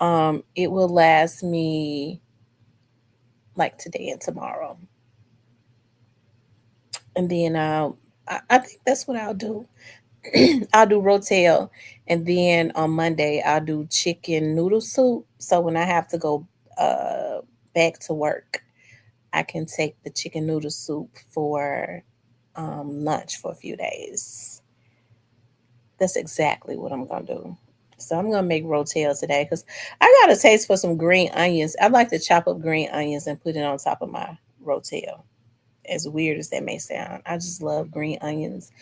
It will last me like today and tomorrow, and then I think that's what I'll do. I'll do rotel, and then on Monday I'll do chicken noodle soup. So when I have to go back to work, I can take the chicken noodle soup for lunch for a few days. That's exactly what I'm gonna do. So I'm gonna make rotel today because I got a taste for some green onions. I like to chop up green onions and put it on top of my rotel. As weird as that may sound, I just love green onions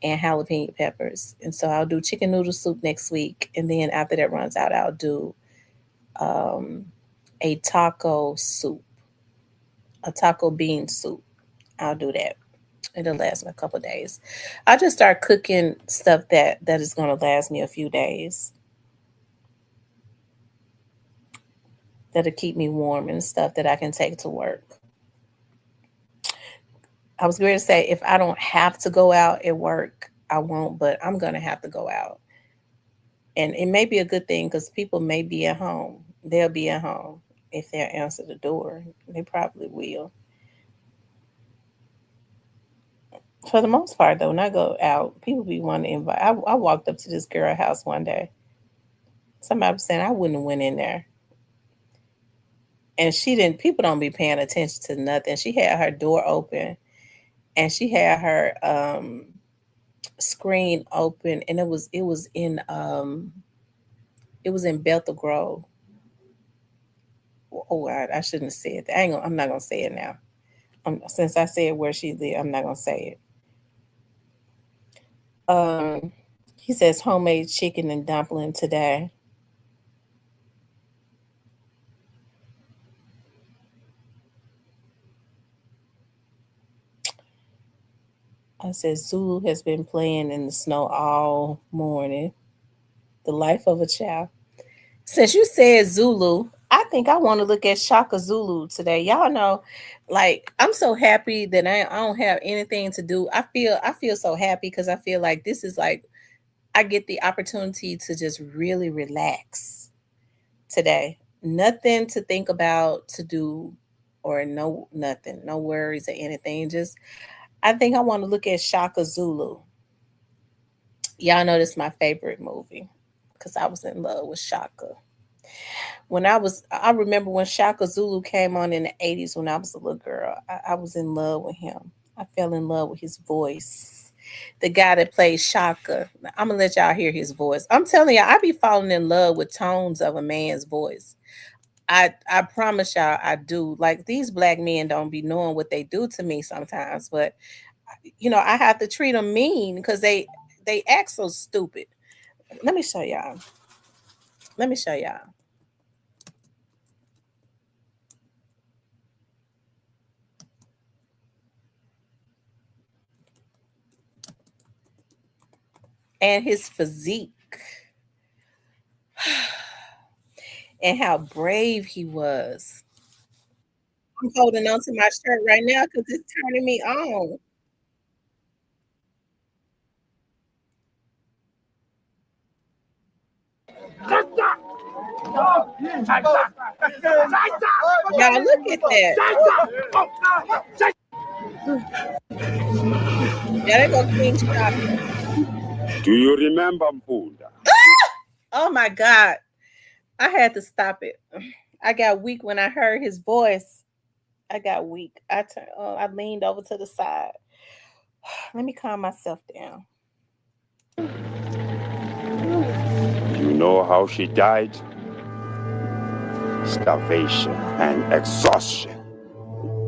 and jalapeno peppers. And so I'll do chicken noodle soup next week. And then after that runs out, I'll do a taco soup, a taco bean soup. I'll do that. It'll last me a couple of days. I'll just start cooking stuff that is going to last me a few days. That'll keep me warm and stuff that I can take to work. I was going to say, if I don't have to go out at work, I won't, but I'm going to have to go out. And it may be a good thing because people may be at home. They'll be at home if they'll answer the door. They probably will. For the most part, though, when I go out, people be wanting to invite. I walked up to this girl house one day. Somebody was saying I wouldn't have went in there. And people don't be paying attention to nothing. She had her door open and she had her screen open, and it was in It was in Bethel Grove. Oh, I shouldn't have said that. I'm not gonna say it now. Since I said where she lived, I'm not gonna say it. He says homemade chicken and dumpling today. I said Zulu has been playing in the snow all morning. The life of a child. Since you said Zulu, I think I want to look at Shaka Zulu today. Y'all know, like, I'm so happy that I don't have anything to do. I feel so happy because I feel like this is like I get the opportunity to just really relax today. Nothing to think about, to do, or nothing, no worries or anything. Just I think I want to look at Shaka Zulu. Y'all know this is my favorite movie because I was in love with Shaka. I remember when Shaka Zulu came on in the 80s when I was a little girl. I was in love with him. I fell in love with his voice. The guy that plays Shaka. I'm going to let y'all hear his voice. I'm telling y'all, I be falling in love with tones of a man's voice. I promise y'all I do. Like, these black men don't be knowing what they do to me sometimes, but I have to treat them mean because they act so stupid. Let me show y'all. And his physique. And how brave he was. I'm holding on to my shirt right now because it's turning me on. Y'all look at that. Yeah, they go King Shaka. Do you remember Mpunda? Oh my God. I had to stop it. I got weak when I heard his voice. I got weak. I leaned over to the side. Let me calm myself down. You know how she died? Starvation and exhaustion.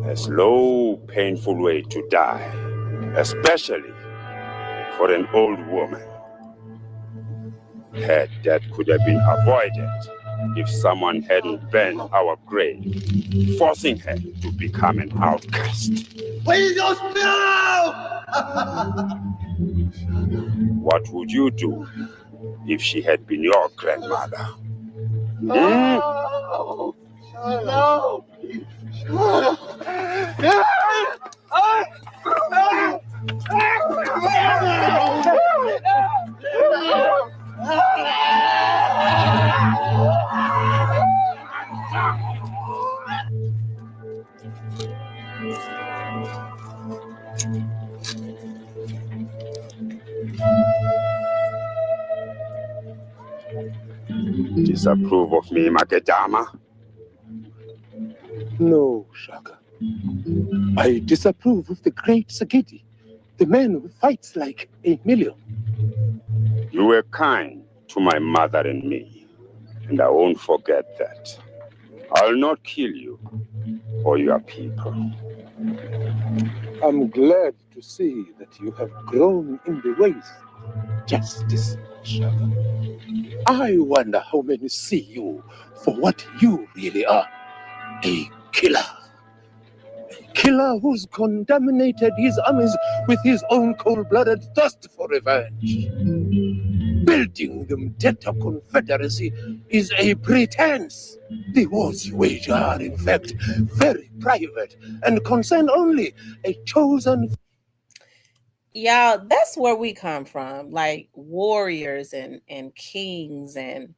A slow, painful way to die, especially for an old woman. Her death could have been avoided if someone hadn't burned our grave, forcing her to become an outcast. Please don't spill! What would you do if she had been your grandmother? No! No! Disapprove of me, Makedama? No, Shaka. I disapprove of the great Sagiti, the man who fights like a million. You were kind to my mother and me, and I won't forget that. I'll not kill you or your people. I'm glad to see that you have grown in the ways of justice, Shaka. I wonder how many see you for what you really are, a killer. A killer who's contaminated his armies with his own cold-blooded thirst for revenge. Building the Mteta Confederacy is a pretense. The wars you wage are, in fact, very private and concern only a chosen... Y'all, that's where we come from. Like warriors and kings, and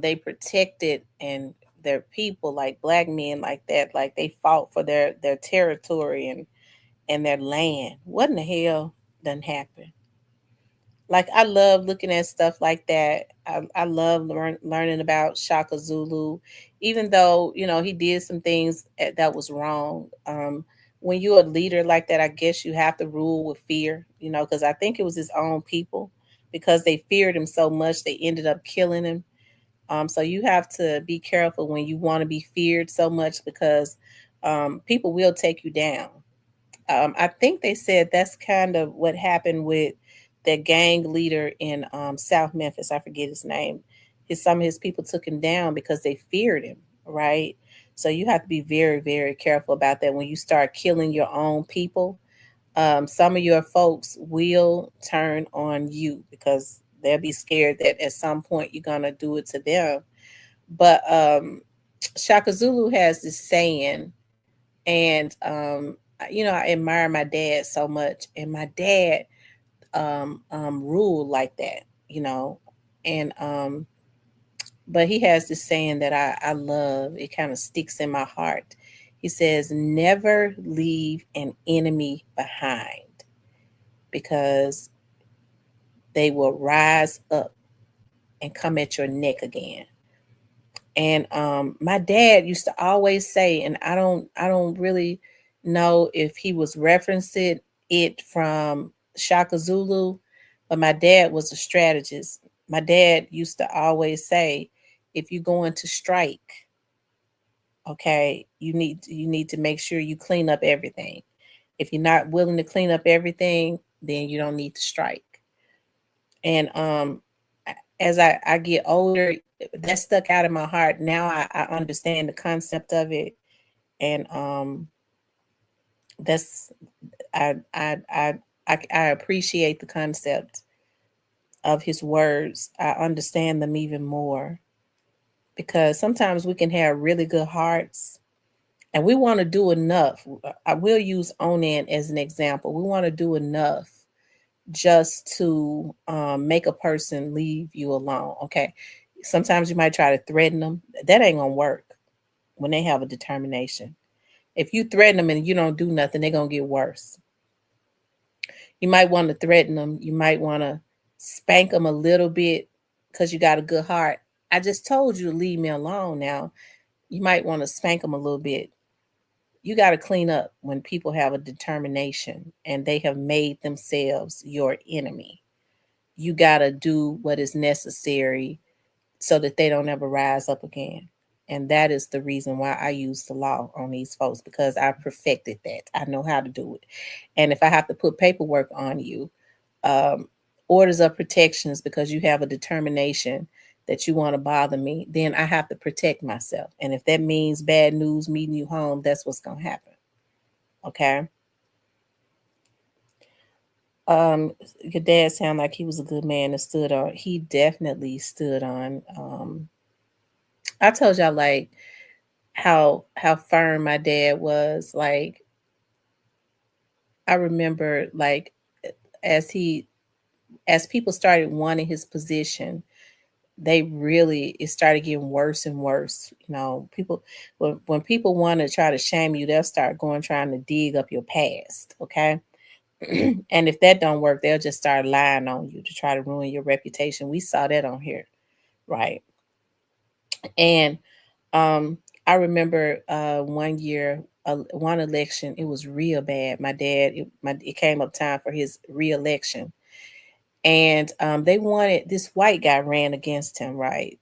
they protected and their people, like black men like that. Like they fought for their territory and their land. What in the hell done happened? Like, I love looking at stuff like that. I love learning about Shaka Zulu, even though, he did some things that was wrong. When you're a leader like that, I guess you have to rule with fear, because I think it was his own people, because they feared him so much, they ended up killing him. So you have to be careful when you want to be feared so much, because people will take you down. I think they said that's kind of what happened with that gang leader in South Memphis. I forget his name. Some of his people took him down because they feared him, right? So you have to be very, very careful about that when you start killing your own people. Some of your folks will turn on you because they'll be scared that at some point you're gonna do it to them. But Shaka Zulu has this saying, and I admire my dad so much, and my dad ruled like that, and but he has this saying that I love. It kind of sticks in my heart. He says, "Never leave an enemy behind, because they will rise up and come at your neck again." And my dad used to always say, and I don't really know if he was referencing it from Shaka Zulu, but my dad was a strategist. My dad used to always say, if you're going to strike, okay, you need to make sure you clean up everything. If you're not willing to clean up everything, then you don't need to strike. And as I get older, that stuck out in my heart. Now I understand the concept of it, and that's I appreciate the concept of his words. I understand them even more, because sometimes we can have really good hearts and we want to do enough. I will use Onan as an example. We want to do enough just to make a person leave you alone. Okay. Sometimes you might try to threaten them. That ain't gonna work when they have a determination. If you threaten them and you don't do nothing, they're gonna get worse. You might want to threaten them. You might want to spank them a little bit because you got a good heart. I just told you to leave me alone. Now you might want to spank them a little bit. You got to clean up when people have a determination and they have made themselves your enemy. You got to do what is necessary so that they don't ever rise up again. And that is the reason why I use the law on these folks, because I perfected that. I know how to do it. And if I have to put paperwork on you, um, orders of protections, because you have a determination that you want to bother me, then I have to protect myself. And if that means bad news meeting you home, that's what's going to happen. Okay. Your dad sounded like he was a good man and stood on. He definitely stood on. I told y'all like how firm my dad was. Like, I remember like as people started wanting his position, it started getting worse and worse. People, when people want to try to shame you, they'll start trying to dig up your past. Okay. And if that don't work, they'll just start lying on you to try to ruin your reputation. We saw that on here. Right. And I remember one year, one election, it was real bad. My dad, it came up time for his re-election. And they wanted, this white guy ran against him, right?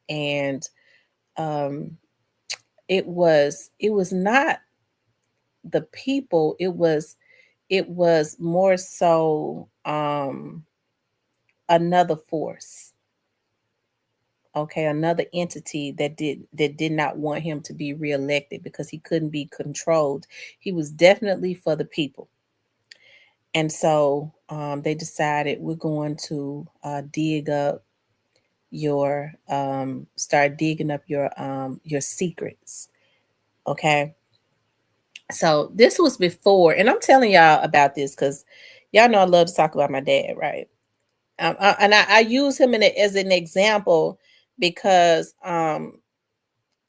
And it was not the people, it was more so another force. Okay, another entity that did not want him to be reelected because he couldn't be controlled. He was definitely for the people. And so they decided, we're going to dig up start digging up your secrets. Okay. So this was before, and I'm telling y'all about this because y'all know I love to talk about my dad, right? And I use him as an example because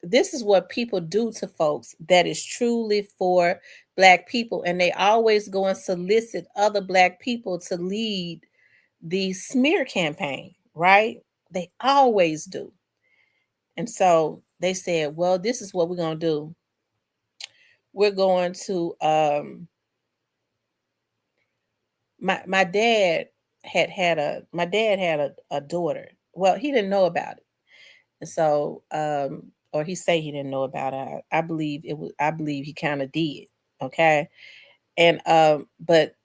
this is what people do to folks that is truly for Black people, and they always go and solicit other Black people to lead the smear campaign, right? They always do. And so they said, well, this is what we're going to do. We're going to my dad had a daughter. Well, he didn't know about it So, or he say he didn't know about it. I believe it was. I believe he kind of did. Okay, and but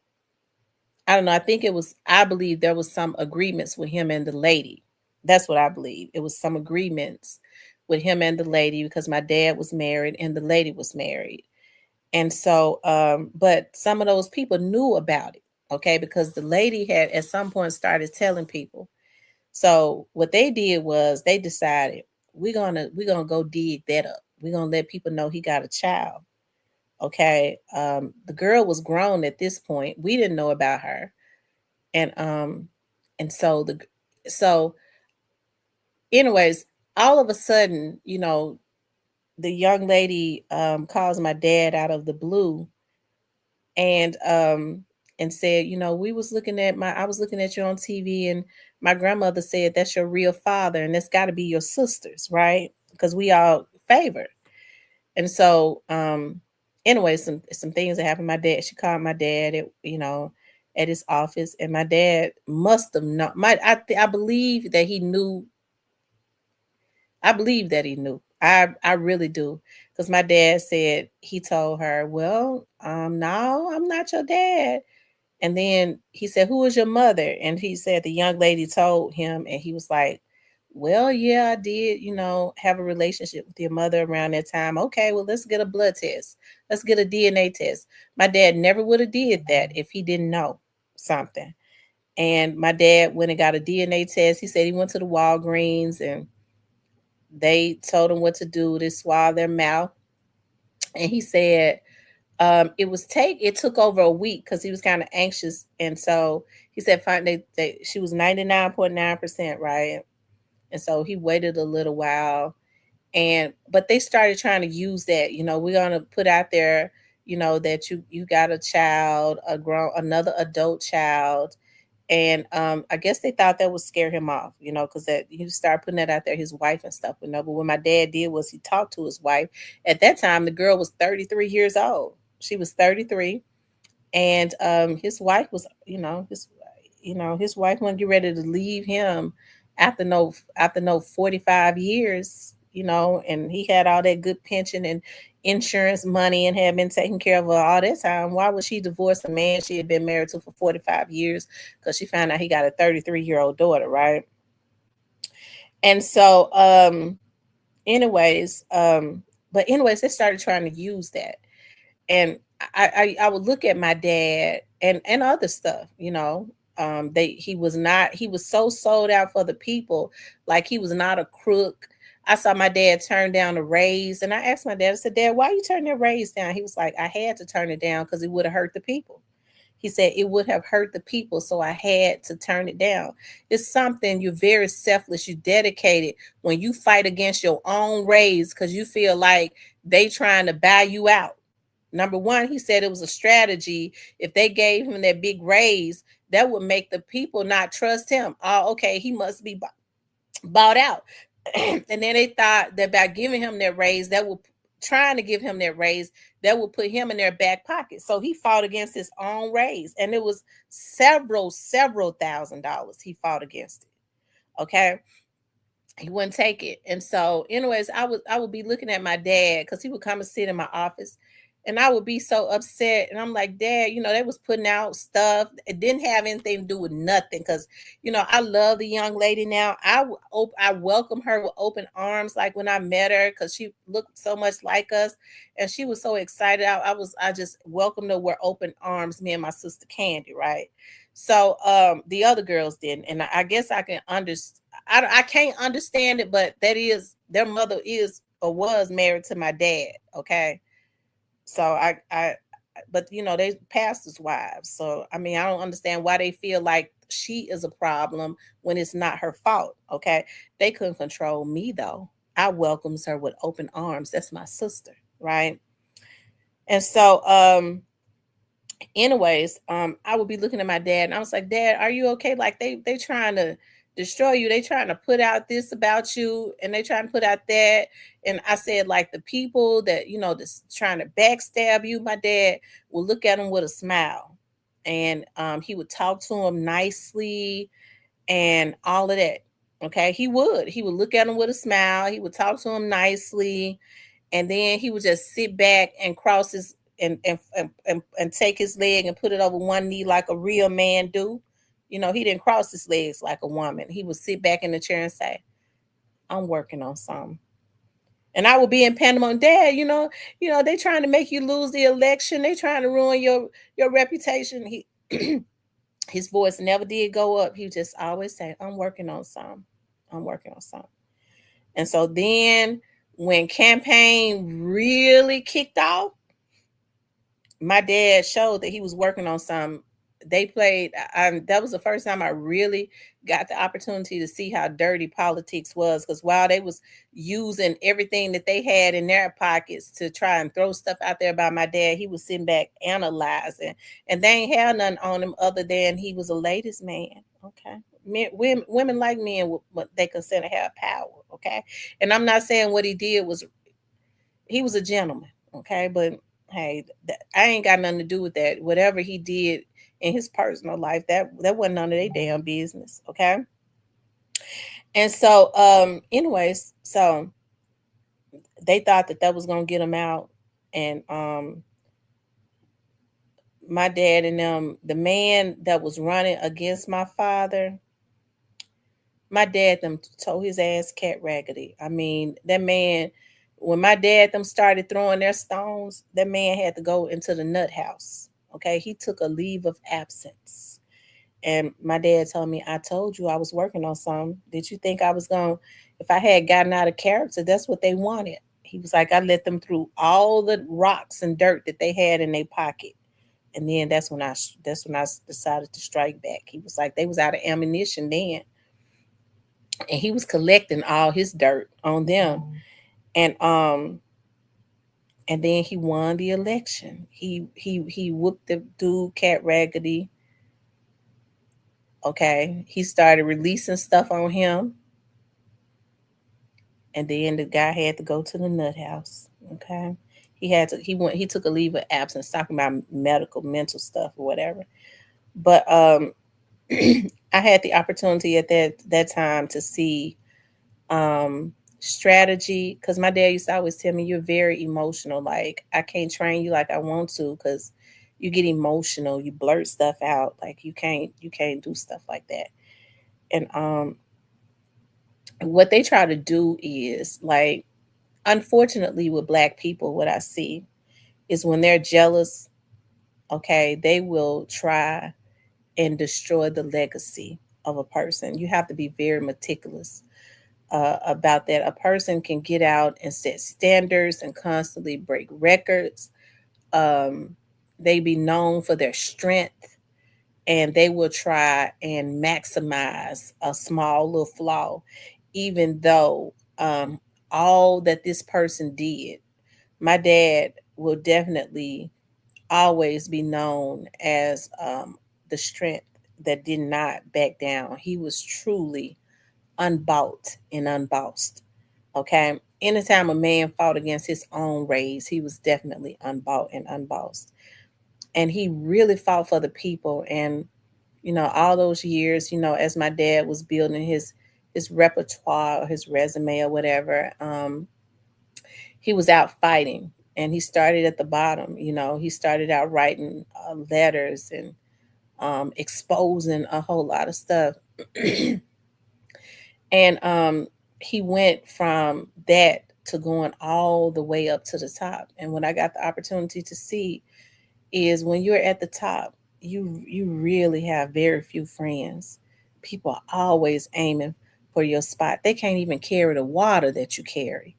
I don't know. I think it was. I believe there was some agreements with him and the lady. That's what I believe. It was some agreements with him and the lady because my dad was married and the lady was married. And so, but some of those people knew about it, okay, because the lady had at some point started telling people. So what they did was they decided we're gonna go dig that up. We're gonna let people know he got a child. Okay. The girl was grown at this point. We didn't know about her. And so so anyways, all of a sudden, the young lady calls my dad out of the blue and said, we was looking at I was looking at you on TV and my grandmother said that's your real father and that's got to be your sisters, right? Because we all favored. And so anyway, some things that happened. My dad, she called my dad at his office, and my dad must have not I believe that he knew. I believe that he knew. I really do. Because my dad said he told her, well, no, I'm not your dad. And then he said, who is your mother? And he said the young lady told him, and he was like, well, yeah, I did, have a relationship with your mother around that time. Okay, well, let's get a blood test. Let's get a DNA test. My dad never would have did that if he didn't know something. And my dad went and got a DNA test. He said he went to the Walgreens and they told him what to do. They swallowed their mouth. And he said it took over a week because he was kind of anxious. And so he said she was 99.9%, right? And so he waited a little while. But they started trying to use that, we're gonna put out there, that you got a child, another adult child. And I guess they thought that would scare him off, because that he started putting that out there, his wife and stuff would know. But what my dad did was he talked to his wife. At that time, the girl was 33 years old. She was 33. And his wife was, his wife wasn't get ready to leave him after no 45 years, and he had all that good pension and insurance money and had been taking care of her all that time. Why would she divorce a man she had been married to for 45 years? Because she found out he got a 33-year-old daughter, right? And so anyways, they started trying to use that. And I would look at my dad and other stuff, he was so sold out for the people, like he was not a crook. I saw my dad turn down a raise, and I asked my dad, I said, Dad, why you turn that raise down? He was like, I had to turn it down because it would have hurt the people. He said it would have hurt the people, so I had to turn it down. It's something, you're very selfless, you dedicated when you fight against your own raise because you feel like they trying to buy you out. Number one, he said it was a strategy. If they gave him that big raise, that would make the people not trust him. Oh, okay, he must be bought out. And then they thought that by giving him that raise, trying to give him that raise, that would put him in their back pocket. So he fought against his own raise. And it was several $1,000s he fought against it. Okay. He wouldn't take it. And so, anyways, I would be looking at my dad because he would come and sit in my office. And I would be so upset. And I'm like, Dad, they was putting out stuff. It didn't have anything to do with nothing. Because, I love the young lady now. I welcome her with open arms. Like when I met her, because she looked so much like us. And she was so excited. I just welcomed her with open arms, me and my sister Candy, right? So the other girls didn't. And I guess I can understand. I can't understand it, but their mother is or was married to my dad. Okay. So but they pastors' wives. So, I don't understand why they feel like she is a problem when it's not her fault. Okay. They couldn't control me though. I welcomes her with open arms. That's my sister. Right. And so, anyways, I would be looking at my dad and I was like, Dad, are you okay? Like they trying to destroy you. They trying to put out this about you and they trying to put out that. And I said, like the people that, that's trying to backstab you, my dad will look at them with a smile and he would talk to them nicely and all of that. Okay, he would look at him with a smile. He would talk to him nicely, and then he would just sit back and cross his and take his leg and put it over one knee like a real man do. You know, he didn't cross his legs like a woman. He would sit back in the chair and say, "I'm working on something." And I would be in pandemonium, Dad. They trying to make you lose the election. They trying to ruin your reputation. He his voice never did go up. He just always say, "I'm working on something. I'm working on something." And so then when campaign really kicked off, my dad showed that he was working on some. They played. That was the first time I really got the opportunity to see how dirty politics was. Because while they was using everything that they had in their pockets to try and throw stuff out there about my dad, he was sitting back analyzing, and they ain't had nothing on him other than he was a ladies' man. Okay, women like men, what they consider have power. Okay, and I'm not saying what he did was. He was a gentleman. Okay, but hey, I ain't got nothing to do with that. Whatever he did in his personal life, that wasn't none of their damn business. Okay. And so, anyways, so they thought that was gonna get him out, and my dad and them, the man that was running against my father, my dad them told his ass cat raggedy. I mean, that man, when my dad them started throwing their stones, that man had to go into the nut house. Okay, he took a leave of absence. And my dad told me, "I told you I was working on something. Did you think I was going, if I had gotten out of character, that's what they wanted." He was like, "I let them through all the rocks and dirt that they had in their pocket." And then that's when I decided to strike back. He was like, they was out of ammunition then. And he was collecting all his dirt on them. And then he won the election. He whooped the dude cat raggedy. Okay. He started releasing stuff on him. And then the guy had to go to the nut house. Okay. He took a leave of absence, talking about mental stuff or whatever. But I had the opportunity at that time to see strategy, because my dad used to always tell me, "You're very emotional. Like, I can't train you like I want to, because you get emotional, you blurt stuff out, like you can't do stuff like that." And what they try to do is, like, unfortunately with Black people, what I see is when they're jealous, okay, they will try and destroy the legacy of a person. You have to be very meticulous about that. A person can get out and set standards and constantly break records. They be known for their strength, and they will try and maximize a small little flaw, even though all that this person did. My dad will definitely always be known as the strength that did not back down. He was truly unbought and unbossed. Okay. Anytime a man fought against his own race, he was definitely unbought and unbossed. And he really fought for the people. And, all those years, as my dad was building his repertoire or his resume or whatever, he was out fighting. And he started at the bottom. He started out writing letters and exposing a whole lot of stuff. And he went from that to going all the way up to the top. And what I got the opportunity to see is, when you're at the top, you really have very few friends. People are always aiming for your spot. They can't even carry the water that you carry,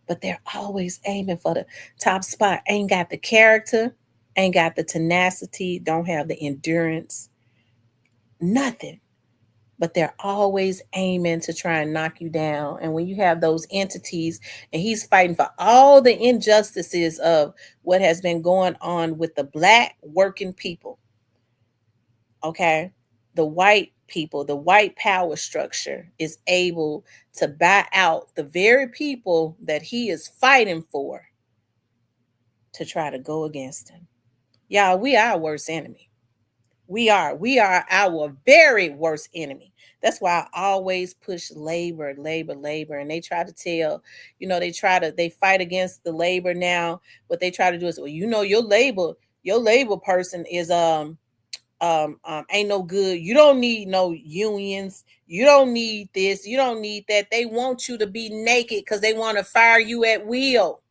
but they're always aiming for the top spot. Ain't got the character, ain't got the tenacity, don't have the endurance, nothing. But they're always aiming to try and knock you down. And when you have those entities, and he's fighting for all the injustices of what has been going on with the Black working people, okay, the white people, the white power structure is able to buy out the very people that he is fighting for to try to go against him. Y'all, we are our worst enemy. We are our very worst enemy. That's why I always push labor. And they try to tell, they fight against the labor now. What they try to do is, well, your labor person is ain't no good. You don't need no unions. You don't need this. You don't need that. They want you to be naked because they want to fire you at will.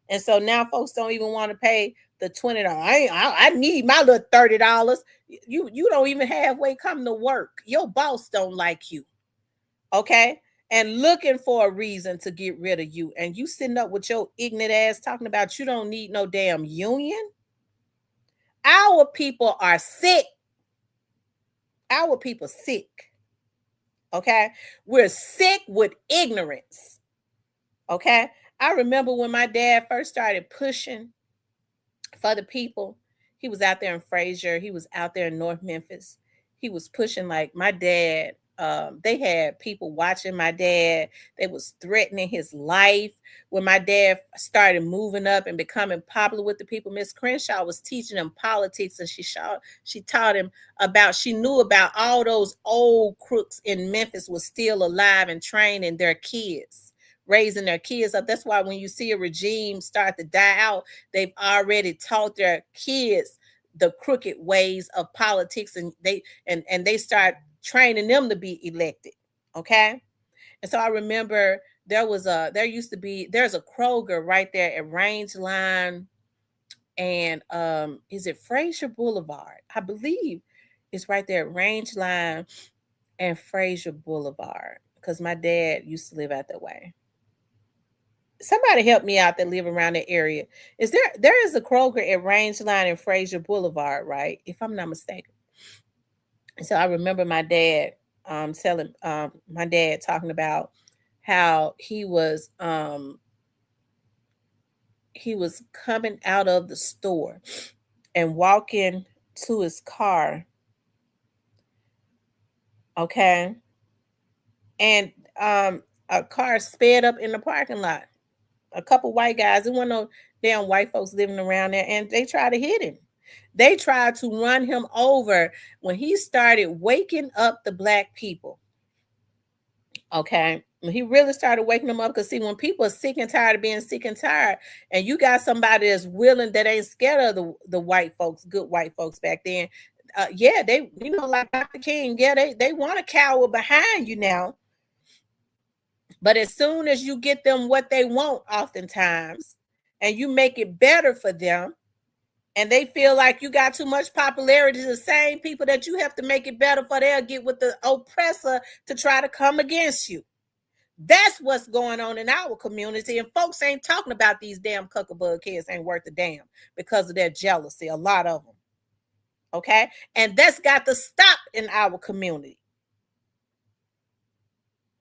And so now folks don't even want to pay the $20. I need my little $30. You don't even halfway come to work. Your boss don't like you. Okay? And looking for a reason to get rid of you. And you sitting up with your ignorant ass talking about you don't need no damn union. Our people are sick. Our people sick. Okay? We're sick with ignorance. Okay? I remember when my dad first started pushing for the people. He was out there in Fraser. He was out there in North Memphis. He was pushing like my dad. They had people watching my dad. They was threatening his life. When my dad started moving up and becoming popular with the people, Miss Crenshaw was teaching him politics, and she taught him she knew about all those old crooks in Memphis was still alive and training their kids, raising their kids up. That's why when you see a regime start to die out, they've already taught their kids the crooked ways of politics, and they start training them to be elected. Okay. And so I remember there's a Kroger right there at Rangeline and is it Fraser Boulevard? I believe it's right there at Rangeline and Fraser Boulevard, because my dad used to live out that way. Somebody help me out that live around that area. There is a Kroger at Rangeline and Fraser Boulevard, right? If I'm not mistaken. So I remember my dad talking about how he was coming out of the store and walking to his car. Okay. And a car sped up in the parking lot. A couple white guys, there weren't no damn white folks living around there, and they tried to hit him. They tried to run him over when he started waking up the black people. Okay. When he really started waking them up, because see, when people are sick and tired of being sick and tired, and you got somebody that's willing, that ain't scared of the white folks, good white folks back then. They, like Dr. King, they want to cower behind you now. But as soon as you get them what they want, oftentimes, and you make it better for them, and they feel like you got too much popularity, the same people that you have to make it better for, they'll get with the oppressor to try to come against you. That's what's going on in our community. And folks ain't talking about these damn cuckabug kids ain't worth a damn because of their jealousy, a lot of them. Okay? And that's got to stop in our community.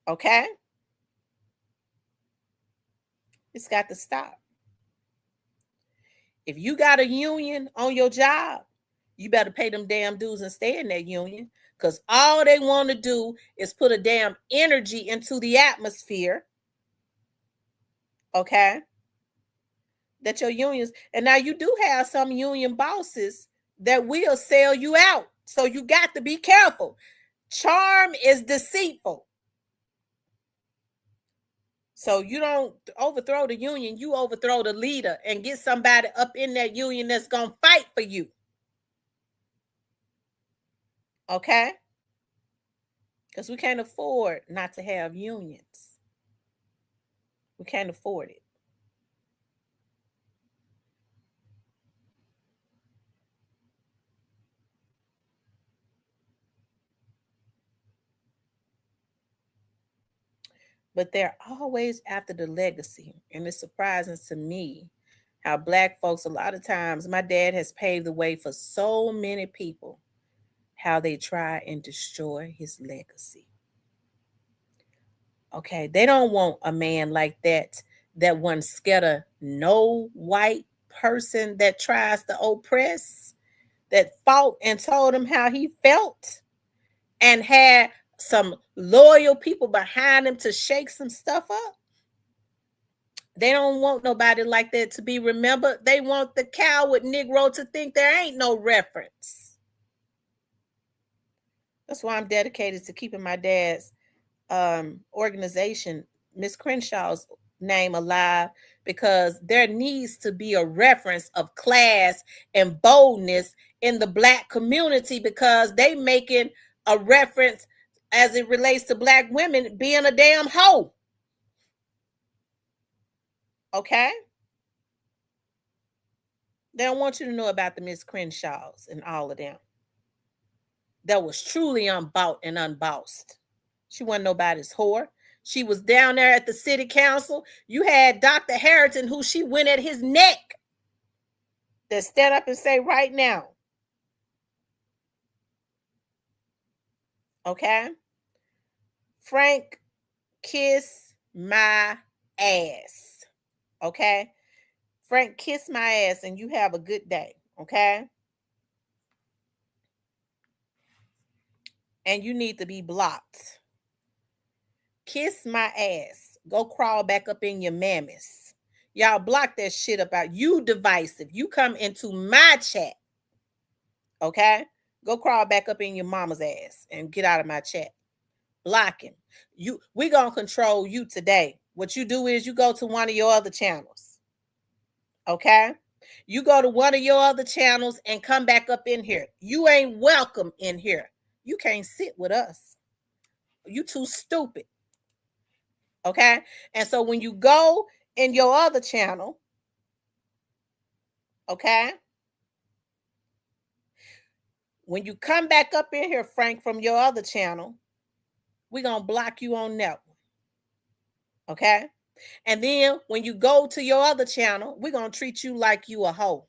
Okay? It's got to stop. If you got a union on your job, you better pay them damn dues and stay in that union, because all they want to do is put a damn energy into the atmosphere. Okay? That your unions, and now you do have some union bosses that will sell you out. So you got to be careful. Charm is deceitful. So you don't overthrow the union, you overthrow the leader and get somebody up in that union that's going to fight for you. Okay? Because we can't afford not to have unions. We can't afford it. But they're always after the legacy. And it's surprising to me how Black folks, a lot of times, my dad has paved the way for so many people, how they try and destroy his legacy. Okay, they don't want a man like that one scared of no white person that tries to oppress, that fought and told him how he felt and had some loyal people behind him to shake some stuff up. They don't want nobody like that to be remembered. They want the coward Negro to think there ain't no reference. That's why I'm dedicated to keeping my dad's organization, Miss Crenshaw's name, alive, because there needs to be a reference of class and boldness in the Black community, because they making a reference as it relates to Black women being a damn hoe. Okay? They don't want you to know about the Miss Crenshaws and all of them. That was truly unbought and unbossed. She wasn't nobody's whore. She was down there at the city council. You had Dr. Harrington, who she went at his neck, that stand up and say right now. Okay? Frank, kiss my ass. Okay? Frank, kiss my ass and you have a good day. Okay? And you need to be blocked. Kiss my ass. Go crawl back up in your mammoths. Y'all block that shit about you divisive. You come into my chat. Okay? Go crawl back up in your mama's ass and get out of my chat. Block him. We gonna control you today. What you do is you go to one of your other channels. Okay? You go to one of your other channels and come back up in here. You ain't welcome in here. You can't sit with us. You too stupid. Okay? And so when you go in your other channel, okay? When you come back up in here, Frank, from your other channel, we're going to block you on that one. Okay? And then when you go to your other channel, we're going to treat you like you a hoe.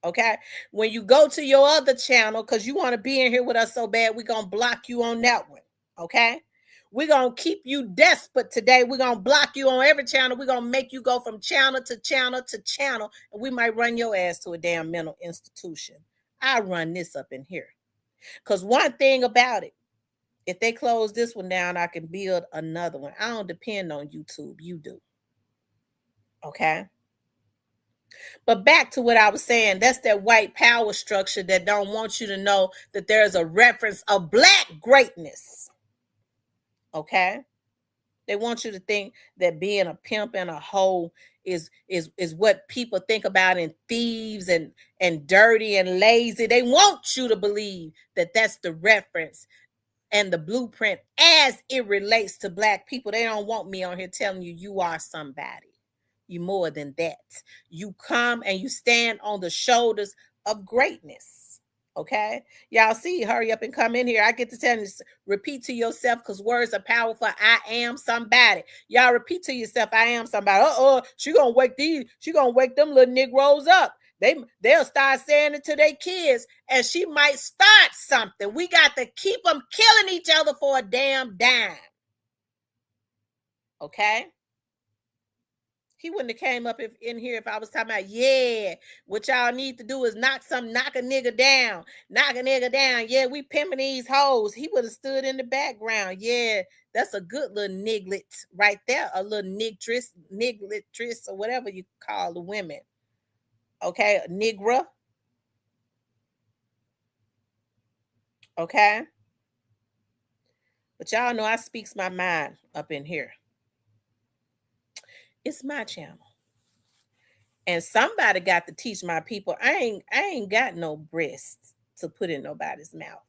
Okay? When you go to your other channel, because you want to be in here with us so bad, we're going to block you on that one. Okay? We're going to keep you desperate today. We're going to block you on every channel. We're going to make you go from channel to channel to channel. And we might run your ass to a damn mental institution. I run this up in here. Because one thing about it, if they close this one down, I can build another one. I don't depend on YouTube. You do. Okay? But back to what I was saying, that's that white power structure that don't want you to know that there's a reference of Black greatness. Okay? They want you to think that being a pimp and a hoe is what people think about in thieves and dirty and lazy. They want you to believe that that's the reference and the blueprint as it relates to Black people. They don't want me on here telling you you are somebody. You more than that. You come and you stand on the shoulders of greatness. Okay? Y'all see, hurry up and come in here. I get to tell you, repeat to yourself, because words are powerful. I am somebody. Y'all repeat to yourself, I am somebody. She gonna wake them little Negroes up. They'll start saying it to their kids, and she might start something. We got to keep them killing each other for a damn dime. Okay? He wouldn't have came up in here if I was talking about, yeah, what y'all need to do is knock a nigga down. Knock a nigga down. Yeah, we pimping these hoes. He would have stood in the background. Yeah, that's a good little niglet right there. A little nigtress, or whatever you call the women. Okay, a nigra. Okay? But y'all know I speaks my mind up in here. It's my channel. And somebody got to teach my people. I ain't got no breasts to put in nobody's mouth.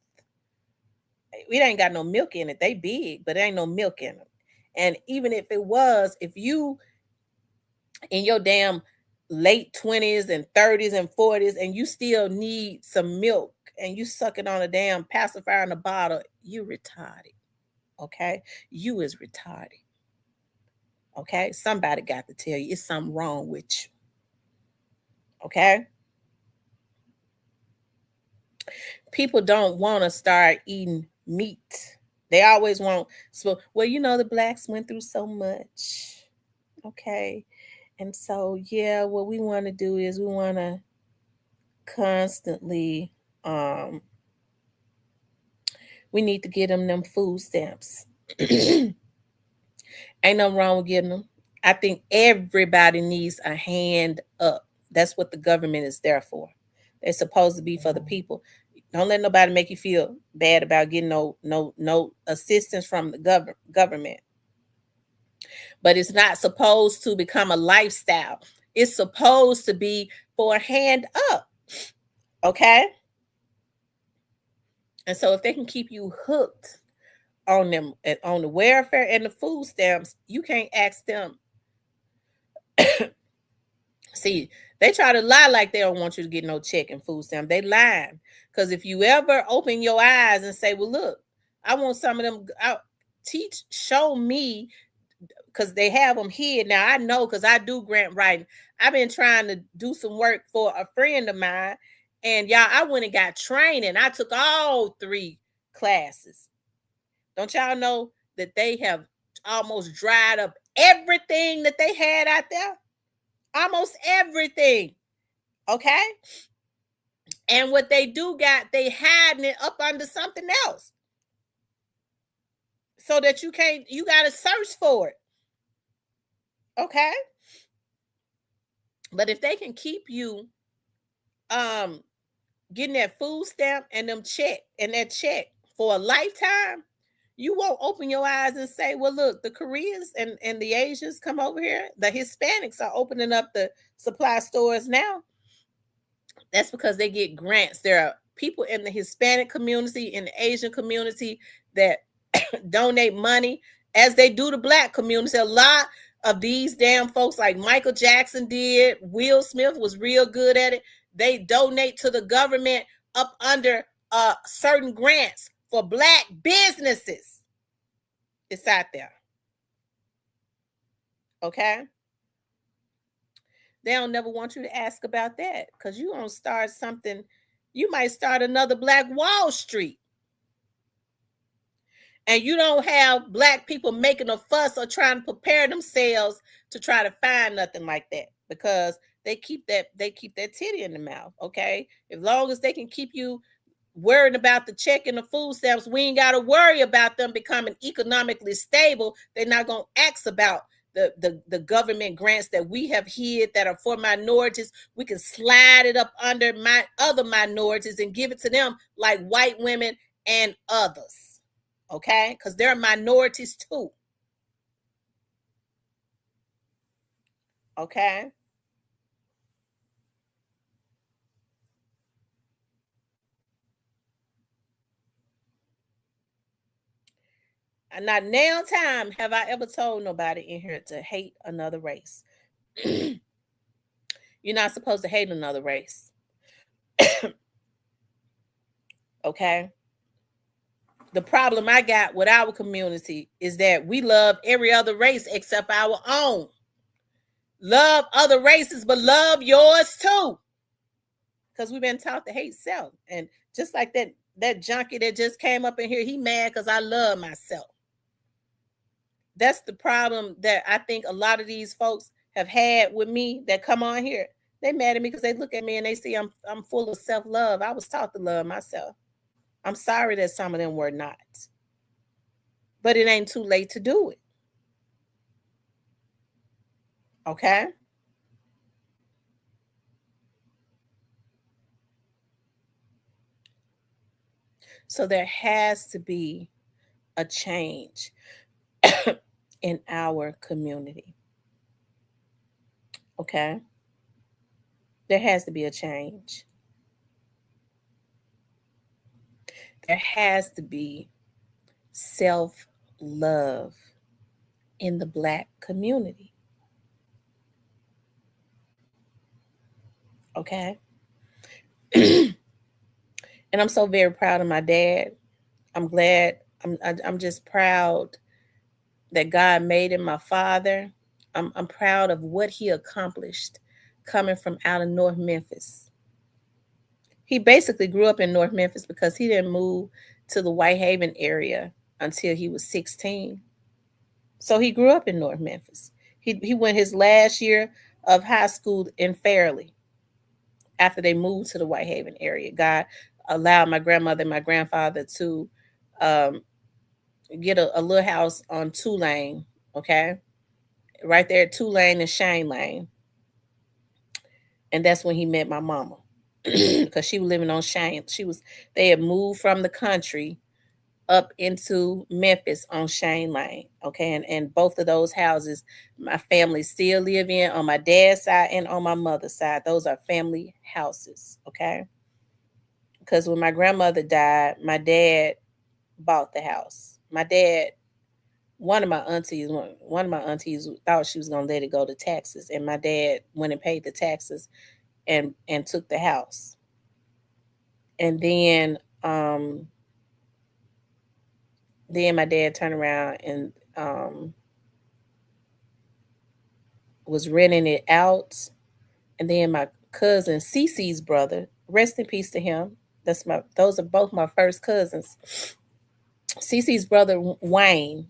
We ain't got no milk in it. They big, but there ain't no milk in them. And even if it was, if you in your damn late 20s and 30s and 40s and you still need some milk and you sucking on a damn pacifier in a bottle, you retarded. Okay? You is retarded. Okay? Somebody got to tell you it's something wrong with you. Okay? People don't want to start eating meat. They always want, well, you know, the Blacks went through so much. Okay? And so, yeah, what we want to do is we want to constantly, we need to get them food stamps. Ain't nothing wrong with getting them. I think everybody needs a hand up. That's what the government is there for. They're supposed to be for the people. Don't let nobody make you feel bad about getting no assistance from the government. But it's not supposed to become a lifestyle. It's supposed to be for a hand up. Okay? And so if they can keep you hooked on them, on the welfare and the food stamps, you can't ask them. See, they try to lie like they don't want you to get no check and food stamp. They lying. Because if you ever open your eyes and say, well, look, I want some of them, show me, because they have them here. Now, I know because I do grant writing. I've been trying to do some work for a friend of mine. And y'all, I went and got training. I took all 3 classes. Don't y'all know that they have almost dried up everything that they had out there? Almost everything. Okay? And what they do got, they hiding it up under something else. So that you got to search for it. Okay? But if they can keep you getting that food stamp and that check for a lifetime, you won't open your eyes and say, well, look, the Koreans and the Asians come over here. The Hispanics are opening up the supply stores now. That's because they get grants. There are people in the Hispanic community, in the Asian community that donate money, as they do the Black community. A lot of these damn folks, like Michael Jackson did, Will Smith was real good at it. They donate to the government up under certain grants for Black businesses. It's out there. Okay? They don't never want you to ask about that, because you're going to start something. You might start another Black Wall Street. And you don't have Black people making a fuss or trying to prepare themselves to try to find nothing like that, because they keep that titty in the mouth. Okay? As long as they can keep you worrying about the check and the food stamps, we ain't got to worry about them becoming economically stable. They're not going to ask about the government grants that we have hid that are for minorities. We can slide it up under my other minorities and give it to them, like white women and others. Okay? Because they're minorities too. Okay? And not now time have I ever told nobody in here to hate another race. You're not supposed to hate another race. Okay? The problem I got with our community is that we love every other race except our own. Love other races, but love yours too. Because we've been taught to hate self. And just like that junkie that just came up in here, he mad because I love myself. That's the problem that I think a lot of these folks have had with me that come on here. They mad at me because they look at me and they see I'm full of self-love. I was taught to love myself. I'm sorry that some of them were not. But it ain't too late to do it. Okay? So there has to be a change in our community. Okay? There has to be a change. There has to be self-love in the Black community. Okay? And I'm so very proud of my dad. I'm glad. I'm just proud that God made him my father. I'm proud of what he accomplished coming from out of North Memphis. He basically grew up in North Memphis because he didn't move to the Whitehaven area until he was 16. So he grew up in North Memphis. He went his last year of high school in Fairleigh after they moved to the Whitehaven area. God allowed my grandmother and my grandfather to get a little house on Tulane, okay? Right there at Tulane and Shane Lane. And that's when he met my mama. because she was living on Shane. They had moved from the country up into Memphis on Shane Lane. Okay. And both of those houses, my family still live in on my dad's side and on my mother's side. Those are family houses. Okay. Because when my grandmother died, my dad bought the house. My dad, one of my aunties thought she was gonna let it go to taxes, and my dad went and paid the taxes and took the house. And then my dad turned around and was renting it out. And then my cousin Cece's brother, rest in peace to him. Those are both my first cousins. Cece's brother Wayne,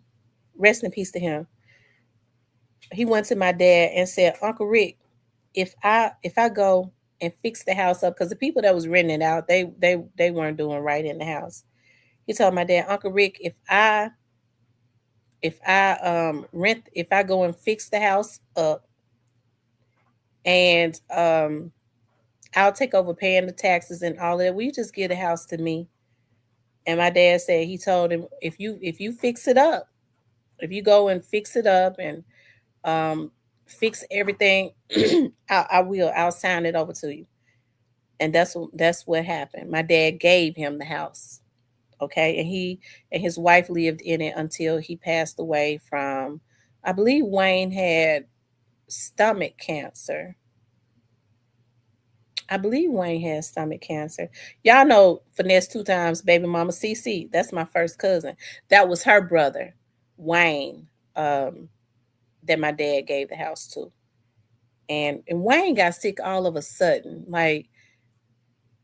rest in peace to him. He went to my dad and said, Uncle Rick, if I go and fix the house up, because the people that was renting it out, they weren't doing right in the house. He told my dad, Uncle Rick, if I go and fix the house up, and I'll take over paying the taxes and all that, will you just give the house to me? And my dad said, he told him, if you fix it up, if you go and fix it up and fix everything, I'll sign it over to you. And that's what happened. My dad gave him the house. Okay. And he and his wife lived in it until he passed away from, I believe Wayne had stomach cancer. Y'all know Finesse 2 times, baby mama CC. That's my first cousin. That was her brother, Wayne, that my dad gave the house to. And Wayne got sick all of a sudden. Like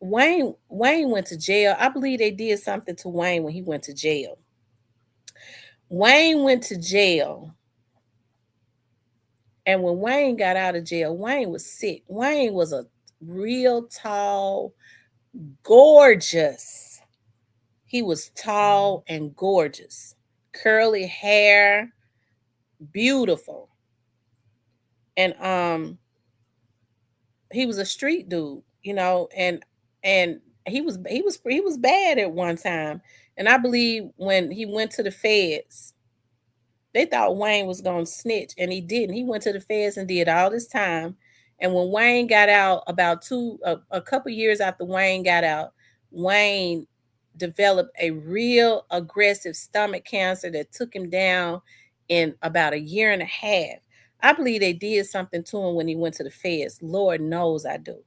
Wayne went to jail. I believe they did something to Wayne when he went to jail. Wayne went to jail. And when Wayne got out of jail, Wayne was sick. Wayne was a real tall, gorgeous. He was tall and gorgeous. Curly hair, beautiful. And he was a street dude, and he was bad at one time. And I believe when he went to the feds, they thought Wayne was going to snitch, and he didn't. He went to the feds and did all this time. And when Wayne got out, about a couple years after Wayne got out, Wayne developed a real aggressive stomach cancer that took him down in about a year and a half. I believe they did something to him when he went to the feds. Lord knows I do.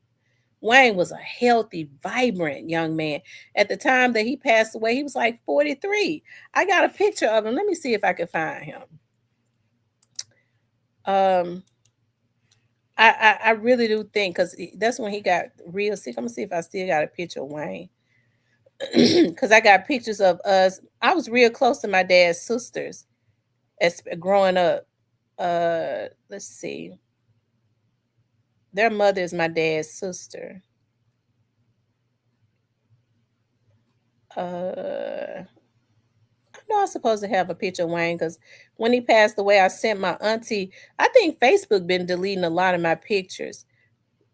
Wayne was a healthy, vibrant young man. At the time that he passed away, he was like 43. I got a picture of him. Let me see if I can find him. I really do think, because that's when he got real sick. I'm gonna see if I still got a picture of Wayne, because I got pictures of us. I was real close to my dad's sisters as growing up. Let's see. Their mother is my dad's sister. I know I'm supposed to have a picture of Wayne, because when he passed away, I sent my auntie. I think Facebook been deleting a lot of my pictures.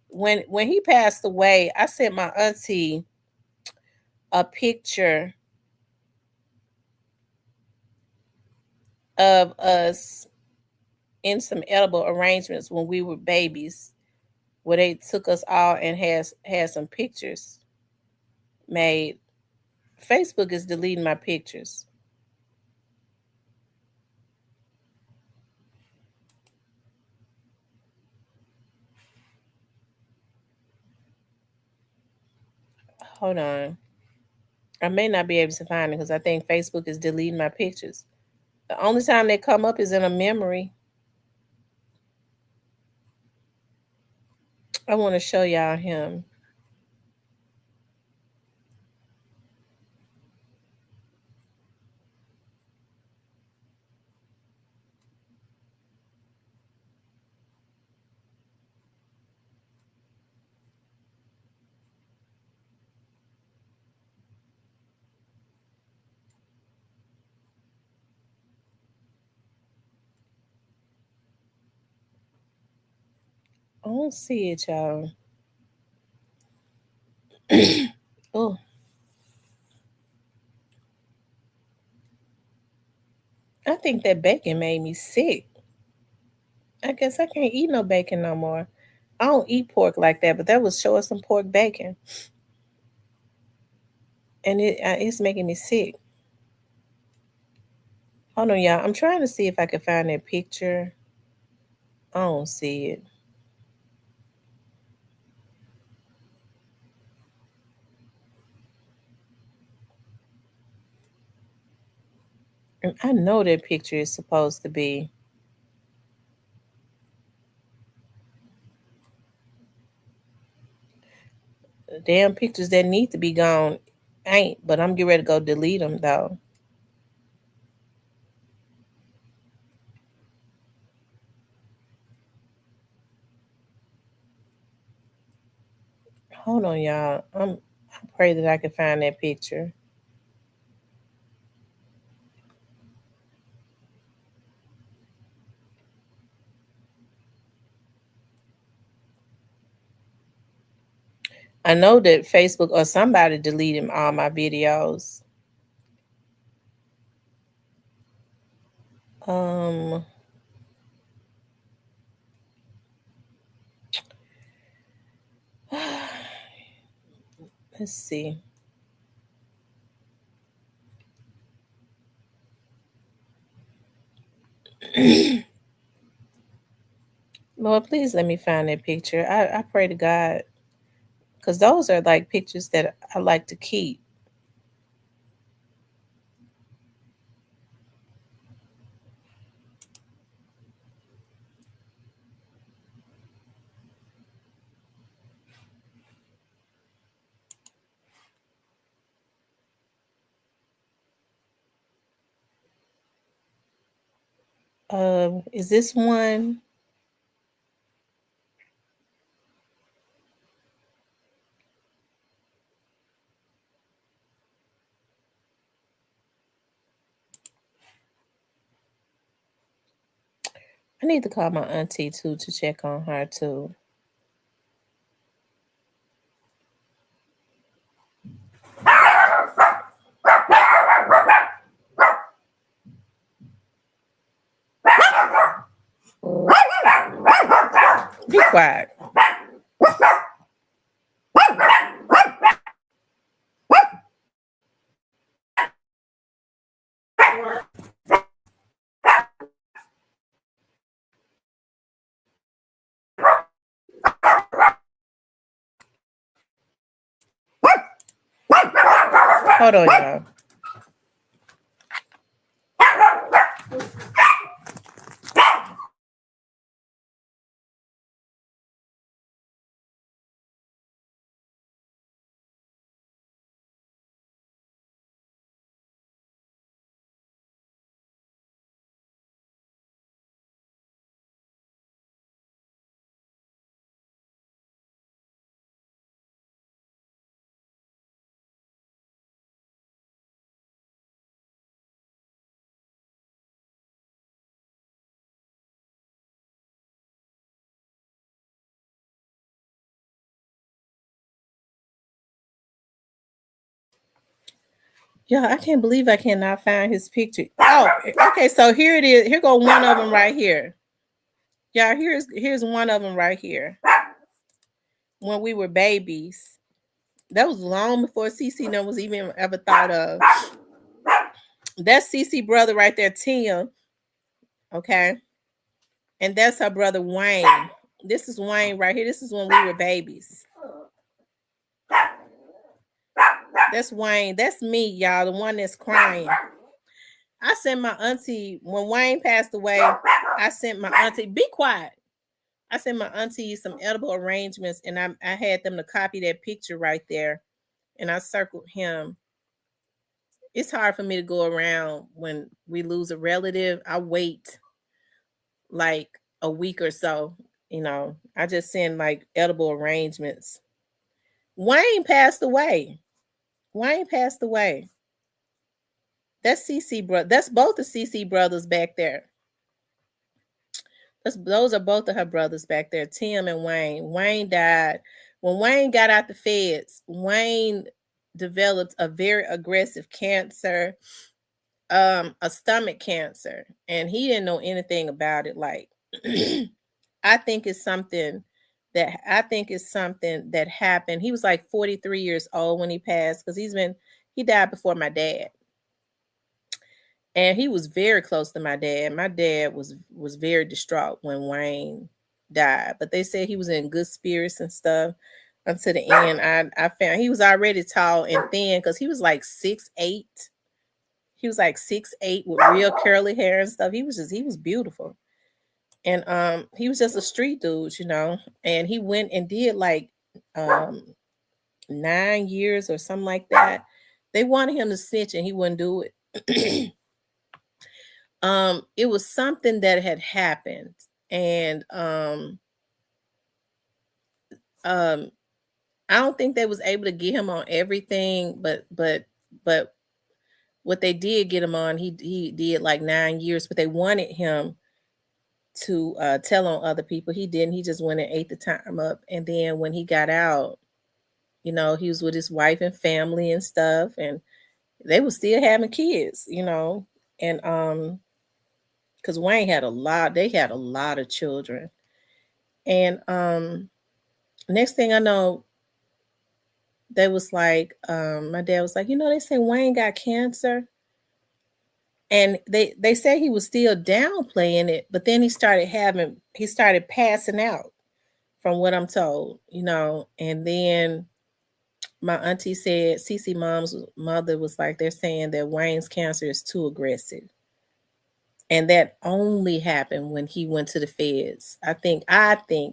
When he passed away, I sent my auntie a picture of us in some edible arrangements when we were babies, where they took us all and had some pictures made. Facebook is deleting my pictures. Hold on. I may not be able to find it because I think Facebook is deleting my pictures. The only time they come up is in a memory. I want to show y'all him. I don't see it, y'all. Oh, I think that bacon made me sick. I guess I can't eat no bacon no more. I don't eat pork like that, but that was showing some pork bacon, and it's making me sick. Hold on, y'all. I'm trying to see if I can find that picture. I don't see it. And I know that picture is supposed to be. The damn pictures that need to be gone ain't, but I'm getting ready to go delete them though. Hold on, y'all. I pray that I can find that picture. I know that Facebook or somebody deleted all my videos. Let's see. Lord, please let me find that picture. I pray to God, because those are like pictures that I like to keep. Is this one? I need to call my auntie too to check on her too. Be quiet. Hold on, y'all. Yeah, I can't believe I cannot find his picture. Oh, okay. So here it is. Here go one of them right here. Yeah, here's one of them right here. When we were babies. That was long before CC was even ever thought of. That's CC brother right there, Tim. Okay. And that's her brother Wayne. This is Wayne right here. This is when we were babies. That's Wayne. That's me, y'all. The one that's crying. I sent my auntie, when Wayne passed away, I sent my auntie, be quiet. I sent my auntie some edible arrangements, and I had them to copy that picture right there. And I circled him. It's hard for me to go around when we lose a relative. I wait like a week or so. I just send like edible arrangements. Wayne passed away. That's CC brother. That's both the CC brothers back there. Those are both of her brothers back there, Tim and Wayne. Wayne died When Wayne got out the feds, Wayne developed a very aggressive cancer, a stomach cancer, and he didn't know anything about it. Like, I think it's something that happened. He was like 43 years old when he passed, because he died before my dad. And he was very close to my dad. My dad was very distraught when Wayne died, but they said he was in good spirits and stuff until the end. I found he was already tall and thin, because he was like 6'8". He was like 6'8" with real curly hair and stuff. He was beautiful. And he was just a street dude, and he went and did like 9 years or something like that. They wanted him to snitch and he wouldn't do it. It was something that had happened, and I don't think they was able to get him on everything, but what they did get him on, he did like 9 years, but they wanted him to tell on other people. He didn't. He just went and ate the time up. And then when he got out, he was with his wife and family and stuff, and they were still having kids, and because Wayne had they had a lot of children. And next thing I know, they was like, my dad was like, they say Wayne got cancer. And they say he was still downplaying it, but then he started passing out, from what I'm told, and then my auntie said, Cece mom's mother was like, they're saying that Wayne's cancer is too aggressive. And that only happened when he went to the feds. I think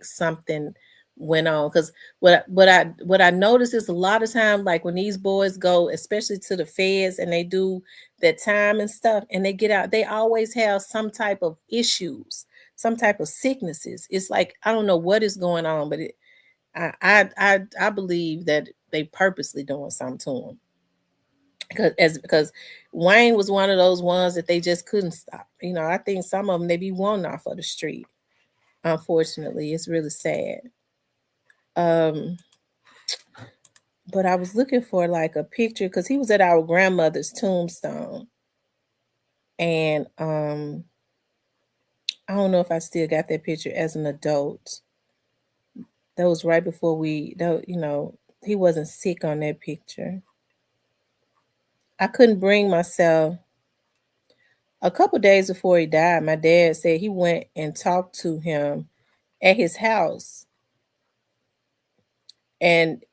something went on, because what I noticed is a lot of time, like when these boys go, especially to the feds, and they do that time and stuff, and they get out, they always have some type of issues, some type of sicknesses. It's like, I don't know what is going on, but I believe that they purposely doing something to him. Because Wayne was one of those ones that they just couldn't stop. I think some of them, they be wanting off of the street. Unfortunately, it's really sad. But I was looking for like a picture, because he was at our grandmother's tombstone, and I don't know if I still got that picture as an adult. That was right before he wasn't sick on that picture. I couldn't bring myself. A couple days before he died, my dad said he went and talked to him at his house, and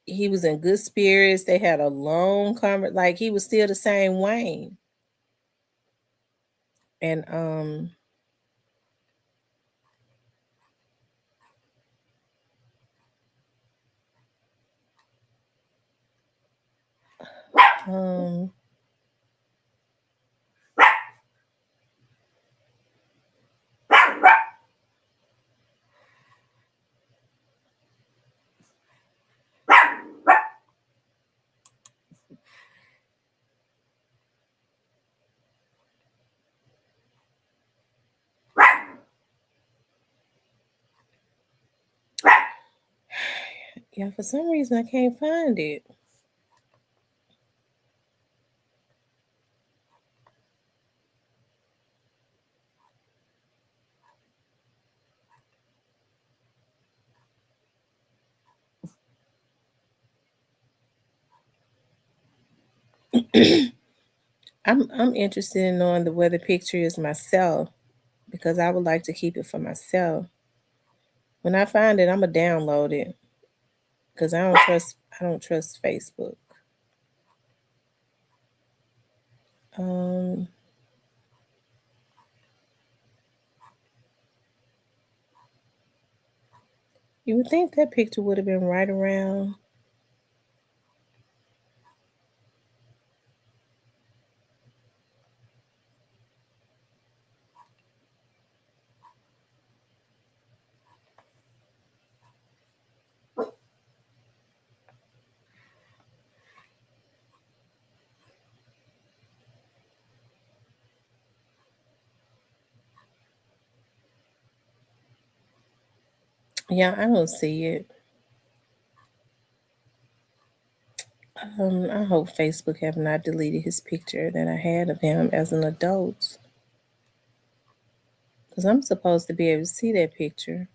he was in good spirits. They had a long conversation, like he was still the same Wayne. And yeah, for some reason I can't find it. I'm interested in knowing where the picture is myself, because I would like to keep it for myself. When I find it, I'm gonna download it, because I don't trust Facebook. You would think that picture would have been right around. Yeah, I don't see it. I hope Facebook have not deleted his picture that I had of him as an adult. Because I'm supposed to be able to see that picture.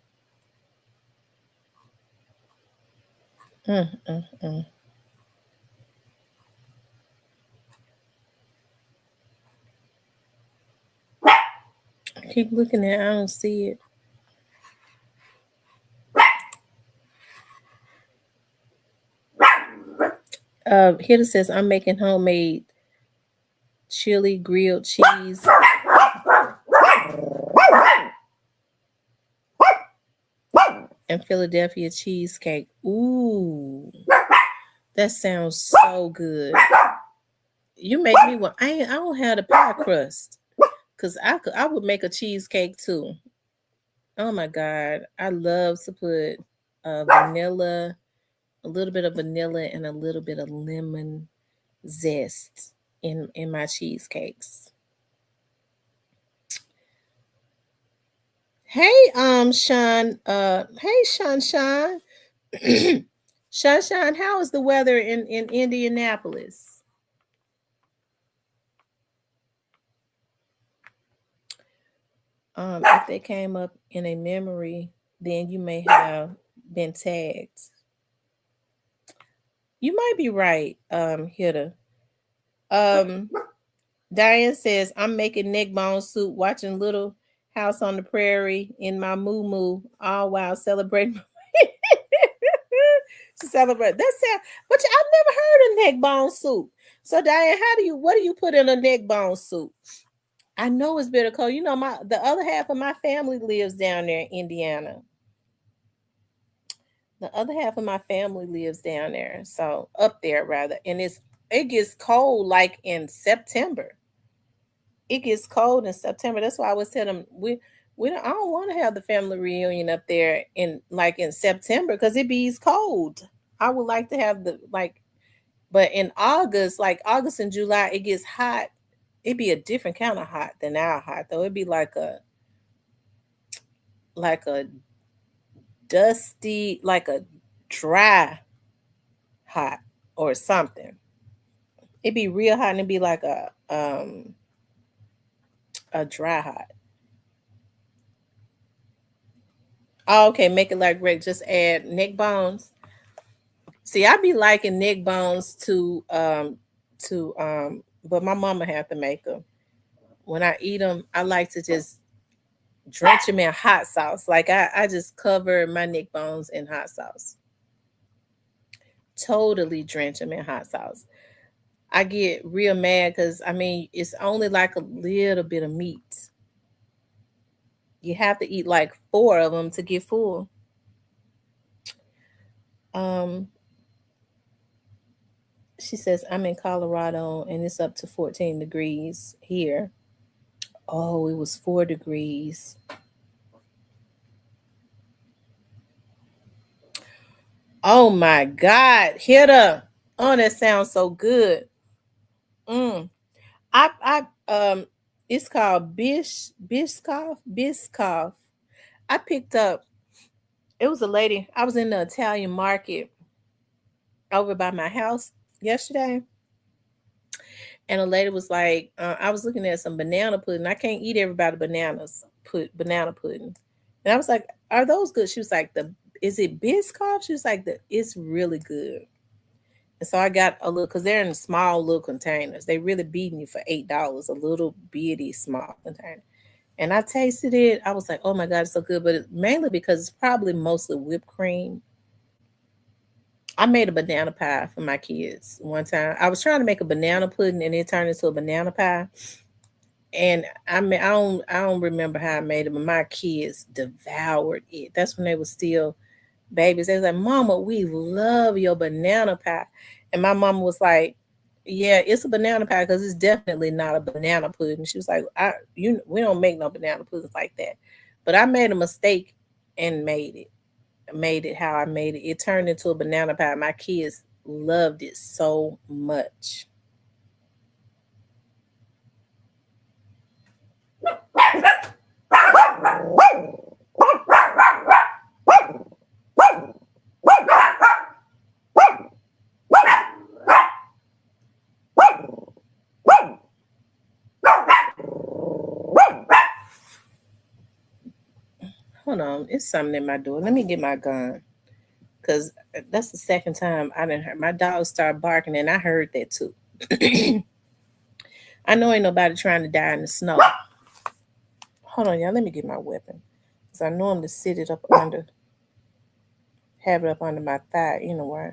I keep looking at it, I don't see it. Here it says, I'm making homemade chili grilled cheese. And Philadelphia cheesecake. Ooh, that sounds so good. You make me want. I don't have the pie crust, cause I would make a cheesecake too. Oh my god, I love to put vanilla, a little bit of vanilla, and a little bit of lemon zest in my cheesecakes. Hey, Sean. Hey, Sean. Sean, how is the weather in Indianapolis? If they came up in a memory, then you may have been tagged. You might be right, Hitta. Diane says, I'm making neck bone soup, watching Little House on the Prairie in my moo all while celebrating. To celebrate. That's it. But I've never heard of neck bone soup. So Diane, what do you put in a neck bone soup? I know it's bitter cold. You know, the other half of my family lives down there in Indiana. The other half of my family lives down there. So up there rather. And it gets cold like in September. It gets cold in September. That's why I was telling them I don't want to have the family reunion up there in September because it be cold. I would like to have but in August, like August and July, it gets hot. It'd be a different kind of hot than our hot, though. It'd be like a dusty, like a dry hot or something. It'd be real hot and it'd be like a dry hot. Oh, okay, make it like Rick. Just add neck bones. See, I be liking neck bones but my mama have to make them. When I eat them, I like to just drench them in hot sauce. Like I just cover my neck bones in hot sauce. Totally drench them in hot sauce. I get real mad because it's only like a little bit of meat. You have to eat like 4 of them to get full. She says, I'm in Colorado and it's up to 14 degrees here. Oh, it was 4 degrees. Oh my God. Hitta. Oh, that sounds so good. It's called Biscoff. I picked up, it was a lady. I was in the Italian market over by my house yesterday. And a lady was like, I was looking at some banana pudding. I can't eat everybody banana pudding. And I was like, are those good? She was like, is it Biscoff? She was like, it's really good. And so I got a little, because they're in small little containers. They really beating you for $8, a little bitty small container. And I tasted it. I was like, oh my God, it's so good. But it's mainly because it's probably mostly whipped cream. I made a banana pie for my kids one time. I was trying to make a banana pudding and it turned into a banana pie. And I don't remember how I made it, but my kids devoured it. That's when they were still babies. They was like, Mama, we love your banana pie. And my mama was like, yeah, it's a banana pie because it's definitely not a banana pudding. She was like, we don't make no banana puddings like that. But I made a mistake and made it how I made it. It turned into a banana pie. My kids loved it so much. Hold on, it's something in my door. Let me get my gun, cause that's the second time I didn't heard my dog start barking, and I heard that too. I know ain't nobody trying to die in the snow. Hold on, y'all. Let me get my weapon, cause I know I'm to sit it up under, have it up under my thigh anyway.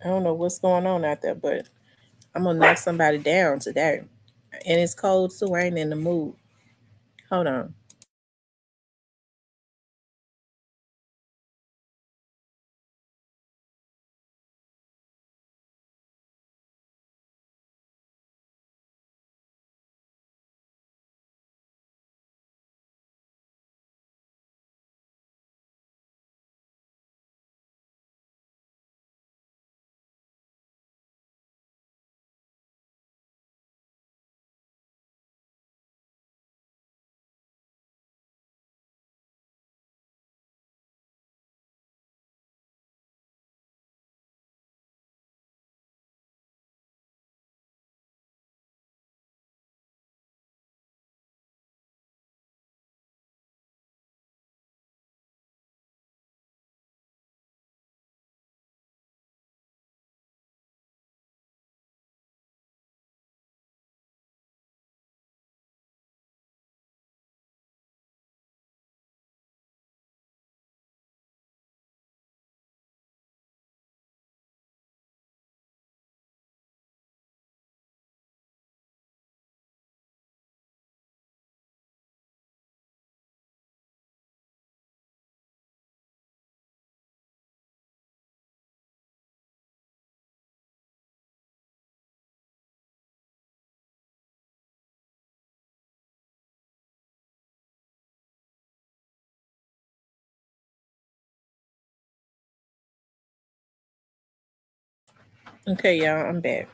I don't know what's going on out there, but I'm gonna knock somebody down today. And it's cold, so I ain't in the mood. Hold on. Okay, y'all, I'm back.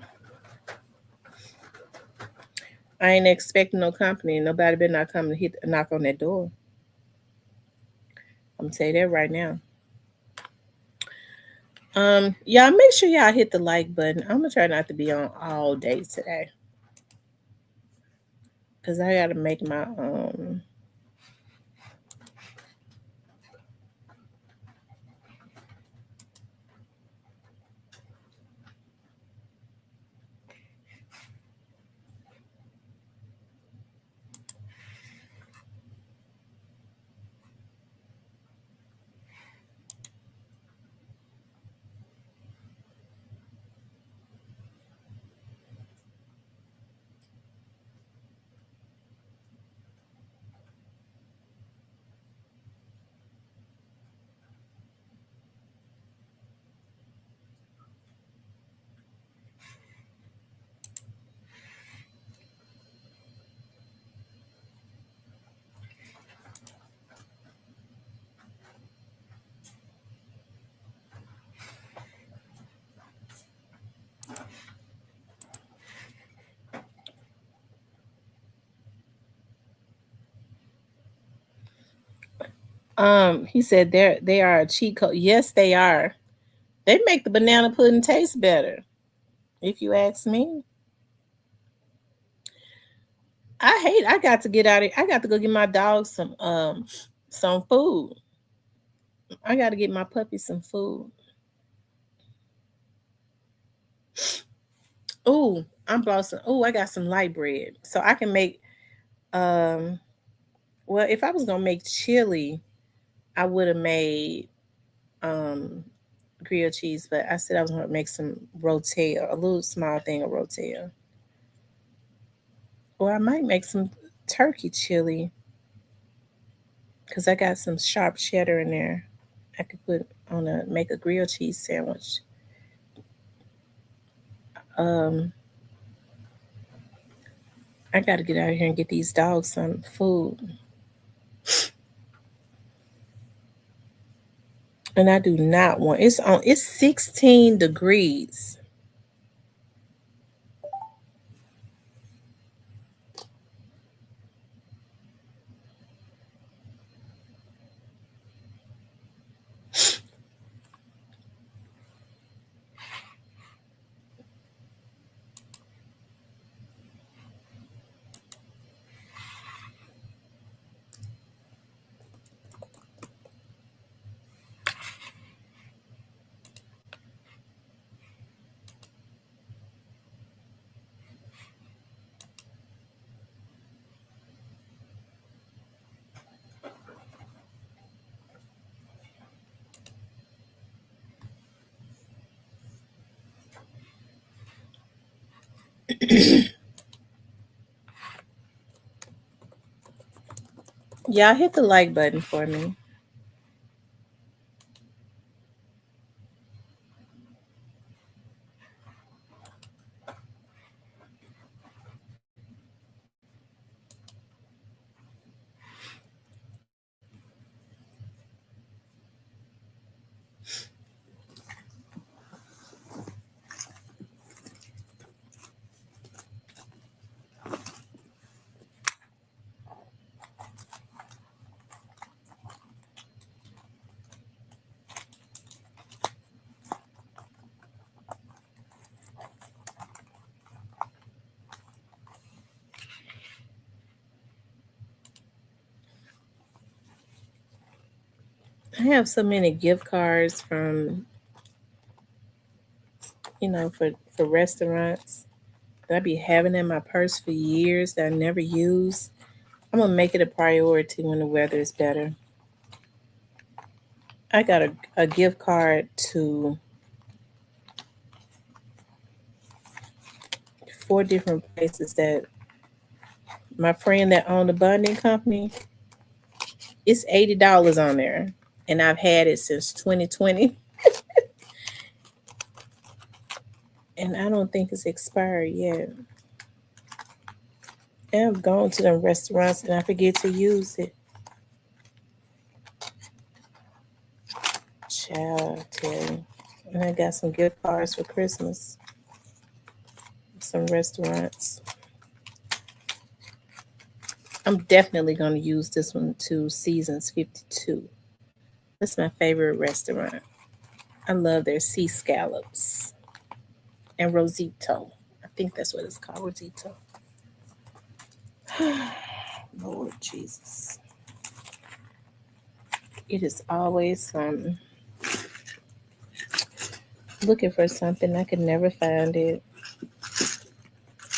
I ain't expecting no company. Nobody better not come to knock on that door. I'm gonna tell you that right now. Y'all make sure y'all hit the like button. I'm gonna try not to be on all day today, cause I gotta make my he said they are a cheat code. Yes, they are. They make the banana pudding taste better, if you ask me. I got to get out of I got to go get my dog some food. I got to get my puppy some food. Ooh, I'm bought some. Ooh, I got some light bread, so I can make. Um, well, if I was gonna make chili, I would have made um grilled cheese, but I said I was gonna make some rotel, a little small thing of rotel, or I might make some turkey chili because I got some sharp cheddar in there. I could put on a make a grilled cheese sandwich. Um, I got to get out of here and get these dogs some food. And I do not want it's 16 degrees. Y'all hit the like button for me. I have so many gift cards from, for restaurants that I be having in my purse for years that I never use. I'm gonna make it a priority when the weather is better. I got a gift card to 4 different places that my friend that owned the bonding company, it's $80 on there. And I've had it since 2020. And I don't think it's expired yet. And I've gone to them restaurants and I forget to use it. Child, I tell you. And I got some gift cards for Christmas. Some restaurants. I'm definitely going to use this one to Seasons 52. That's my favorite restaurant. I love their sea scallops and Rosito. I think that's what it's called, Rosito. Lord Jesus. It is always something. Looking for something, I could never find it.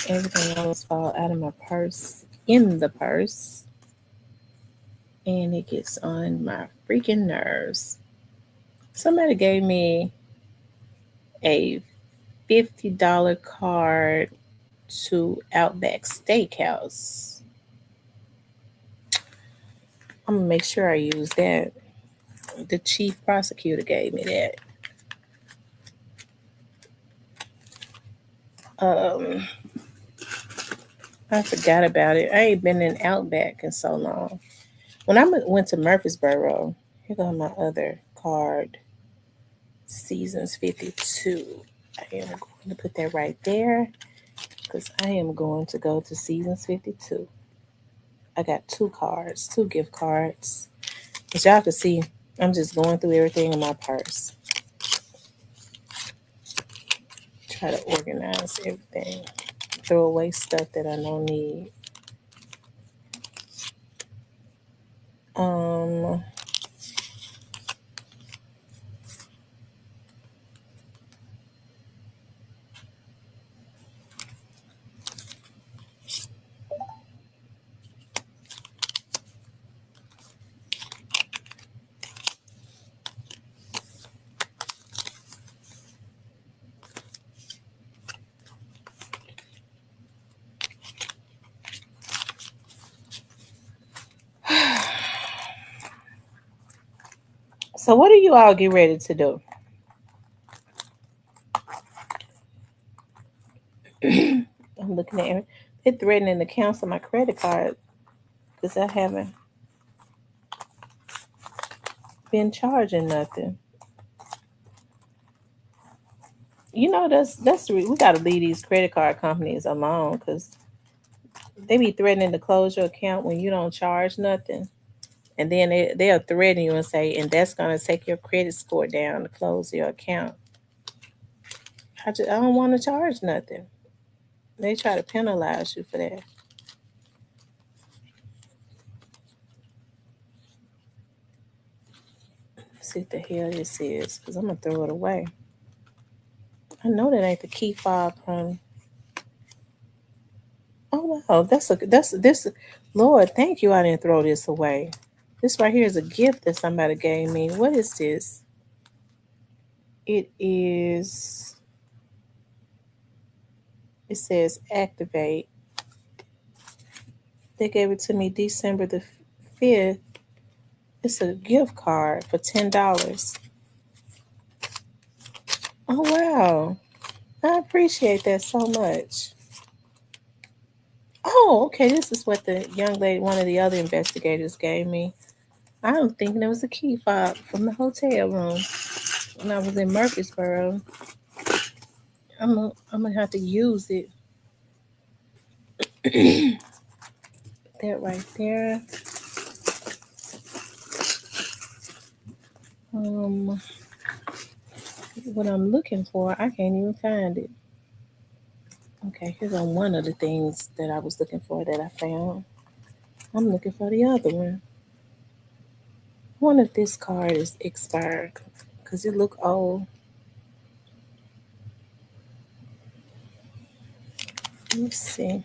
Everything else fall out of my purse, in the purse. And it gets on my freaking nerves. Somebody gave me a $50 card to Outback Steakhouse. I'm gonna make sure I use that. The chief prosecutor gave me that. I forgot about it. I ain't been in Outback in so long. When I went to Murfreesboro, here goes my other card. Seasons 52. I am going to put that right there because I am going to go to Seasons 52. I got 2 cards, 2 gift cards. As y'all can see, I'm just going through everything in my purse. Try to organize everything. Throw away stuff that I don't need. So what do you all get ready to do? I'm looking at it. They're threatening to cancel my credit card because I haven't been charging nothing. You know, we got to leave these credit card companies alone because they be threatening to close your account when you don't charge nothing. And then they'll threaten you and say, and that's going to take your credit score down to close your account. I don't want to charge nothing. They try to penalize you for that. Let's see what the hell this is, because I'm going to throw it away. I know that ain't the key fob from. Oh wow, this. Lord, thank you. I didn't throw this away. This right here is a gift that somebody gave me. What is this? It is It says activate. They gave it to me December the 5th. It's a gift card for $10. Oh, wow. I appreciate that so much. Oh, okay. This is what the young lady, one of the other investigators, gave me. I was thinking it was a key fob from the hotel room when I was in Murfreesboro. I'm gonna have to use it. That right there. What I'm looking for, I can't even find it. Okay, here's on one of the things that I was looking for that I found. I'm looking for the other one. I wonder if this card is expired because it look old. Let's see.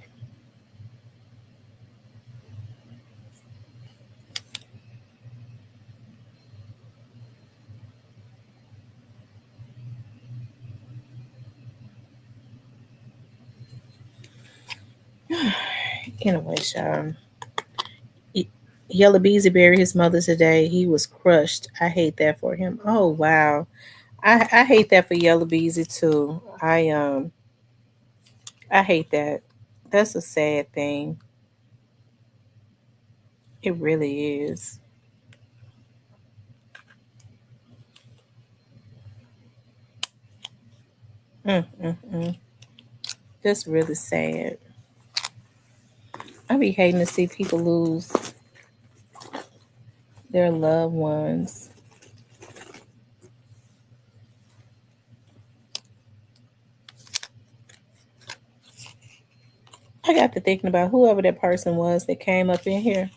Anyway, y'all. Yellow Beezy buried his mother today. He was crushed. I hate that for him. Oh wow. I hate that for Yellow Beezy too. I hate that. That's a sad thing. It really is. Mm. That's really sad. I be hating to see people lose their loved ones. I got to thinking about whoever that person was that came up in here.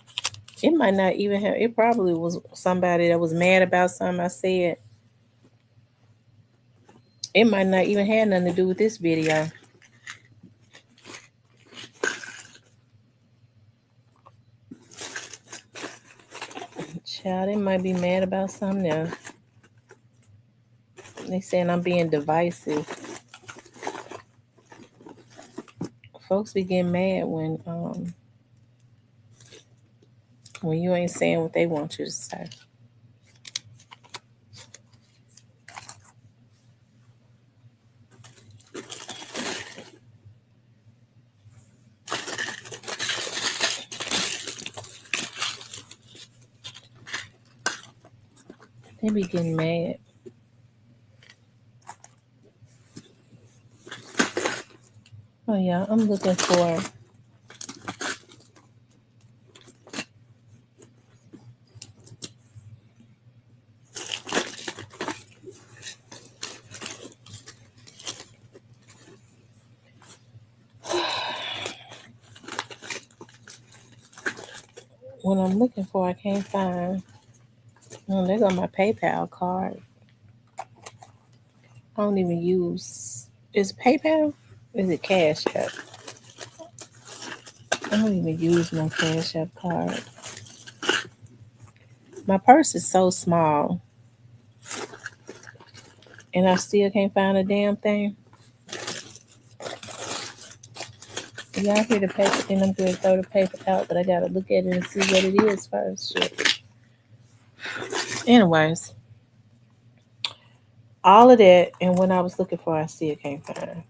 It might not even have, it probably was somebody that was mad about something I said. It might not even have nothing to do with this video. Child, they might be mad about something else. They saying I'm being divisive. Folks be getting mad when you ain't saying what they want you to say. They be getting mad. Oh yeah, I'm looking for what I'm looking for. I can't find. Oh, there go my PayPal card. I don't even use. Is it PayPal? Is it Cash App? I don't even use no Cash App card. My purse is so small, and I still can't find a damn thing. Y'all hear the paper, and I'm going to throw the paper out, but I gotta look at it and see what it is first. Shit. Anyways, all of that, and when I was looking for, I still can't find,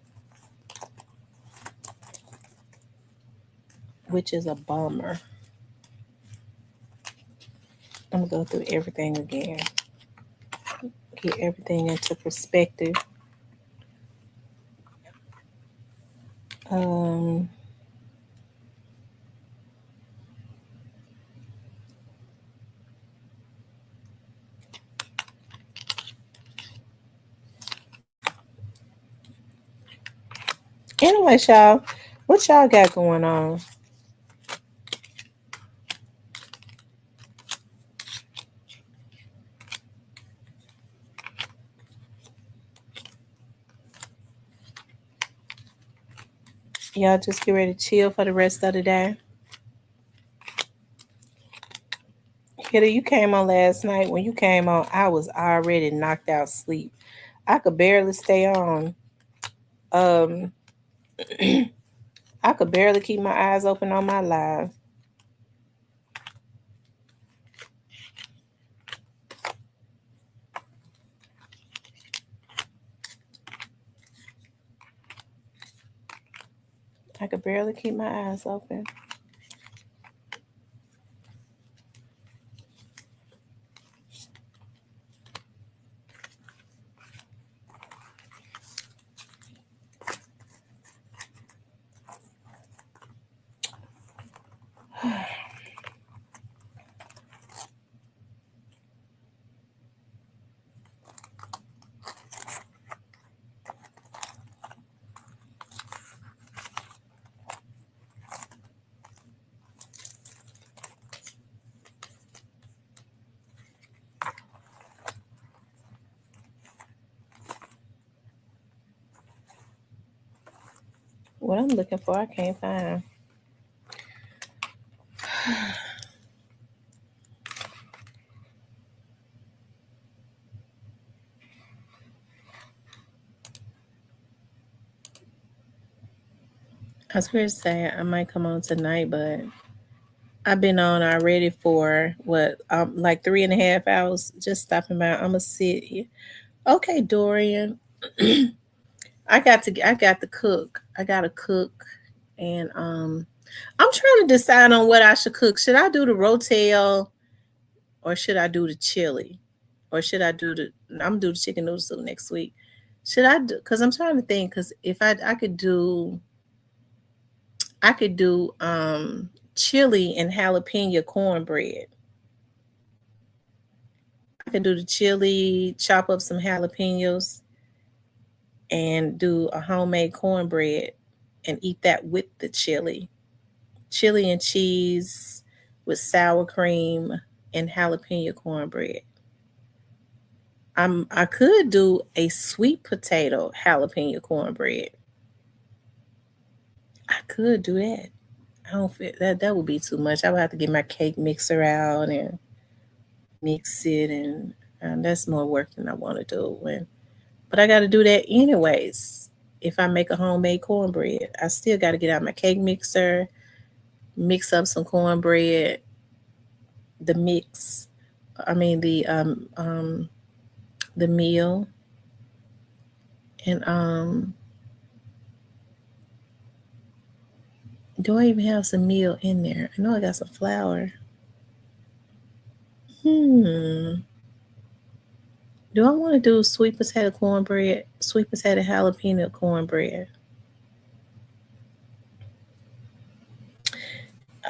which is a bummer. I'm gonna go through everything again, get everything into perspective. Anyway, y'all, what y'all got going on? Y'all just get ready to chill for the rest of the day. Hitter, you came on last night. When you came on, I was already knocked out sleep. I could barely stay on. I could barely keep my eyes open on my live. I could barely keep my eyes open. What I'm looking for, I can't find. I was going to say I might come on tonight, but I've been on already for what, like 3.5 hours, just stopping by. I'm gonna sit here. Okay, Dorian. I got to cook. I gotta cook, and I'm trying to decide on what I should cook. Should I do the rotel, or should I do the chili, or should I do the? I'm gonna do the chicken noodle soup next week. Should I do? Because I'm trying to think. Because if I could do chili and jalapeno cornbread. I can do the chili, chop up some jalapenos, and do a homemade cornbread and eat that with the chili. Chili and cheese with sour cream and jalapeno cornbread. I could do a sweet potato jalapeno cornbread. I could do that. I don't feel that would be too much. I would have to get my cake mixer out and mix it, and that's more work than I want to do. But I got to do that anyways. If I make a homemade cornbread, I still got to get out my cake mixer, mix up some cornbread, the mix. I mean the meal, and do I even have some meal in there? I know I got some flour. Do I want to do sweet potato cornbread, sweet potato jalapeno cornbread?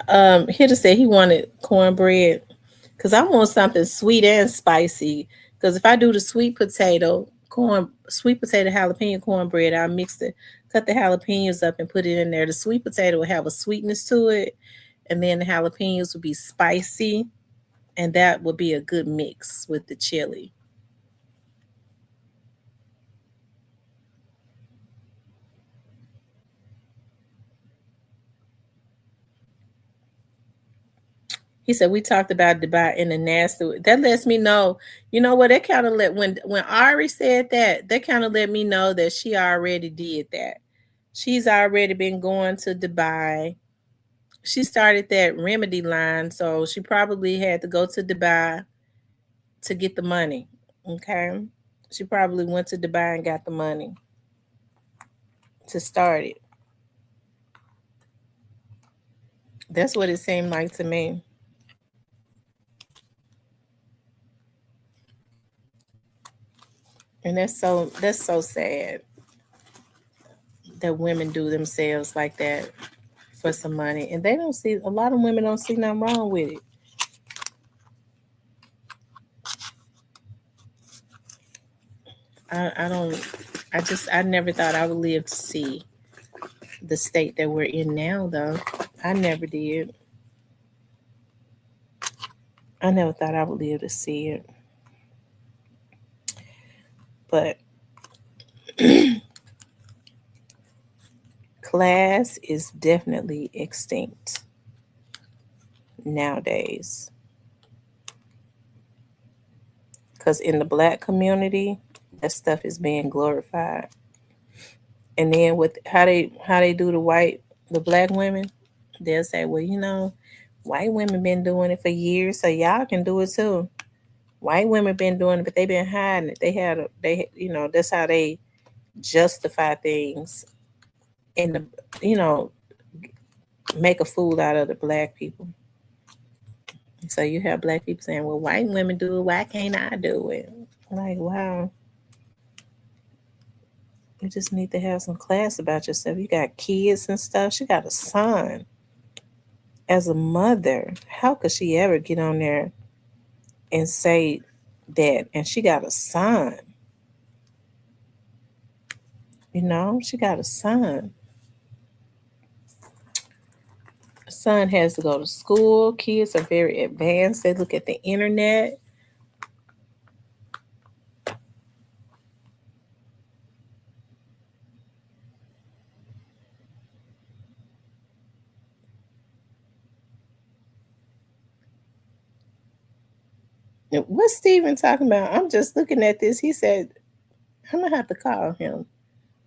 Here to say he wanted cornbread because I want something sweet and spicy. Because if I do the sweet potato jalapeno cornbread, I'll cut the jalapenos up and put it in there. The sweet potato will have a sweetness to it, and then the jalapenos will be spicy, and that would be a good mix with the chili. He said we talked about Dubai in the nasty. That lets me know, you know what? That kind of when Ari said that kind of let me know that she already did that. She's already been going to Dubai. She started that remedy line, so she probably had to go to Dubai to get the money. Okay, she probably went to Dubai and got the money to start it. That's what it seemed like to me. And that's so sad that women do themselves like that for some money. And a lot of women don't see nothing wrong with it. I never thought I would live to see the state that we're in now, though. I never did. I never thought I would live to see it. But class is definitely extinct nowadays. Because in the Black community, that stuff is being glorified. And then with how they do the black women, they'll say, well, you know, white women been doing it for years, so y'all can do it too. White women been doing it, but they been hiding it. You know, that's how they justify things and you know, make a fool out of the black people. So you have black people saying, well, white women do it, why can't I do it? Like, wow. You just need to have some class about yourself. You got kids and stuff. She got a son. As a mother, how could she ever get on there and say that? And she got a son. You know, she got a son. Son has to go to school. Kids are very advanced. They look at the internet. What's Steven talking about? I'm just looking at this. He said, I'm going to have to call him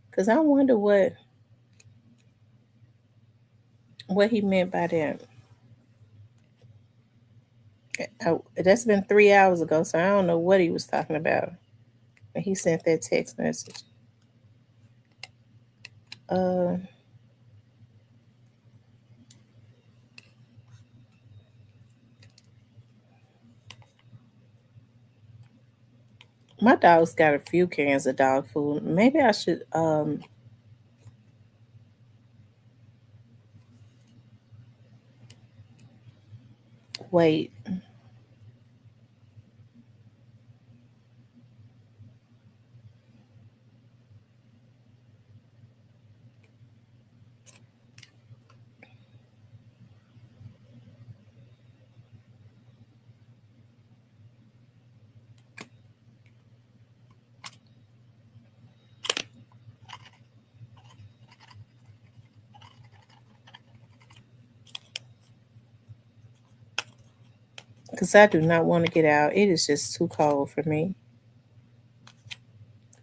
because I wonder what he meant by that. That's been 3 hours ago, so I don't know what he was talking about. But he sent that text message. My dog's got a few cans of dog food. Maybe I should wait. Because I do not want to get out. It is just too cold for me.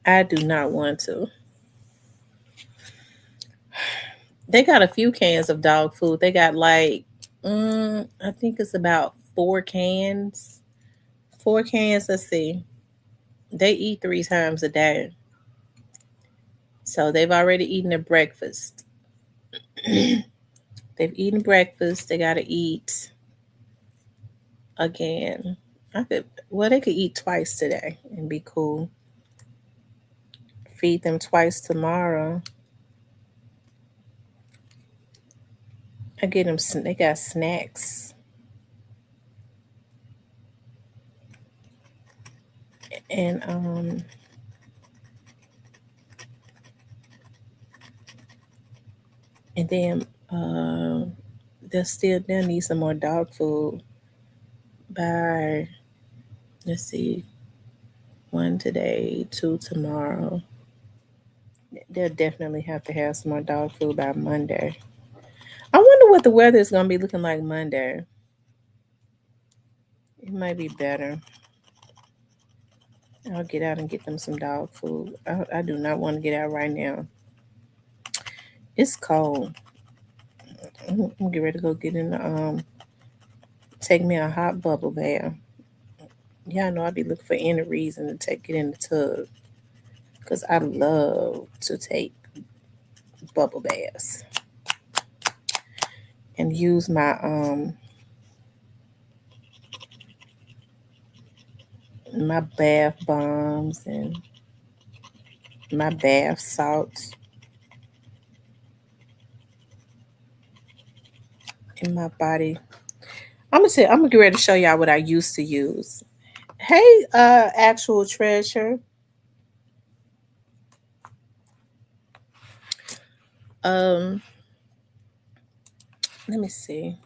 I do not want to. They got a few cans of dog food. They got like, I think it's about 4 cans. 4 cans, let's see. They eat 3 times a day. So they've already eaten their breakfast. They've eaten breakfast. They got to eat again. They could eat twice today and be cool. Feed them twice tomorrow. I get them, they got snacks. And then they'll need some more dog food by, let's see, 1 today, 2 tomorrow. They'll definitely have to have some more dog food by Monday. I wonder what the weather is going to be looking like Monday. It might be better. I'll get out and get them some dog food. I do not want to get out right now. It's cold. I'm going to get ready to go get in the, take me a hot bubble bath. Y'all know I be looking for any reason to get in the tub. Because I love to take bubble baths. And use my my bath bombs and my bath salts in my body. I'm gonna get ready to show y'all what I used to use. Hey, actual treasure. Let me see.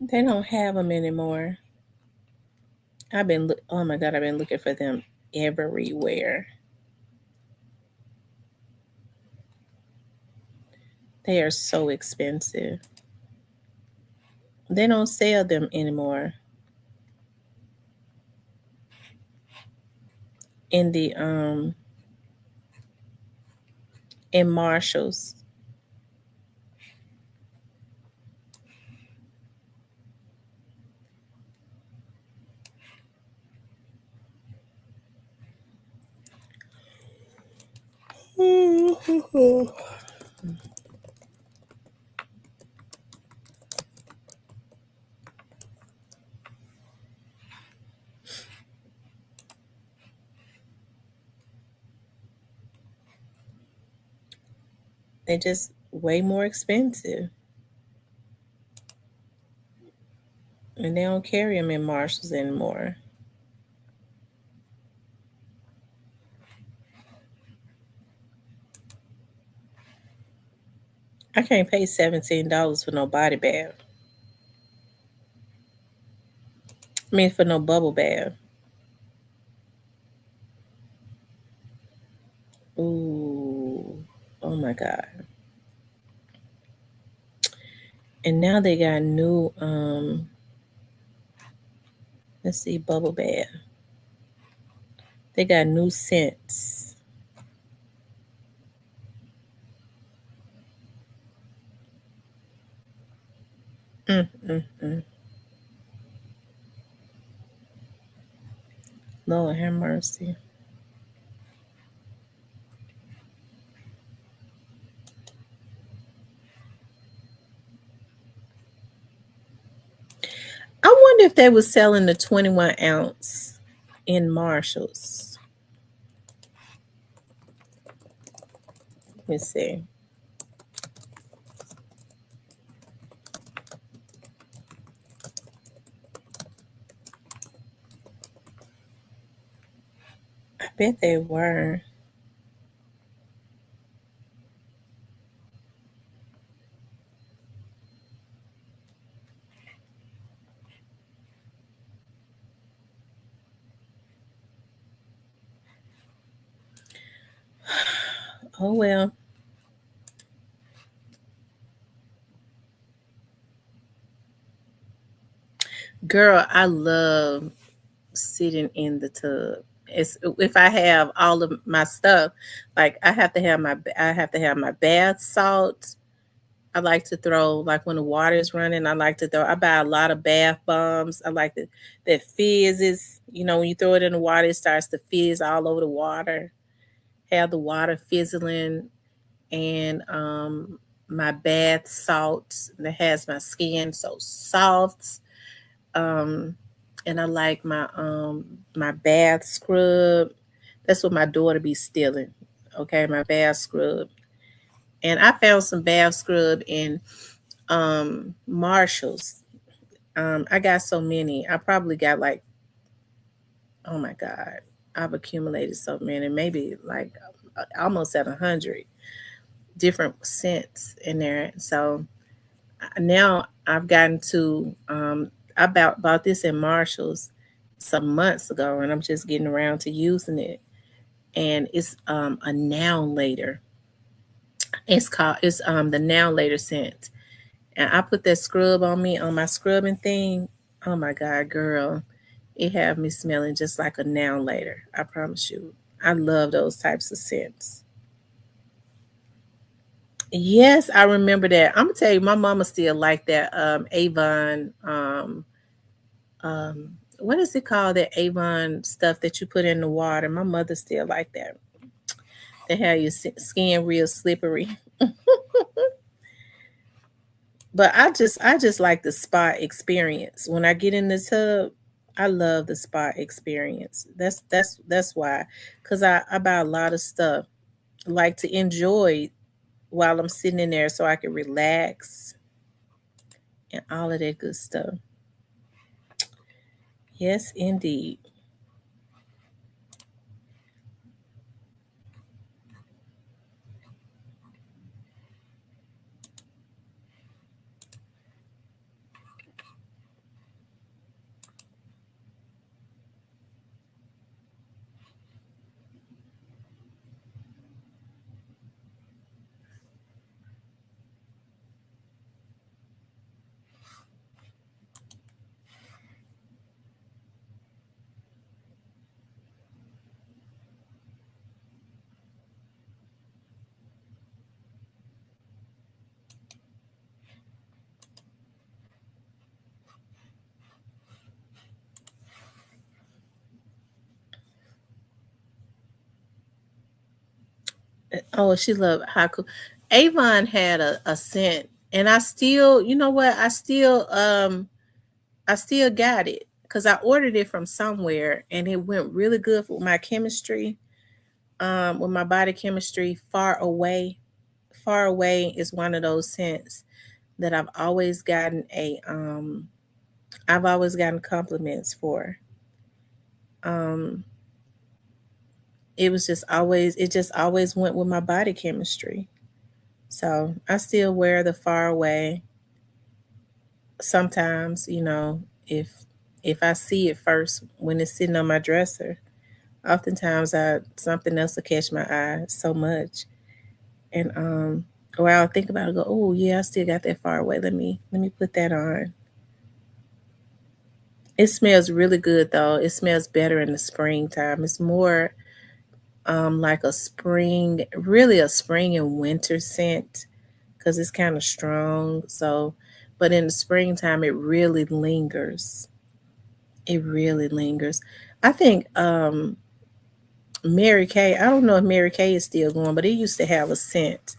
They don't have them anymore. Oh my God, I've been looking for them everywhere. They are so expensive. They don't sell them anymore in the in Marshalls. They're just way more expensive. And they don't carry them in Marshalls anymore. I can't pay $17 for no body bath. I mean, for no bubble bath. Ooh, oh my God. And now they got new, let's see, bubble bath. They got new scents. Lord have mercy. I wonder if they were selling the 21 ounce in Marshalls. Let me see. I bet they were. Oh well. Girl, I love sitting in the tub. It's, if I have all of my stuff, like I have to have my bath salts. I like to throw, like when the water is running, I buy a lot of bath bombs. I like that fizzes, when you throw it in the water, it starts to fizz all over the water. Have the water fizzling, and my bath salts that has my skin so soft. And I like my bath scrub. That's what my daughter be stealing. Okay, my bath scrub. And I found some bath scrub in Marshalls. I got so many. I probably got like, oh my God, I've accumulated so many, maybe like almost at 100 different scents in there. So now I've gotten to, I bought this in Marshalls some months ago, and I'm just getting around to using it. And it's a Now Later. It's the Now Later scent. And I put that scrub on me on my scrubbing thing. Oh my God, girl. It had me smelling just like a Now Later. I promise you. I love those types of scents. Yes, I remember that. I'm gonna tell you, my mama still like that Avon. What is it called? That Avon stuff that you put in the water. My mother still like that. They have your skin real slippery. But I just like the spa experience. When I get in the tub, I love the spa experience. That's why. Because I buy a lot of stuff. I like to enjoy while I'm sitting in there so I can relax and all of that good stuff. Yes, indeed. Oh, she loved Haku. Avon had a scent, and I still, you know what? I still got it because I ordered it from somewhere, and it went really good with my chemistry, with my body chemistry. Far away is one of those scents that I've always gotten compliments for. Um, it just always went with my body chemistry. So I still wear the Far Away. Sometimes, if I see it first when it's sitting on my dresser, oftentimes I something else will catch my eye so much. And or I'll think about it, go, oh yeah, I still got that Far Away. Let me put that on. It smells really good though. It smells better in the springtime. It's more like a spring, really a spring and winter scent because it's kind of strong. So, but in the springtime, it really lingers. It really lingers. I think Mary Kay, I don't know if Mary Kay is still going, but it used to have a scent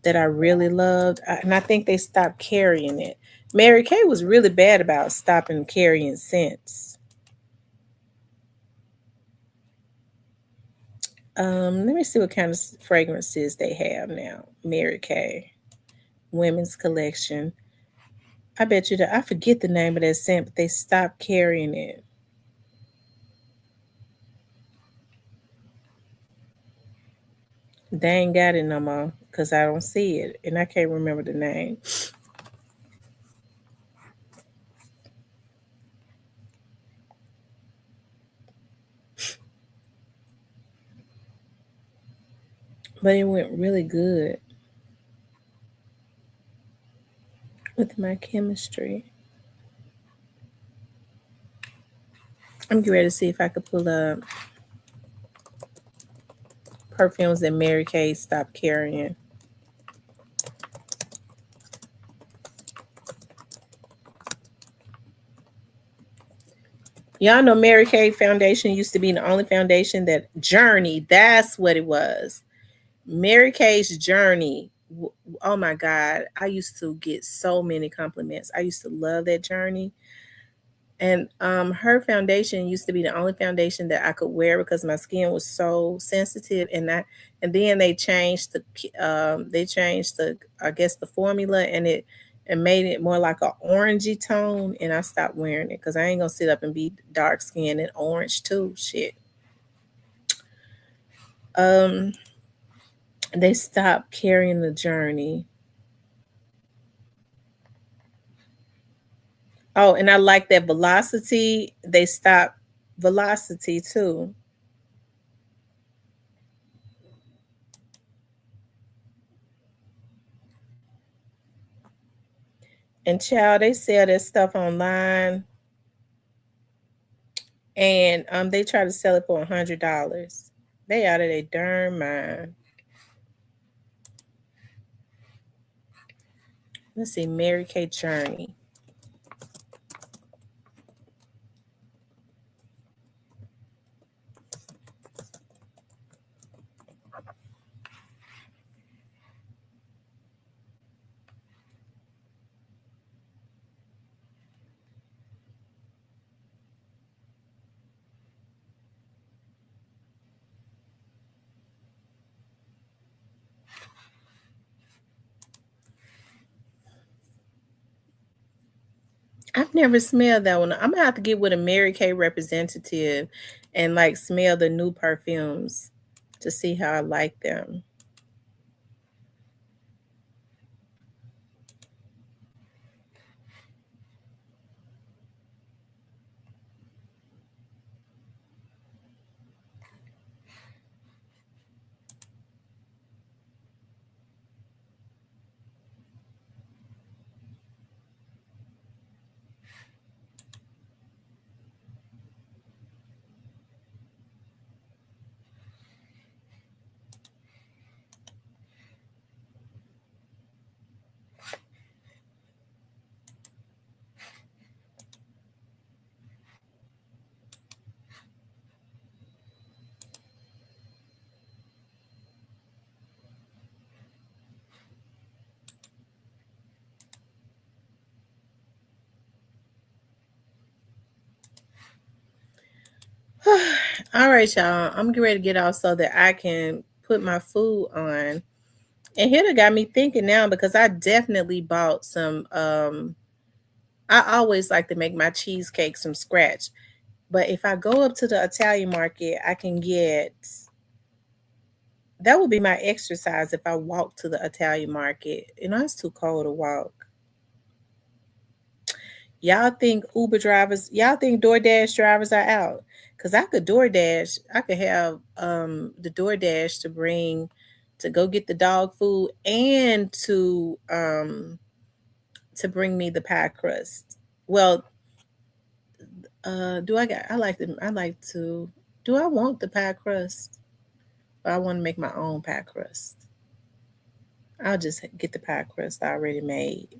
that I really loved. And I think they stopped carrying it. Mary Kay was really bad about stopping carrying scents. Let me see what kind of fragrances they have now. Mary Kay women's collection. I bet you that I forget the name of that scent, but they stopped carrying it. They ain't got it no more because I don't see it and I can't remember the name. But it went really good with my chemistry. I'm getting ready to see if I could pull up perfumes that Mary Kay stopped carrying. Y'all know Mary Kay Foundation used to be the only foundation that Journey, that's what it was. Mary Kay's Journey. Oh my God. I used to get so many compliments. I used to love that Journey. And her foundation used to be the only foundation that I could wear because my skin was so sensitive. And then they changed the I guess the formula, and made it more like an orangey tone. And I stopped wearing it because I ain't gonna sit up and be dark skinned and orange too. Shit. They stopped carrying the Journey. Oh, and I like that Velocity. They stopped Velocity too. And child, they sell that stuff online, and they try to sell it for $100. They out of their darn mind. Let's see, Mary Kay Journey. I've never smelled that one. I'm gonna have to get with a Mary Kay representative and like smell the new perfumes to see how I like them. All right, y'all. I'm getting ready to get off so that I can put my food on. And Hitter got me thinking now because I definitely bought some. I always like to make my cheesecakes from scratch. But if I go up to the Italian market, I can get. That would be my exercise if I walk to the Italian market. You know, it's too cold to walk. Y'all think y'all think DoorDash drivers are out? Because I could DoorDash, I could have the DoorDash to go get the dog food and to bring me the pie crust. Well, do I like to do I want the pie crust? Or I want to make my own pie crust. I'll just get the pie crust already made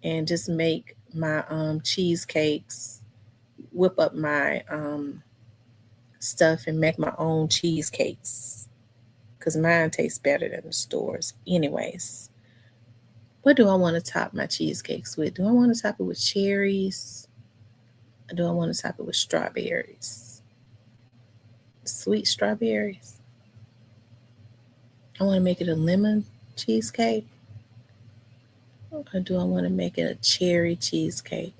and just make my cheesecakes, whip up my stuff and make my own cheesecakes because mine tastes better than the stores. Anyways, what do I want to top my cheesecakes with? Do I want to top it with cherries? Or do I want to top it with strawberries? Sweet strawberries? I want to make it a lemon cheesecake. Or do I want to make it a cherry cheesecake?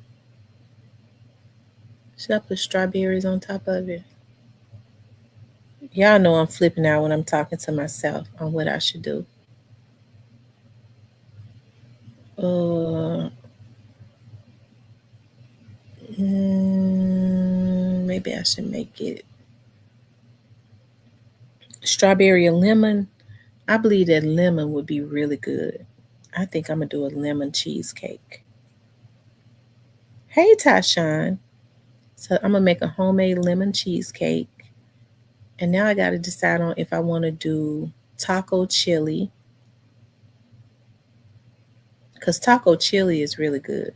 Should I put strawberries on top of it? Y'all know I'm flipping out when I'm talking to myself on what I should do. Maybe I should make it strawberry or lemon. I believe that lemon would be really good. I think I'm going to do a lemon cheesecake. Hey, Tashawn. So I'm going to make a homemade lemon cheesecake. And now I got to decide on if I want to do taco chili. Because taco chili is really good.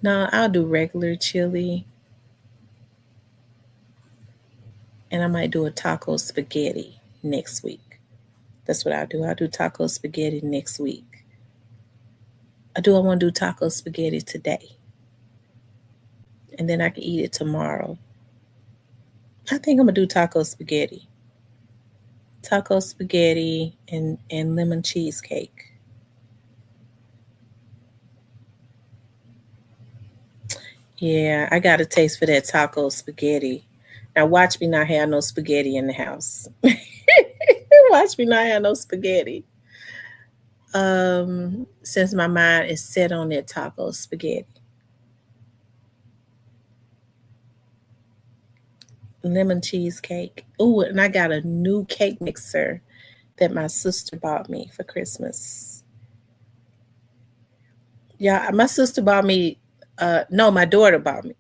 No, I'll do regular chili. And I might do a taco spaghetti next week. That's what I'll do. I'll do taco spaghetti next week. Or do I want to do taco spaghetti today? And then I can eat it tomorrow. I think I'm going to do taco spaghetti. Taco spaghetti and lemon cheesecake. Yeah, I got a taste for that taco spaghetti. Now watch me not have no spaghetti in the house. Watch me not have no spaghetti. Since my mind is set on that taco spaghetti. Lemon cheesecake. Ooh, and I got a new cake mixer that my sister bought me for Christmas. Yeah, my sister bought me, no, my daughter bought me.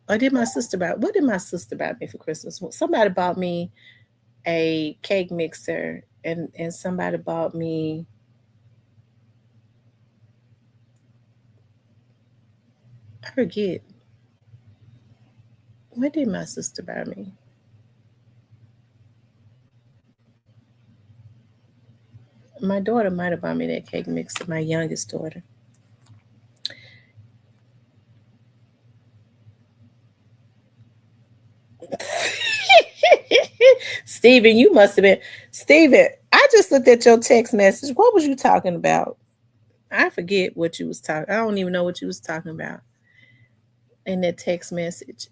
What did my sister buy me for Christmas? Somebody bought me a cake mixer and somebody bought me I forget. What did my sister buy me? My daughter might have bought me that cake mixer, my youngest daughter. Steven, you must have been. Steven, I just looked at your text message. What was you talking about? I forget what you was talking. I don't even know what you was talking about in that text message.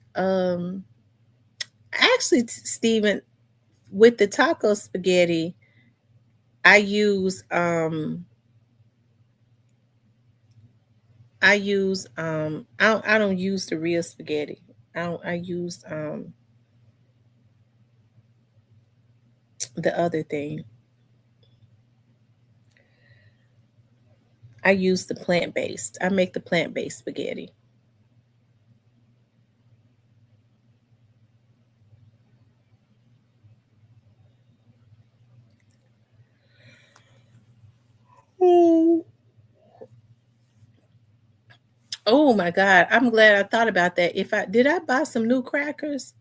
Actually, Steven, with the taco spaghetti, I use I don't use the real spaghetti. I use the other thing. I use the plant-based. I make the plant-based spaghetti. Oh my God. I'm glad I thought about that. Did I buy some new crackers?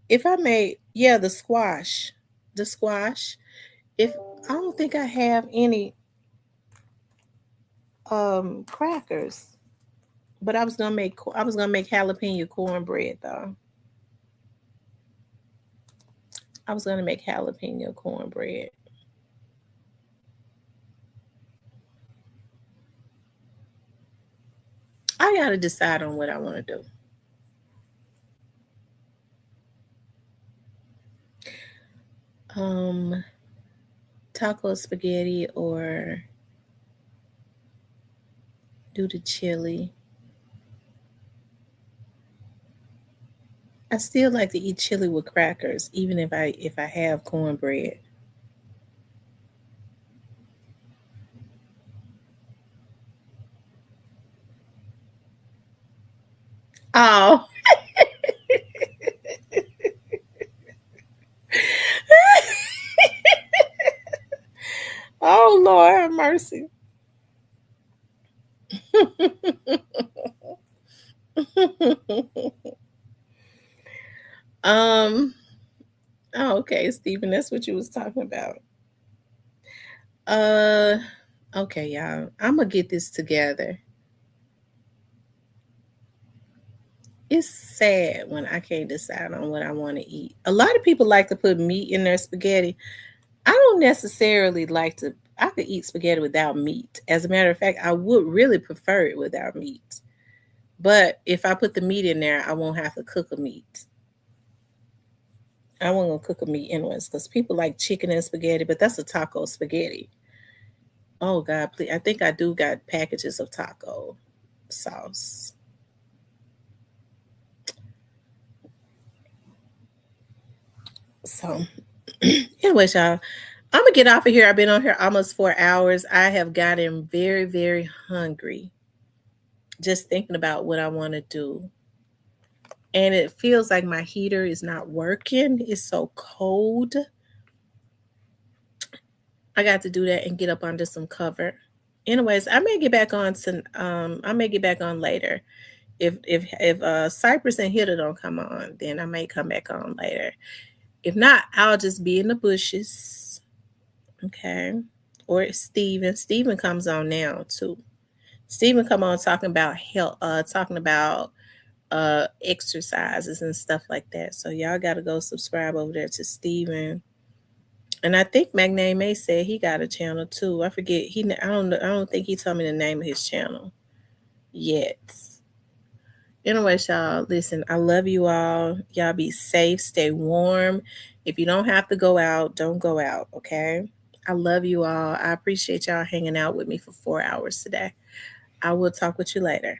If I made, yeah, the squash. If I don't think I have any crackers. But I was gonna make jalapeno cornbread though. I was gonna make jalapeno cornbread. I gotta decide on what I want to do. Taco spaghetti or do the chili. I still like to eat chili with crackers, even if I have cornbread. Oh. Oh Lord have mercy. Oh, okay, Stephen, that's what you was talking about. Okay, y'all. I'm gonna get this together. It's sad when I can't decide on what I want to eat. A lot of people like to put meat in their spaghetti. I don't necessarily like to. I could eat spaghetti without meat. As a matter of fact, I would really prefer it without meat. But if I put the meat in there, I won't have to cook a meat. I won't gonna cook a meat anyways because people like chicken and spaghetti, but that's a taco spaghetti. Oh God, please! I think I do got packages of taco sauce. So, anyways, y'all, I'm gonna get off of here. I've been on here almost 4 hours. I have gotten very, very hungry just thinking about what I want to do. And it feels like my heater is not working. It's so cold. I got to do that and get up under some cover. Anyways, I may get back on later. If Cypress and Hitter don't come on, then I may come back on later. If not, I'll just be in the bushes. Okay. Or Steven. Steven comes on now too. Steven come on talking about health, talking about exercises and stuff like that. So y'all gotta go subscribe over there to Steven. And I think Magnay May said he got a channel too. I forget. I don't think he told me the name of his channel yet. Anyway, y'all, listen, I love you all. Y'all be safe, stay warm. If you don't have to go out, don't go out, okay? I love you all. I appreciate y'all hanging out with me for 4 hours today. I will talk with you later.